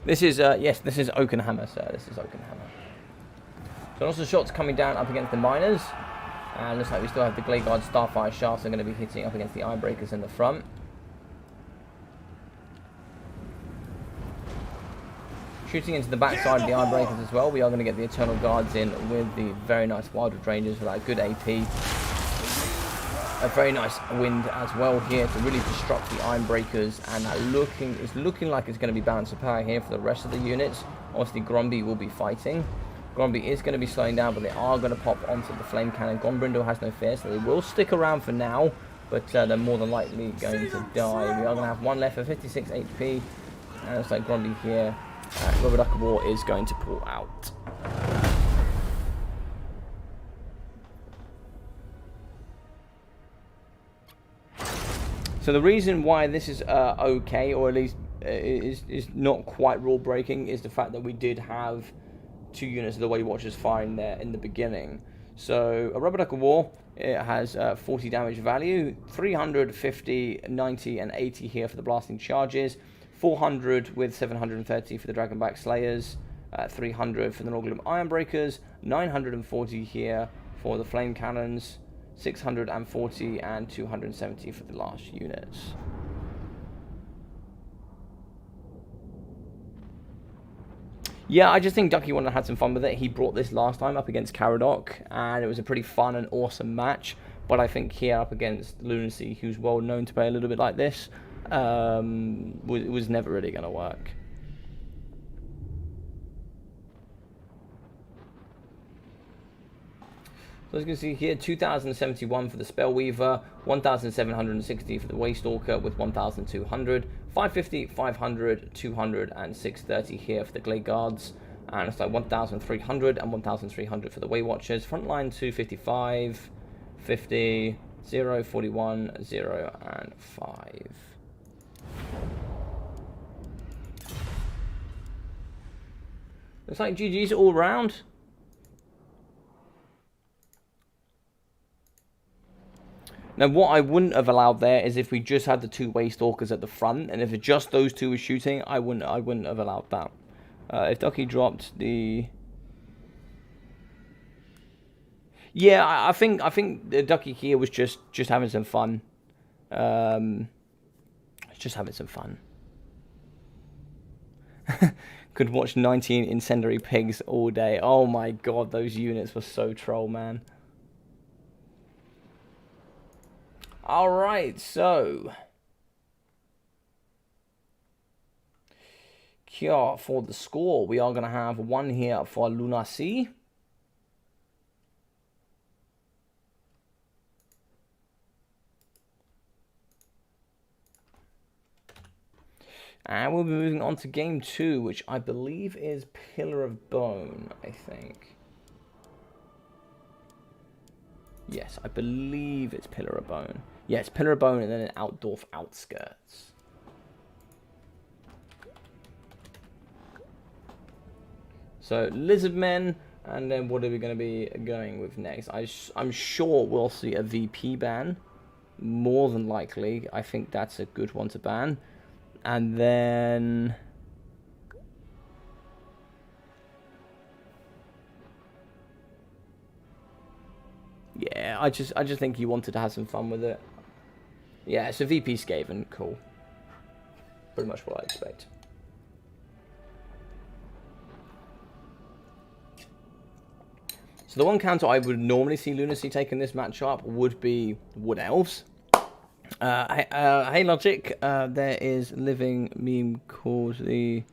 This is, yes, this is Oakenhammer, sir. This is Oakenhammer. So lots of shots coming down up against the miners. And looks like we still have the Glade Guard Starfire Shafts are going to be hitting up against the Iron Breakers in the front. Shooting into the backside of the Iron Breakers as well. We are going to get the Eternal Guards in with the very nice Wildwood Rangers with that good AP. A very nice wind as well here to really disrupt the Iron Breakers, and it's looking like it's going to be balance of power here for the rest of the units. Obviously Gromby will be fighting. Gromby is going to be slowing down, but they are going to pop onto the flame cannon. Grombrindle has no fear, so they will stick around for now, but they're more than likely going to die. We are going to have 1 left for 56 HP, and it's like Gromby here. Rubber Duck of War is going to pull out. So the reason why this is okay, or at least is not quite rule breaking, is the fact that we did have 2 units of the Weight Watchers firing there in the beginning. So a Rubber Duck of War, it has 40 damage value, 350, 90 and 80 here for the blasting charges, 400 with 730 for the Dragonback Slayers, 300 for the Norgrim Iron Breakers, 940 here for the Flame Cannons, 640 and 270 for the last units. Yeah, I just think Ducky Wonder had some fun with it. He brought this last time up against Caradoc, and it was a pretty fun and awesome match. But I think here up against Lunacy, who's well known to play a little bit like this, was never really going to work. So as you can see here, 2,071 for the Spellweaver, 1,760 for the Waystalker with 1,200, 550, 500, 200 and 630 here for the Glade Guards. And it's like 1,300 and 1,300 for the Way Watchers. Frontline 255, 50, 0, 41, 0 and 5. Looks like GG's all round. Now, what I wouldn't have allowed there is if we just had the 2 Waystalkers at the front, and if it's just those 2 were shooting, I wouldn't have allowed that. If Ducky dropped the, yeah, I think the Ducky here was just having some fun. Just having some fun. Could watch 19 Incendiary Pigs all day. Oh my god, those units were so troll, man. Alright, so here for the score, we are going to have 1 here for Lunacy. And we'll be moving on to game 2, which I believe is Pillar of Bone, I think. Yes, I believe it's Pillar of Bone. Yes, Pillar of Bone and then an Outdorf Outskirts. So, Lizardmen, and then what are we going to be going with next? I'm sure we'll see a VP ban. More than likely. I think that's a good one to ban. And then yeah, I just think he wanted to have some fun with it. Yeah, so VP Skaven, cool. Pretty much what I expect. So the one counter I would normally see Lunacy take in this matchup would be Wood Elves. Hey Logic, there is living meme called the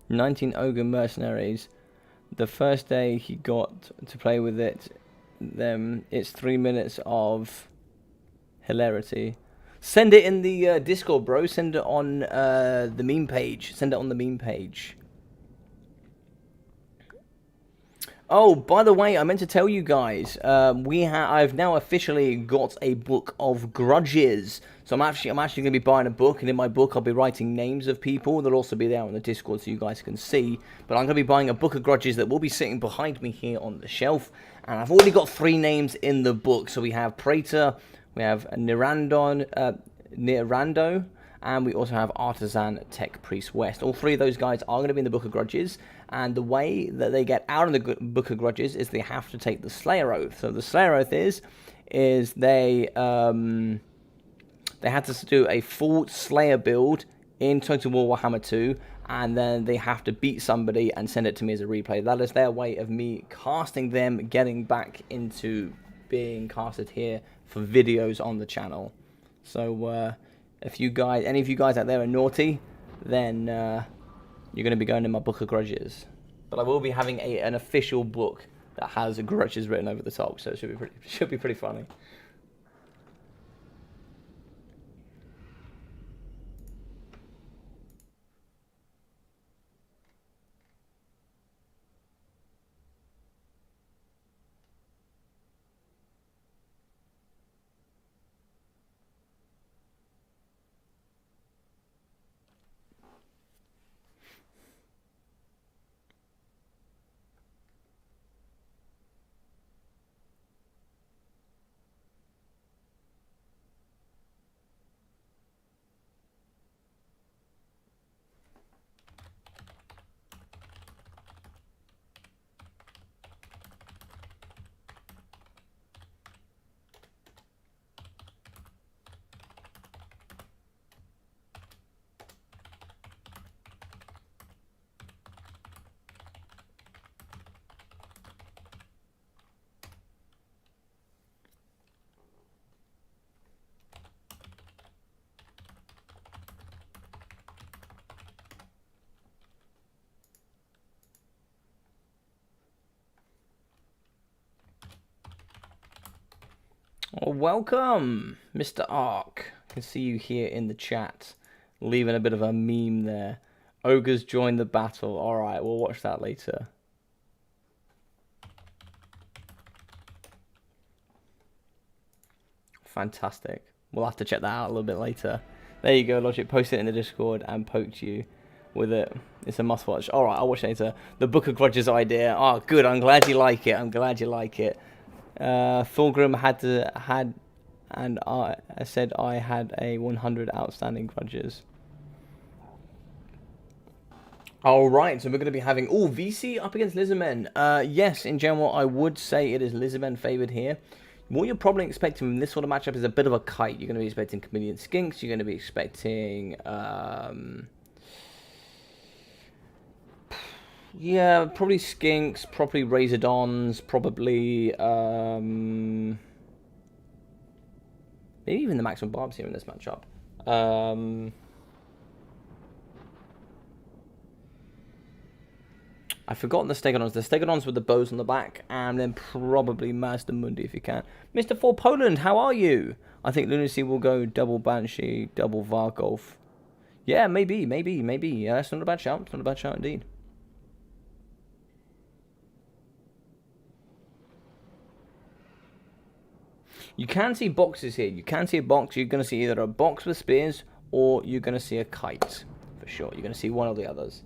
19 Ogre Mercenaries. The first day he got to play with it, then it's 3 minutes of hilarity. Send it in the Discord, bro. Send it on the meme page. Send it on the meme page. Oh, by the way, I meant to tell you guys, I've now officially got a book of grudges. So I'm actually going to be buying a book, and in my book I'll be writing names of people. They'll also be there on the Discord so you guys can see. But I'm going to be buying a book of grudges that will be sitting behind me here on the shelf. And I've already got 3 names in the book. So we have Praetor, we have Nirando, and we also have Artisan Tech Priest West. All 3 of those guys are going to be in the Book of Grudges, and the way that they get out of the Book of Grudges is they have to take the Slayer Oath. So the Slayer Oath is they had to do a full Slayer build in Total War Warhammer 2, and then they have to beat somebody and send it to me as a replay. That is their way of me casting them, getting back into being casted here for videos on the channel. So if you guys, any of you guys out there are naughty, then you're going to be going in my Book of Grudges. But I will be having an official book that has grudges written over the top, so it should be pretty funny. Well, welcome, Mr. Ark. I can see you here in the chat, leaving a bit of a meme there. Ogres join the battle. All right, we'll watch that later. Fantastic. We'll have to check that out a little bit later. There you go, Logic. Post it in the Discord and poked you with it. It's a must watch. All right, I'll watch it later. The Book of Grudges idea. Oh, good. I'm glad you like it. I'm glad you like it. Thorgrim I said I had a 100 outstanding grudges. Alright, so we're going to be having VC up against Lizardmen. Yes, in general, I would say it is Lizardmen favoured here. What you're probably expecting from this sort of matchup is a bit of a kite. You're going to be expecting Chameleon Skinks. You're going to be expecting yeah, probably Skinks, probably Razordons, probably maybe even the Maximum Barbs here in this matchup. I've forgotten the Stegodons. The Stegodons with the bows on the back, and then probably Mazda Mundi if you can. Mr. For Poland, how are you? I think Lunacy will go double Banshee, double Vargolf. Yeah, maybe. Yeah, it's not a bad shout. It's not a bad shout indeed. You can see boxes here. You can see a box. You're going to see either a box with spears or you're going to see a kite. For sure. You're going to see one of the others.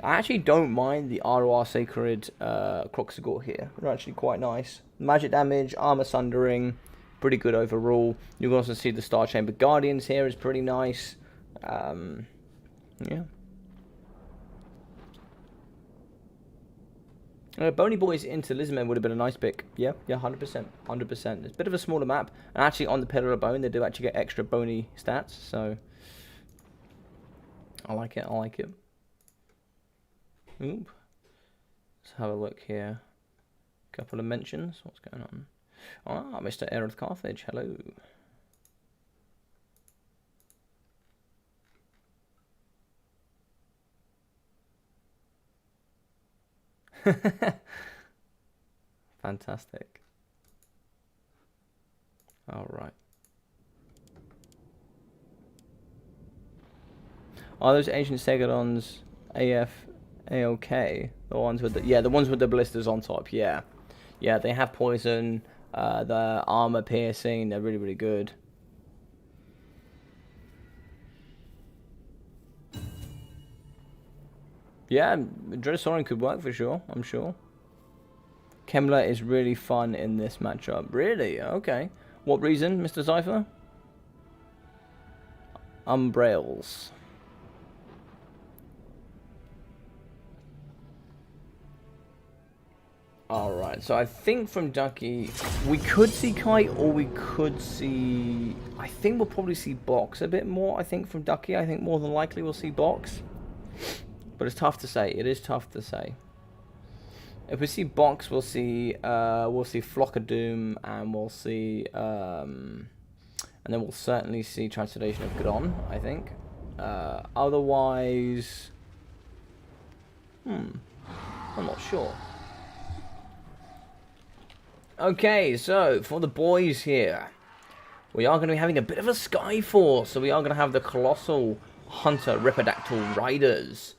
I actually don't mind the ROR Sacred Croxagore here. They're actually quite nice. Magic damage, armor sundering, pretty good overall. You can also see the Star Chamber Guardians here is pretty nice. Yeah. Bony Boys into Lizardmen would have been a nice pick. Yeah, 100%. 100%. It's a bit of a smaller map. And actually on the Pillar of Bone, they do actually get extra bony stats. So, I like it. Oop. Let's have a look here. Couple of mentions. What's going on? Ah, Mr. Aerith Carthage. Hello. Fantastic. All right. Are those ancient Stegodons AOK? The ones with the ones with the blisters on top. Yeah, yeah. They have poison. The armor piercing. They're really, really good. Yeah, Dreadsaurian could work for sure. I'm sure. Kemmler is really fun in this matchup. Really? Okay. What reason, Mr. Cypher? Umbrails. Alright, so I think from Ducky, we could see Kite or we could see... I think we'll probably see Box a bit more, I think, from Ducky. I think more than likely we'll see Box. But it's tough to say. It is tough to say. If we see Box, we'll see Flock of Doom, and we'll see... and then we'll certainly see Translation of Gdon, I think. Otherwise... I'm not sure. Okay, so for the boys here, we are going to be having a bit of a Sky Force. So we are going to have the Colossal Hunter Ripidactyl Riders.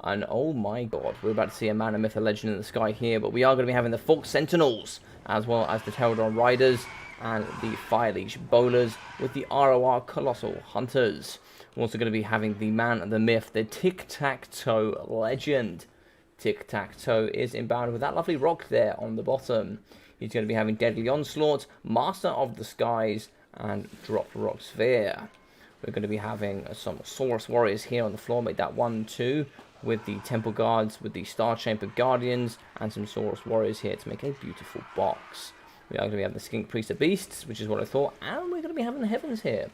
And oh my god, we're about to see a Man of Myth, a Legend in the sky here. But we are going to be having the Fork Sentinels, as well as the Pterodon Riders and the Fire Leech Bowlers with the ROR Colossal Hunters. We're also going to be having the Man of the Myth, the Tic-Tac-Toe Legend. Tic-Tac-Toe is inbound with that lovely rock there on the bottom. He's going to be having Deadly Onslaught, Master of the Skies, and Drop Rock Sphere. We're going to be having some Saurus Warriors here on the floor. Make that 1-2 with the Temple Guards, with the Star Chamber Guardians, and some Saurus Warriors here to make a beautiful box. We are going to be having the Skink Priest of Beasts, which is what I thought, and we're going to be having the Heavens here.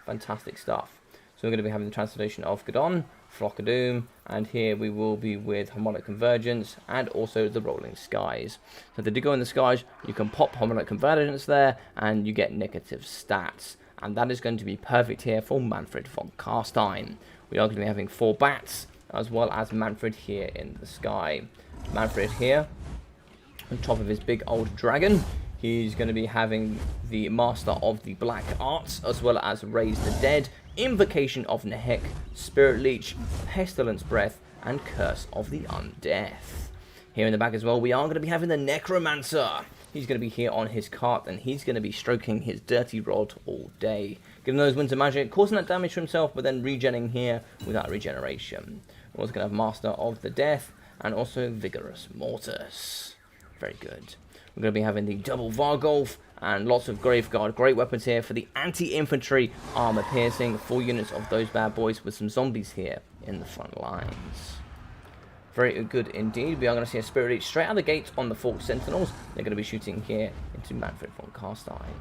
Fantastic stuff. So we're going to be having the Translation of Gdon, Flock of Doom, and here we will be with Harmonic Convergence and also the Rolling Skies. So if they do go in the skies, you can pop Harmonic Convergence there and you get negative stats. And that is going to be perfect here for Manfred von Carstein. We are going to be having 4 bats as well as Manfred here in the sky. Manfred here on top of his big old dragon. He's going to be having the Master of the Black Arts, as well as Raise the Dead, Invocation of Nehek, Spirit Leech, Pestilence Breath, and Curse of the Undeath. Here in the back as well, we are going to be having the Necromancer. He's going to be here on his cart, and he's going to be stroking his dirty rod all day. Giving those winds of magic, causing that damage to himself, but then regenning here without regeneration. We're also going to have Master of the Death, and also Vigorous Mortis. Very good. We're going to be having the double Vargolf and lots of Graveguard. Great weapons here for the anti-infantry armor piercing. 4 units of those bad boys with some zombies here in the front lines. Very good indeed. We are going to see a Spirit Leech straight out of the gates on the Fork Sentinels. They're going to be shooting here into Manfred von Carstein.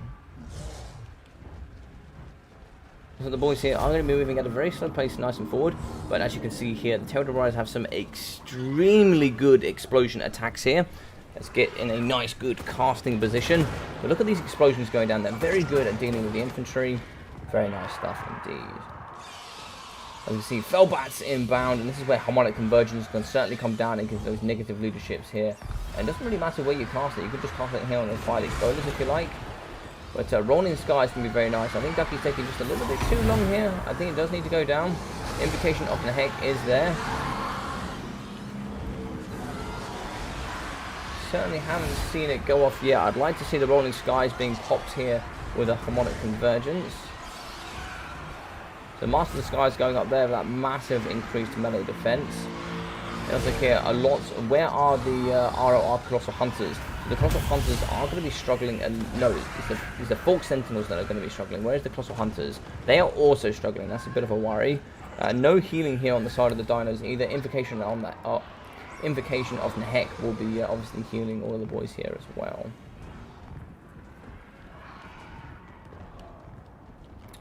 So the boys here are going to be moving at a very slow pace, nice and forward. But as you can see here, the Pterodon Riders have some extremely good explosion attacks here. Let's get in a nice, good casting position. But look at these explosions going down. They're very good at dealing with the infantry. Very nice stuff indeed. As you can see, Fellbats inbound, and this is where Harmonic Convergence can certainly come down and give those negative leaderships here. And it doesn't really matter where you cast it. You could just cast it here on the Fire Leech Bowlers if you like. But Rolling Skies can be very nice. I think Ducky's taking just a little bit too long here. I think it does need to go down. Invocation of Nehek is there. Certainly haven't seen it go off yet. I'd like to see the Rolling Skies being popped here with a Harmonic Convergence. So Master of the Skies going up there with that massive increased melee defense. Let's look here a lot. Where are the ROR Colossal Hunters? So the Colossal Hunters are going to be struggling, and no, it's the Fork Sentinels that are going to be struggling. Whereas the Colossal Hunters, they are also struggling. That's a bit of a worry. No healing here on the side of the dinos either. Invocation on that. Invocation of Nehek will be obviously healing all of the boys here as well.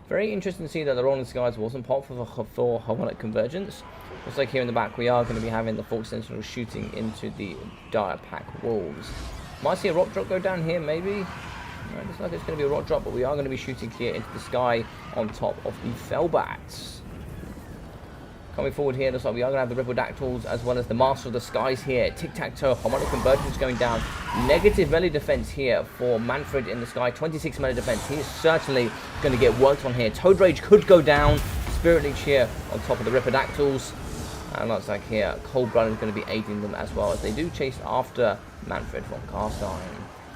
Very interesting to see that the Rolling Skies wasn't popped for Harmonic Convergence. Looks like here in the back we are going to be having the Force Sentinel shooting into the Dire Pack walls. Might see a rock drop go down here, maybe. No, it looks like it's going to be a rock drop, but we are going to be shooting here into the sky on top of the Fellbats. Coming forward here, looks like we are going to have the Ripodactyls as well as the Master of the Skies here. Tic-tac-toe, harmonic convergence going down. Negative melee defense here for Manfred in the sky. 26 melee defense. He is certainly going to get worked on here. Toad Rage could go down. Spirit Leech here on top of the Ripodactyls. And looks like here, Cold Blood is going to be aiding them as well as they do chase after Manfred von Carstein.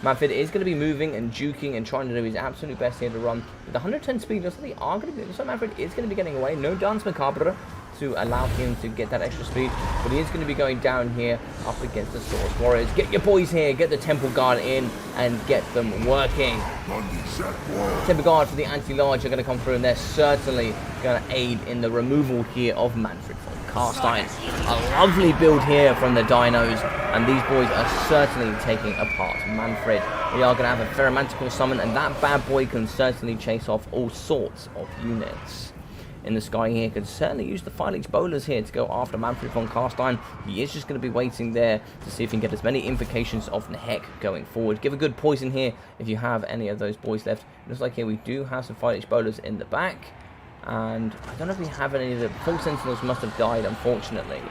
Manfred is going to be moving and juking and trying to do his absolute best here to run. With 110 speed, looks like Manfred is going to be getting away. No Dance Macabre to allow him to get that extra speed, but he is going to be going down here up against the Source Warriors. Get your boys here, get the Temple Guard in and get them working. Temple Guard for the anti-large are going to come through, and they're certainly going to aid in the removal here of Manfred von Carstein. A lovely build here from the Dinos, and these boys are certainly taking apart Manfred. We are going to have a Ferromantical summon, and that bad boy can certainly chase off all sorts of units. In the sky here, can certainly use the Fire Leech bowlers here to go after Manfred von Carstein. He is just going to be waiting there to see if he can get as many invocations of Nehek going forward. Give a good poison here if you have any of those boys left. It looks like here we do have some Fire Leech bowlers in the back. And I don't know if we have any of the full Sentinels must have died, unfortunately.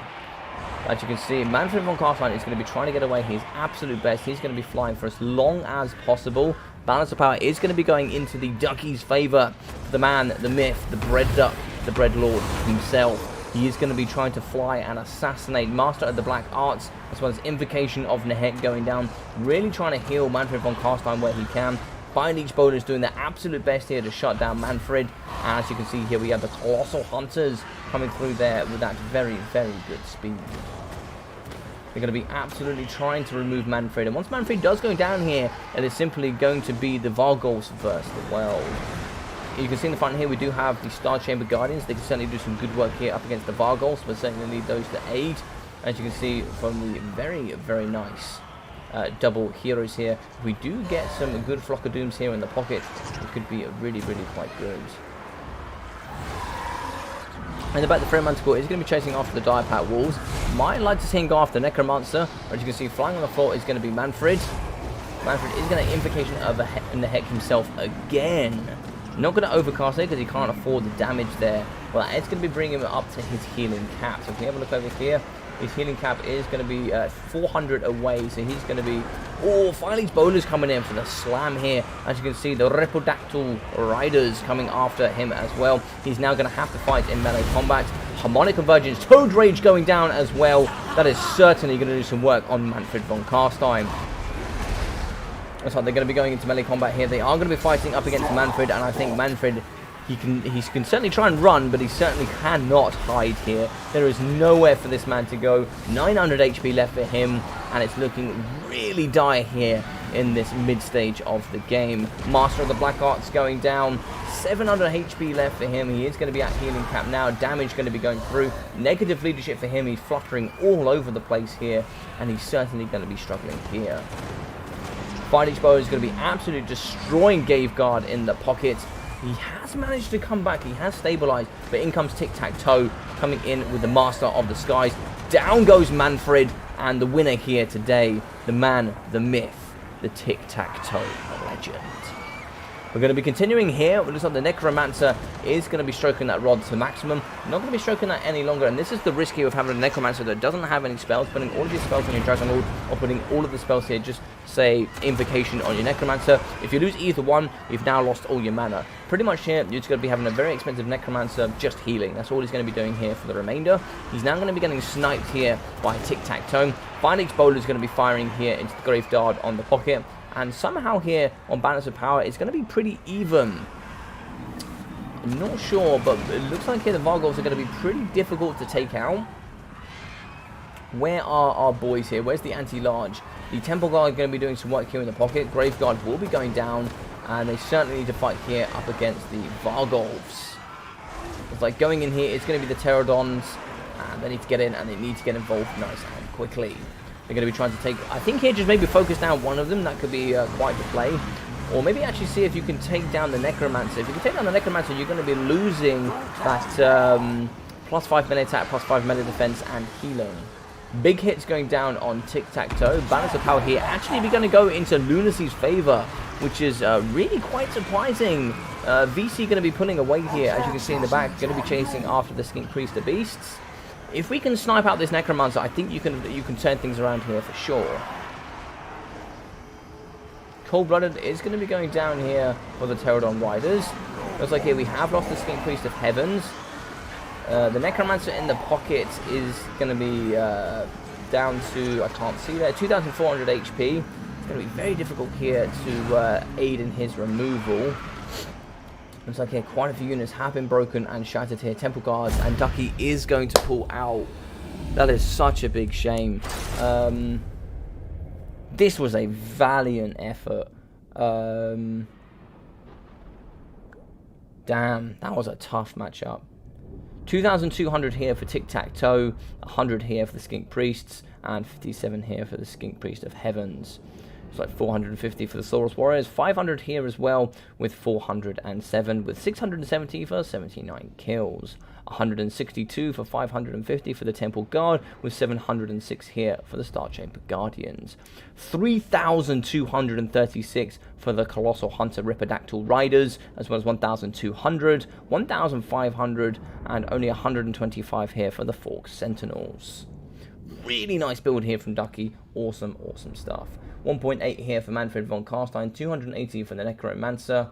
As you can see, Manfred von Carstein is going to be trying to get away his absolute best. He's going to be flying for as long as possible. Balance of power is going to be going into the Ducky's favour. The man, the myth, the bread duck, the bread lord himself. He is going to be trying to fly and assassinate Master of the Black Arts, as well as Invocation of Nehek going down. Really trying to heal Manfred von Carstein where he can. Fire Leech bowlers doing their absolute best here to shut down Manfred. And as you can see here, we have the Colossal Hunters coming through there with that very, very good speed. They're going to be absolutely trying to remove Manfred. And once Manfred does go down here, it is simply going to be the Vargulfs versus the world. You can see in the front here, we do have the Star Chamber Guardians. They can certainly do some good work here up against the Vargulfs. We're certainly need those to aid. As you can see from the very, very nice double heroes here, we do get some good Flock of Dooms here in the pocket. It could be really, really quite good. In the back, the Fremantical is going to be chasing after the Dire Pack walls. Might like to see him go after Necromancer. As you can see, flying on the floor is going to be Manfred. Manfred is going to Invocation of Nehek himself again. Not going to overcast it because he can't afford the damage there. Well, it's going to be bringing him up to his healing cap. So if you have a look over here, his healing cap is going to be 400 away. So he's going to be... Oh, Fire Leech bowlers coming in for the slam here. As you can see, the Ripodactyl Riders coming after him as well. He's now going to have to fight in melee combat. Harmonic Convergence, Toad Rage going down as well. That is certainly going to do some work on Manfred von Carstein. Looks like they're going to be going into melee combat here. They are going to be fighting up against Manfred, and I think Manfred, he can certainly try and run, but he certainly cannot hide here. There is nowhere for this man to go. 900 HP left for him, and it's looking really dire here in this mid-stage of the game. Master of the Black Arts going down. 700 HP left for him. He is going to be at healing cap now. Damage going to be going through. Negative leadership for him. He's fluttering all over the place here, and he's certainly going to be struggling here. Fire Leech Bow is going to be absolutely destroying Gaveguard in the pocket. He has managed to come back. He has stabilized, but in comes Tic-Tac-Toe coming in with the Master of the Skies. Down goes Manfred, and the winner here today, the man, the myth, the Tic-Tac-Toe legend. We're going to be continuing here. It looks like the Necromancer is going to be stroking that rod to maximum. Not going to be stroking that any longer. And this is the risk here of having a Necromancer that doesn't have any spells. Putting all of your spells on your Dragon Lord, or putting all of the spells here, just say Invocation on your Necromancer. If you lose either one, you've now lost all your mana. Pretty much here, you're just going to be having a very expensive Necromancer just healing. That's all he's going to be doing here for the remainder. He's now going to be getting sniped here by Tic-Tac-Toe. Fire Leech Bowler is going to be firing here into the Grave Dart on the pocket. And somehow here on Balance of Power, it's going to be pretty even. I'm not sure, but it looks like here the Vargulfs are going to be pretty difficult to take out. Where are our boys here? Where's the anti-large? The Temple Guard are going to be doing some work here in the pocket. Graveguard will be going down, and they certainly need to fight here up against the Vargulfs. It's like going in here, it's going to be the Pterodons, and they need to get in, and they need to get involved nice and quickly. They're going to be trying to take, I think here, just maybe focus down one of them. That could be quite the play. Or maybe actually see if you can take down the Necromancer. If you can take down the Necromancer, you're going to be losing that +5 melee attack, +5 melee defense, and healing. Big hits going down on Tic-Tac-Toe. Balance of power here actually we're going to go into Lunacy's favor, which is really quite surprising. VC going to be pulling away here, as you can see in the back, going to be chasing after the Skink Priest of Beasts. If we can snipe out this Necromancer, I think you can turn things around here for sure. Cold-Blooded is going to be going down here for the Pterodon Riders. Looks like here we have lost the Skink Priest of Heavens. The Necromancer in the pocket is going to be down to, I can't see there, 2,400 HP. It's going to be very difficult here to aid in his removal. Looks like here quite a few units have been broken and shattered here. Temple Guards, and Ducky is going to pull out. That is such a big shame. This was a valiant effort. Damn, that was a tough matchup. 2,200 here for Tic-Tac-Toe, 100 here for the Skink Priests, and 57 here for the Skink Priest of Heavens. It's like 450 for the Saurus Warriors, 500 here as well, with 407, with 670 for 79 kills. 162 for 550 for the Temple Guard, with 706 here for the Star Chamber Guardians. 3,236 for the Colossal Hunter Ripidactyl Riders, as well as 1,200, 1,500, and only 125 here for the Fork Sentinels. Really nice build here from Ducky. Awesome, awesome stuff. 1.8 here for Manfred von Carstein, 280 for the Necromancer.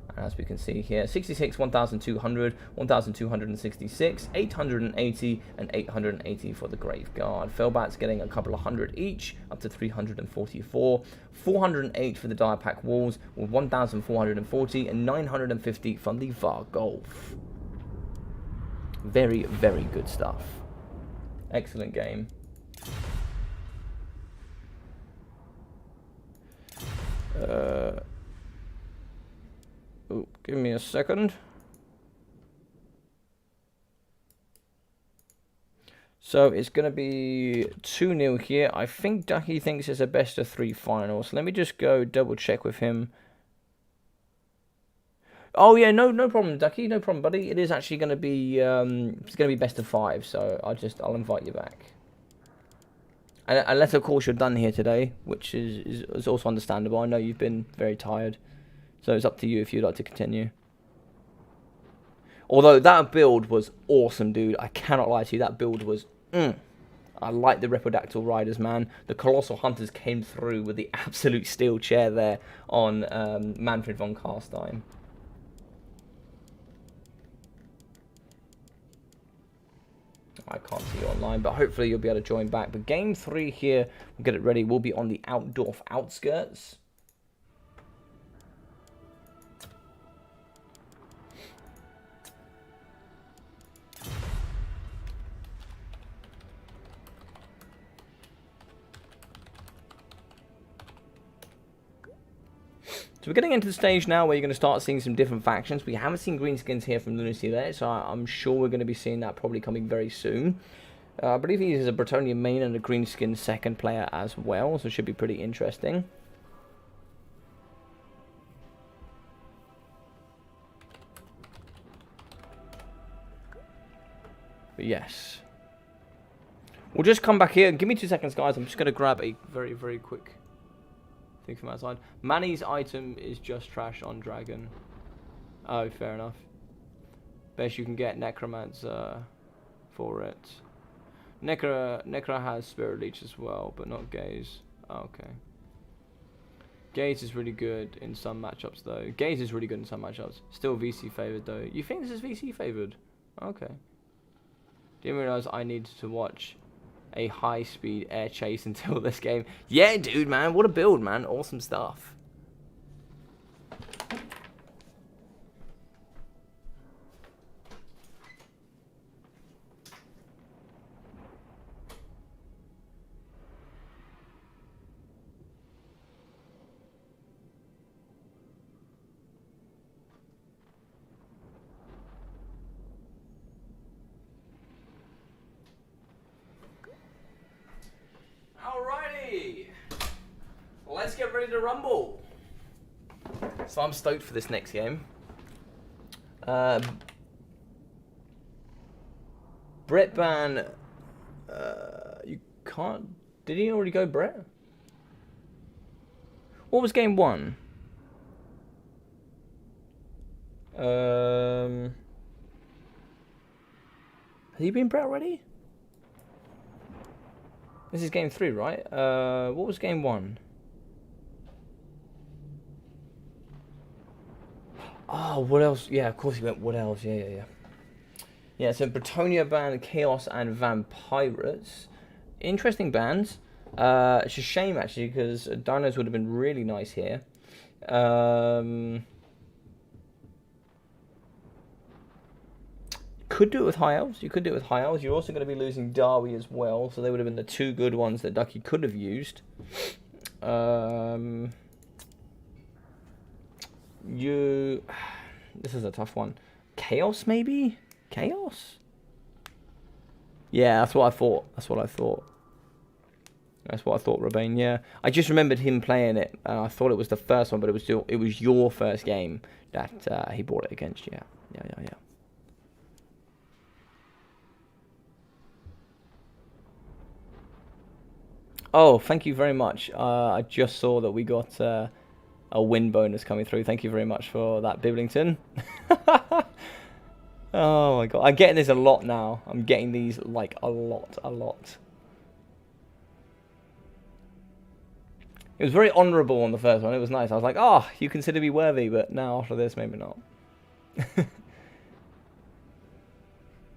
And as we can see here, 66, 1,200, 1,266, 880, and 880 for the Grave Guard. Felbat's getting a couple of hundred each, up to 344. 408 for the Dire Pack Wolves, with 1,440, and 950 from the Vargolf. Very, very good stuff. Excellent game. Oh, give me a second. So it's going to be 2-0 here. I think Ducky thinks it's a best-of-3 final. So let me just go double-check with him. Oh yeah, no problem, Ducky, no problem, buddy. It is actually going to be it's going to be best-of-5. So I'll invite you back. And unless of course you're done here today, which is also understandable. I know you've been very tired. So it's up to you if you'd like to continue. Although that build was awesome, dude. I cannot lie to you. That build was... I like the Ripidactyl Riders, man. The Colossal Hunters came through with the absolute steel chair there on Manfred von Carstein. I can't see you online, but hopefully you'll be able to join back. But game 3 here, we'll get it ready. We'll be on the Outdorf outskirts. So we're getting into the stage now where you're going to start seeing some different factions. We haven't seen greenskins here from Lunacy there, so I'm sure we're going to be seeing that probably coming very soon. I believe he is a Bretonnian main and a greenskin second player as well, so it should be pretty interesting. But yes. We'll just come back here. Give me 2 seconds, guys. I'm just going to grab a very, very quick... from outside. Manny's item is just trash on Dragon. Oh, fair enough. Best you can get Necromancer for it. Necro has Spirit Leech as well, but not Gaze. Oh, okay. Gaze is really good in some matchups though. Gaze is really good in some matchups. Still VC favored though. You think this is VC favored? Okay. Didn't realize I needed to watch a high-speed air chase until this game. Yeah, dude, man. What a build, man. Awesome stuff. Let's get ready to rumble. So I'm stoked for this next game. Brett ban. You can't. Did he already go, Brett? What was game 1? Has he been Brett already? This is game 3, right? What was game 1? Oh, what else? Yeah, of course he went. What else? Yeah. Yeah, so Bretonia banned Chaos and Vampirates. Interesting bands. It's a shame, actually, because Dinos would have been really nice here. Could do it with High Elves. You could do it with High Elves. You're also going to be losing Darby as well, so they would have been the 2 good ones that Ducky could have used. This is a tough one. Chaos, maybe? Chaos? Yeah, that's what I thought. That's what I thought, Rebane, yeah. I just remembered him playing it. I thought it was the first one, but it was your first game that he brought it against. Yeah. Oh, thank you very much. I just saw that we got a win bonus coming through. Thank you very much for that, Biblington. Oh my god, I'm getting this a lot now. I'm getting these like a lot. It was very honourable on the first one. It was nice. I was like, oh, you consider me worthy, but now after this, maybe not. Did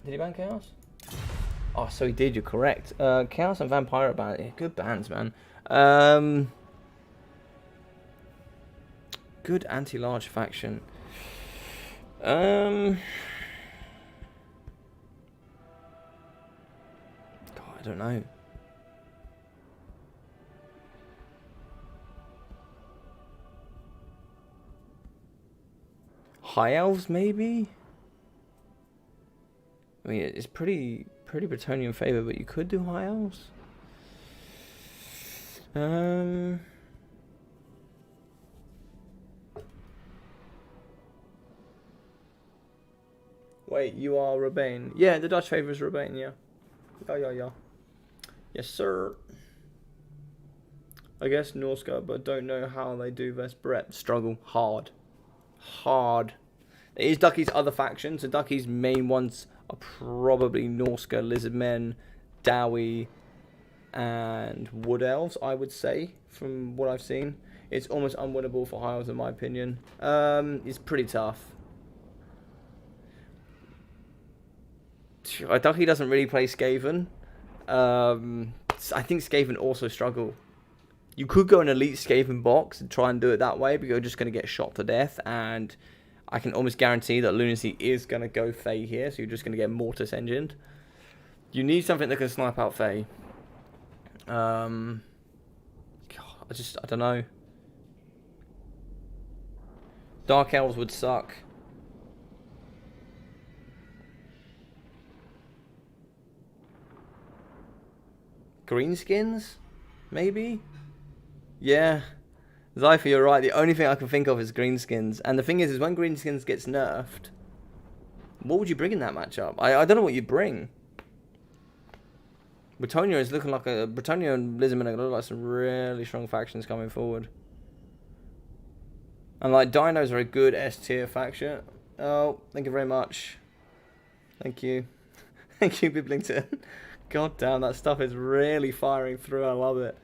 he ban Chaos? Oh, so he did. You're correct. Chaos and Vampire band. Yeah, good bands, man. Good anti-large faction. God, I don't know. High Elves, maybe? I mean, it's pretty Bretonian favour, but you could do High Elves. Wait, you are Rebane. Yeah, the Dutch favour is Rebane, yeah. Yeah. Yes, sir. I guess Norska, but don't know how they do versus Brett. Struggle. Hard. It is Ducky's other faction, so Ducky's main ones are probably Norska, Lizardmen, Dowie, and Wood Elves, I would say, from what I've seen. It's almost unwinnable for High Elves, in my opinion. It's pretty tough. Ducky doesn't really play Skaven. I think Skaven also struggle. You could go an elite Skaven box and try and do it that way, but you're just going to get shot to death, and I can almost guarantee that Lunacy is going to go Fae here, so you're just going to get Mortis engined. You need something that can snipe out Fae. God, I don't know. Dark Elves would suck. Greenskins? Maybe? Yeah. Zypher, you're right. The only thing I can think of is Greenskins. And the thing is when Greenskins gets nerfed, what would you bring in that matchup? I don't know what you'd bring. Bretonia is looking like a... Bretonia and Lizardmen are going to look like some really strong factions coming forward. And like, Dinos are a good S tier faction. Oh, thank you very much. Thank you. Thank you, Biblington. God damn, that stuff is really firing through. I love it.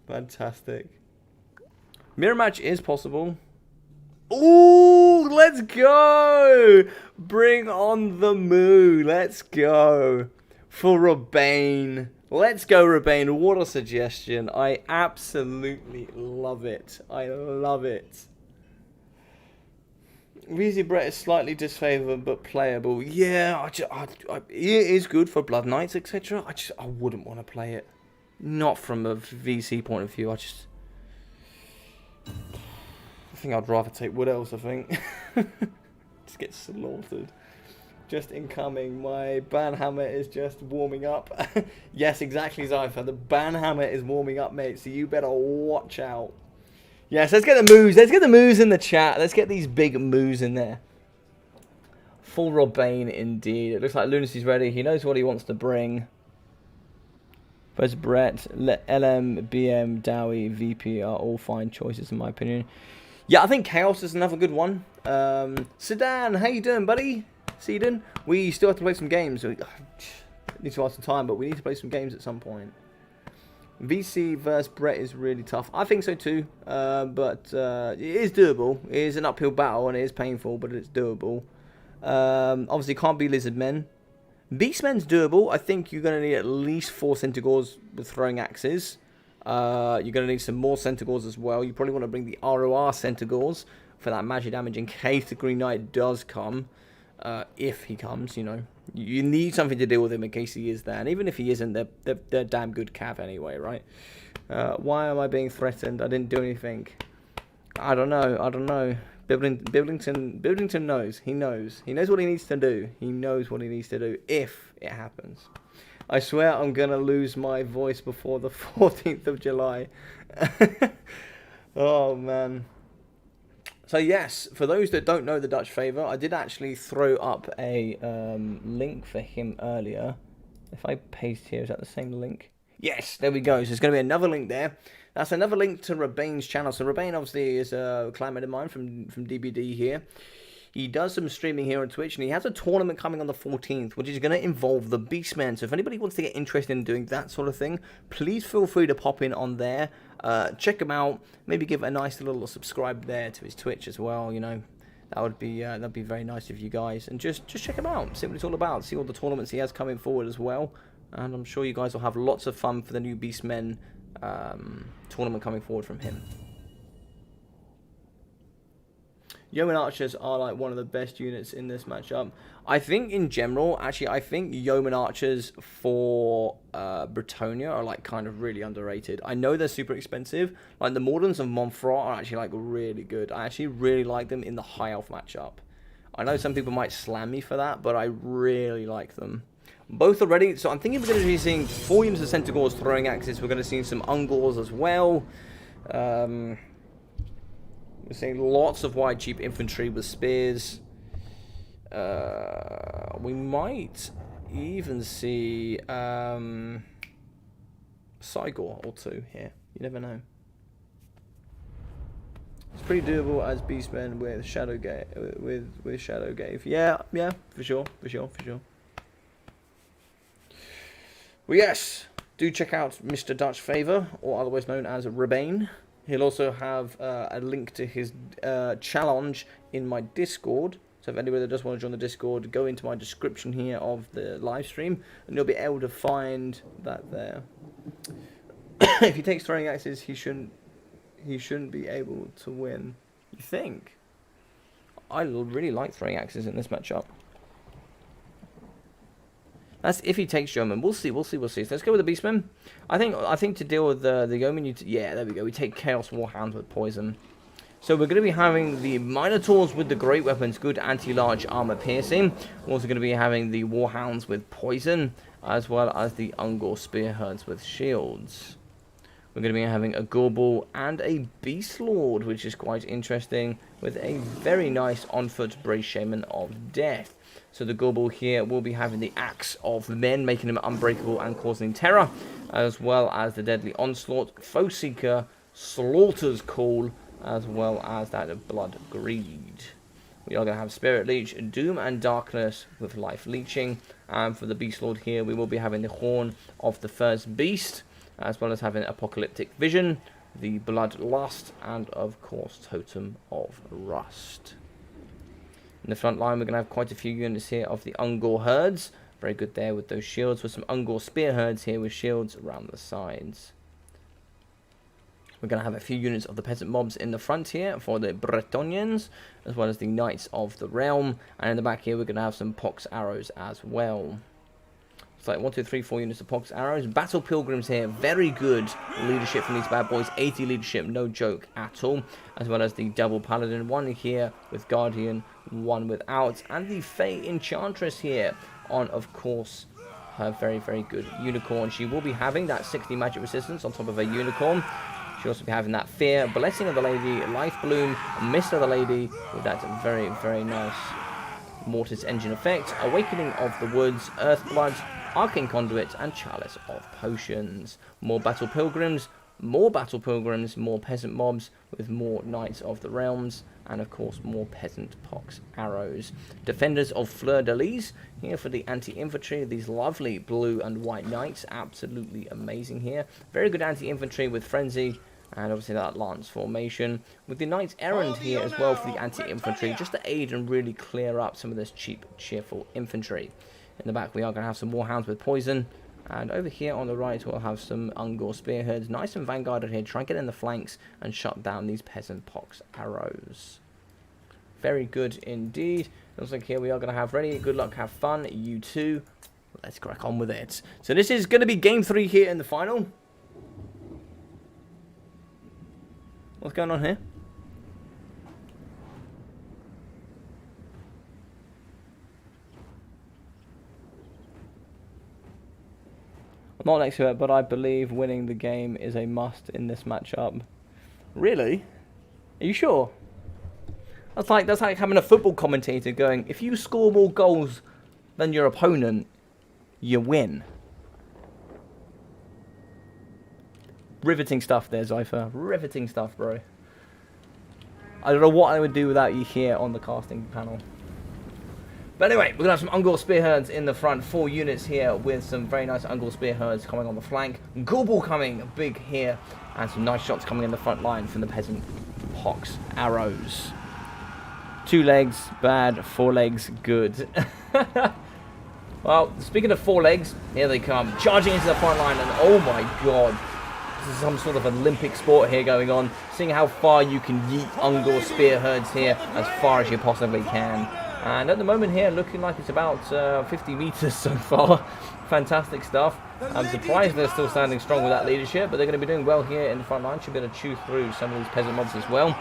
Fantastic. Mirror match is possible. Ooh, let's go! Bring on the moo. Let's go. For Rebane. Let's go, Rebane. What a suggestion. I absolutely love it. I love it. Weezy Brett is slightly disfavored but playable. Yeah, it is good for Blood Knights, etc. I wouldn't want to play it. Not from a VC point of view. I think I'd rather take Wood Elves, I think. Just get slaughtered. Just incoming. My banhammer is just warming up. Yes, exactly, Zypher. The banhammer is warming up, mate, so you better watch out. Yes, let's get the moves. Let's get the moves in the chat. Let's get these big moves in there. Full Robane indeed. It looks like Lunacy's ready. He knows what he wants to bring. First Brett, LM, BM, Dowie, VP are all fine choices in my opinion. Yeah, I think Chaos is another good one. Sedan, how you doing, buddy? Sedan? We still have to play some games. We need to ask some time, but we need to play some games at some point. VC versus Brett is really tough. I think so too, but it is doable. It is an uphill battle and it is painful, but it's doable. Obviously, can't be Lizardmen. Beastmen's doable. I think you're going to need at least 4 Centaurs with throwing axes. You're going to need some more Centaurs as well. You probably want to bring the ROR Centaurs for that magic damage in case the Green Knight does come. If he comes, you know. You need something to deal with him in case he is there. And even if he isn't, they're damn good cav anyway, right? Why am I being threatened? I didn't do anything. I don't know. Billington knows. He knows. He knows what he needs to do. He knows what he needs to do if it happens. I swear I'm going to lose my voice before the 14th of July. Oh, man. So, yes, for those that don't know the Dutch favour, I did actually throw up a link for him earlier. If I paste here, is that the same link? Yes, there we go. So, there's going to be another link there. That's another link to Rabane's channel. So, Rabane obviously is a clanmate of mine from DBD here. He does some streaming here on Twitch, and he has a tournament coming on the 14th, which is going to involve the Beastmen. So if anybody wants to get interested in doing that sort of thing, please feel free to pop in on there. Check him out. Maybe give a nice little subscribe there to his Twitch as well. You know, that'd be very nice of you guys. And just check him out. See what it's all about. See all the tournaments he has coming forward as well. And I'm sure you guys will have lots of fun for the new Beastmen tournament coming forward from him. Yeoman Archers are like one of the best units in this matchup. I think in general, actually, I think Yeoman Archers for Bretonnia are like kind of really underrated. I know they're super expensive. Like the Mordants of Montfort are actually like really good. I actually really like them in the High Elf matchup. I know some people might slam me for that, but I really like them. Both are ready. So I'm thinking we're going to be seeing 4 units of Centaurs throwing axes. We're going to see some Ungors as well. We're seeing lots of wide cheap infantry with spears. We might even see Cygor or 2 here. You never know. It's pretty doable as Beastmen with Shadowgate. With Shadowgate. Yeah, for sure. Well, yes, do check out Mr. Dutch Favour, or otherwise known as Rabane. He'll also have a link to his challenge in my Discord. So if anybody that does want to join the Discord, go into my description here of the live stream, and you'll be able to find that there. If he takes throwing axes, he shouldn't be able to win. You think? I really like throwing axes in this matchup. That's if he takes Yeoman. We'll see. So let's go with the Beastmen. I think to deal with the Yeoman, yeah, there we go. We take Chaos Warhounds with poison. So we're going to be having the Minotaurs with the great weapons, good anti-large armor piercing. We're also going to be having the Warhounds with poison, as well as the Ungor Spearheads with shields. We're going to be having a Gorbel and a Beast Lord, which is quite interesting, with a very nice on-foot Brave Shaman of Death. So the Gorbel here will be having the Axe of Men, making him unbreakable and causing terror, as well as the Deadly Onslaught, Foe Seeker, Slaughter's Call, as well as that of Blood Greed. We are going to have Spirit Leech, Doom and Darkness with Life Leeching, and for the Beast Lord here, we will be having the Horn of the First Beast, as well as having Apocalyptic Vision, the Blood Lust, and of course Totem of Rust. In the front line, we're going to have quite a few units here of the Ungor Herds. Very good there with those shields, with some Ungor Spear Herds here with shields around the sides. We're going to have a few units of the Peasant Mobs in the front here for the Bretonians, as well as the Knights of the Realm. And in the back here, we're going to have some Pox Arrows as well. It's like 1, 2, 3, 4 units of Pox Arrows. Battle Pilgrims here, very good leadership from these bad boys. 80 leadership, no joke at all. As well as the Double Paladin, 1 here with Guardian, 1 without. And the Fey Enchantress here on, of course, her very, very good Unicorn. She will be having that 60 magic resistance on top of her Unicorn. Should also be having that Fear, Blessing of the Lady, Life Bloom, Mist of the Lady, with that very, very nice Mortis Engine effect, Awakening of the Woods, Earthblood, Arcane Conduit, and Chalice of Potions. More Battle Pilgrims, more Peasant Mobs, with more Knights of the Realms, and of course more Peasant Pox Arrows. Defenders of Fleur-de-Lis, here for the anti-infantry, these lovely blue and white Knights, absolutely amazing here. Very good anti-infantry with Frenzy, and obviously that Lance formation. With the Knights Errant here as well for the anti-infantry, just to aid and really clear up some of this cheap, cheerful infantry. In the back we are going to have some Warhounds with Poison. And over here on the right we'll have some Ungor Spearheads, nice and vanguarded here, try and get in the flanks and shut down these Peasant Pox Arrows. Very good indeed. Looks like here we are going to have ready, good luck, have fun, you too. Let's crack on with it. So this is going to be game 3 here in the final. What's going on here? I'm not next to it, but I believe winning the game is a must in this matchup. Really? Are you sure? That's like having a football commentator going, if you score more goals than your opponent, you win. Riveting stuff there, Zypher. Riveting stuff, bro. I don't know what I would do without you here on the casting panel. But anyway, we're going to have some Ungor Spearheads in the front. 4 units here with some very nice Ungor Spearheads coming on the flank. Gorbel coming big here. And some nice shots coming in the front line from the Peasant Pox Arrows. 2 legs, bad. 4 legs, good. Well, speaking of 4 legs, here they come. Charging into the front line. And oh my god. This is some sort of Olympic sport here going on. Seeing how far you can yeet Ungor Spearheads here. As far as you possibly can. And at the moment here, looking like it's about 50 meters so far. Fantastic stuff. I'm surprised they're still standing strong with that leadership, but they're going to be doing well here in the front line. Should be able to chew through some of these peasant mobs as well.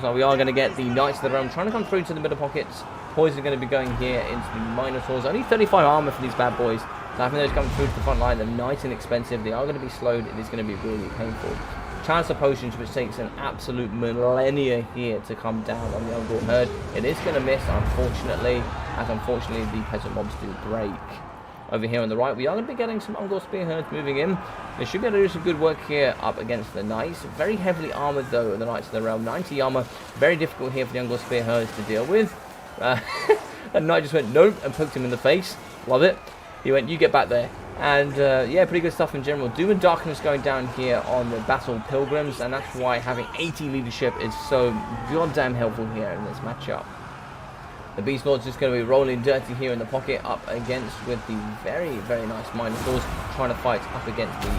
So we are going to get the Knights of the Realm trying to come through to the middle pockets. Poison going to be going here into the Minotaurs. Only 35 armor for these bad boys. So having those coming through to the front line, they're nice and expensive. They are going to be slowed. It is going to be really painful. Chalice of Potions, which takes an absolute millennia here to come down on the Ungor herd. It is going to miss, unfortunately, as unfortunately the peasant mobs do break. Over here on the right, we are going to be getting some Ungor Spearheads moving in. They should be able to do some good work here up against the Knights. Very heavily armoured, though, the Knights of the Realm. 90 armour. Very difficult here for the Ungor Spearheads to deal with. And Knight just went, nope, and poked him in the face. Love it. He went, you get back there. And yeah, pretty good stuff in general. Doom and Darkness going down here on the Battle Pilgrims, and that's why having 80 leadership is so goddamn helpful here in this matchup. The Beast Lord's just going to be rolling dirty here in the pocket up against with the very, very nice Minotaurs, trying to fight up against the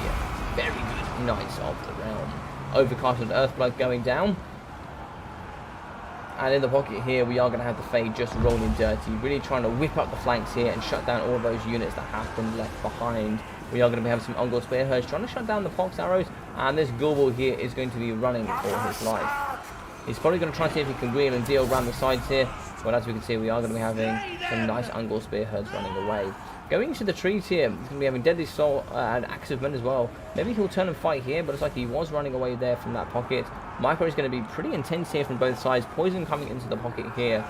very good Knights of the Realm. Overcast and Earthblood going down. And in the pocket here, we are going to have the Fade just rolling dirty, really trying to whip up the flanks here and shut down all of those units that have been left behind. We are going to be having some Ungor Spearheads trying to shut down the Pox Arrows, and this Gorbel here is going to be running for his life. He's probably going to try to see if he can wheel and deal around the sides here, but as we can see, we are going to be having some nice Ungor Spearheads running away. Going into the trees here, he's going to be having Deadly Soul and Axe of Men as well. Maybe he'll turn and fight here, but it's like he was running away there from that pocket. Micro is going to be pretty intense here from both sides. Poison coming into the pocket here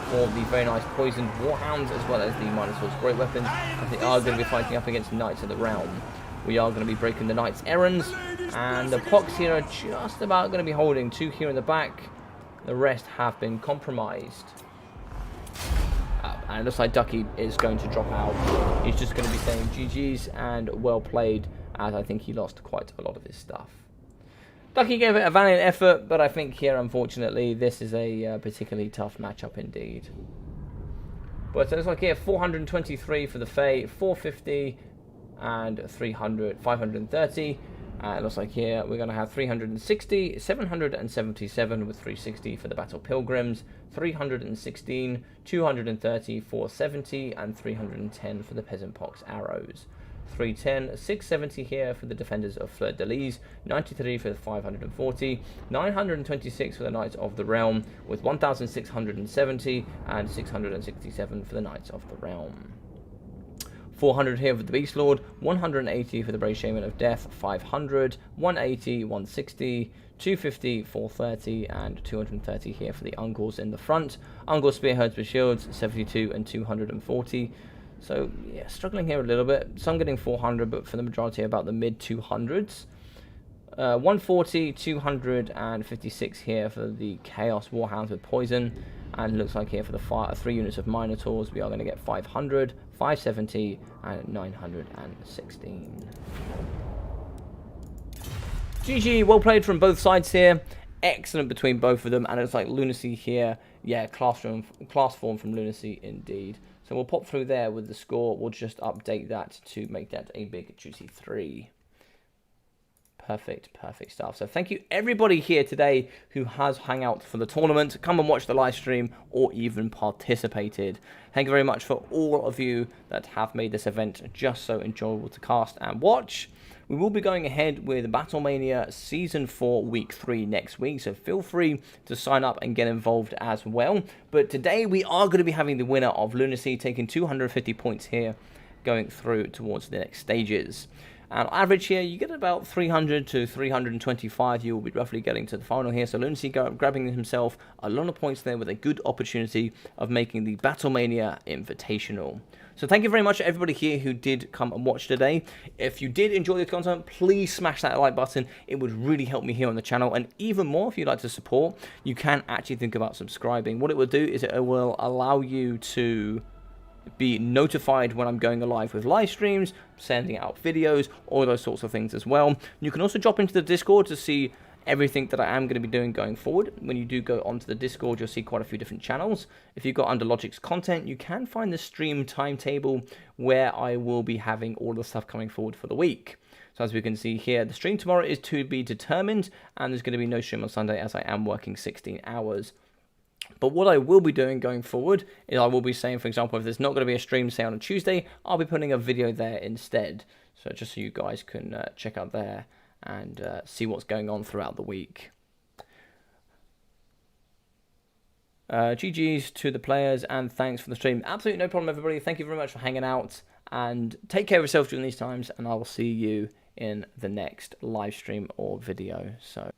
for the very nice Poisoned Warhounds, as well as the Minotaurs. Great weapons, as they are going to be fighting up against Knights of the Realm. We are going to be breaking the Knights' errands, and the Pox here are just about going to be holding. 2 here in the back. The rest have been compromised. And it looks like Ducky is going to drop out. He's just going to be saying GG's and well played, as I think he lost quite a lot of his stuff. Ducky gave it a valiant effort, but I think here, unfortunately, this is a particularly tough matchup indeed. But it looks like here, 423 for the Fae, 450 and 530. It looks like here we're going to have 360, 777 with 360 for the Battle Pilgrims, 316, 230, 470, and 310 for the Peasant Pox Arrows. 310, 670 here for the Defenders of Fleur-de-Lis, 93 for the 540, 926 for the Knights of the Realm, with 1670 and 667 for the Knights of the Realm. 400 here for the Beast Lord, 180 for the Brave Shaman of Death, 500, 180, 160, 250, 430, and 230 here for the Ungors in the front. Ungor Spearheads with shields, 72 and 240. So, yeah, struggling here a little bit. Some getting 400, but for the majority about the mid-200s. 140, 256 here for the Chaos Warhounds with Poison. And looks like here for the 3 units of Minotaurs, we are going to get 500, 570, and 916. GG, well played from both sides here. Excellent between both of them. And it's like Lunacy here. Yeah, class form from Lunacy indeed. So we'll pop through there with the score. We'll just update that to make that a big juicy 3. Perfect stuff. So thank you everybody here today who has hung out for the tournament, come and watch the live stream, or even participated. Thank you very much for all of you that have made this event just so enjoyable to cast and watch. We will be going ahead with BattleMania Season 4 Week 3 next week, so feel free to sign up and get involved as well. But today we are going to be having the winner of Lunacy taking 250 points here, going through towards the next stages. And on average here, you get about 300 to 325. You will be roughly getting to the final here. So Lunacy grabbing himself a lot of points there with a good opportunity of making the BattleMania Invitational. So thank you very much to everybody here who did come and watch today. If you did enjoy this content, please smash that like button. It would really help me here on the channel. And even more, if you'd like to support, you can actually think about subscribing. What it will do is it will allow you to be notified when I'm going live with live streams, sending out videos, all those sorts of things as well. You can also drop into the Discord to see everything that I am going to be doing going forward. When you do go onto the Discord, you'll see quite a few different channels. If you go under Logic's content, you can find the stream timetable where I will be having all the stuff coming forward for the week. So as we can see here, the stream tomorrow is to be determined, and there's going to be no stream on Sunday as I am working 16 hours. But what I will be doing going forward is I will be saying, for example, if there's not going to be a stream, say on a Tuesday, I'll be putting a video there instead. So just so you guys can check out there and see what's going on throughout the week. GG's to the players and thanks for the stream. Absolutely no problem, everybody. Thank you very much for hanging out and take care of yourself during these times, and I will see you in the next live stream or video. So.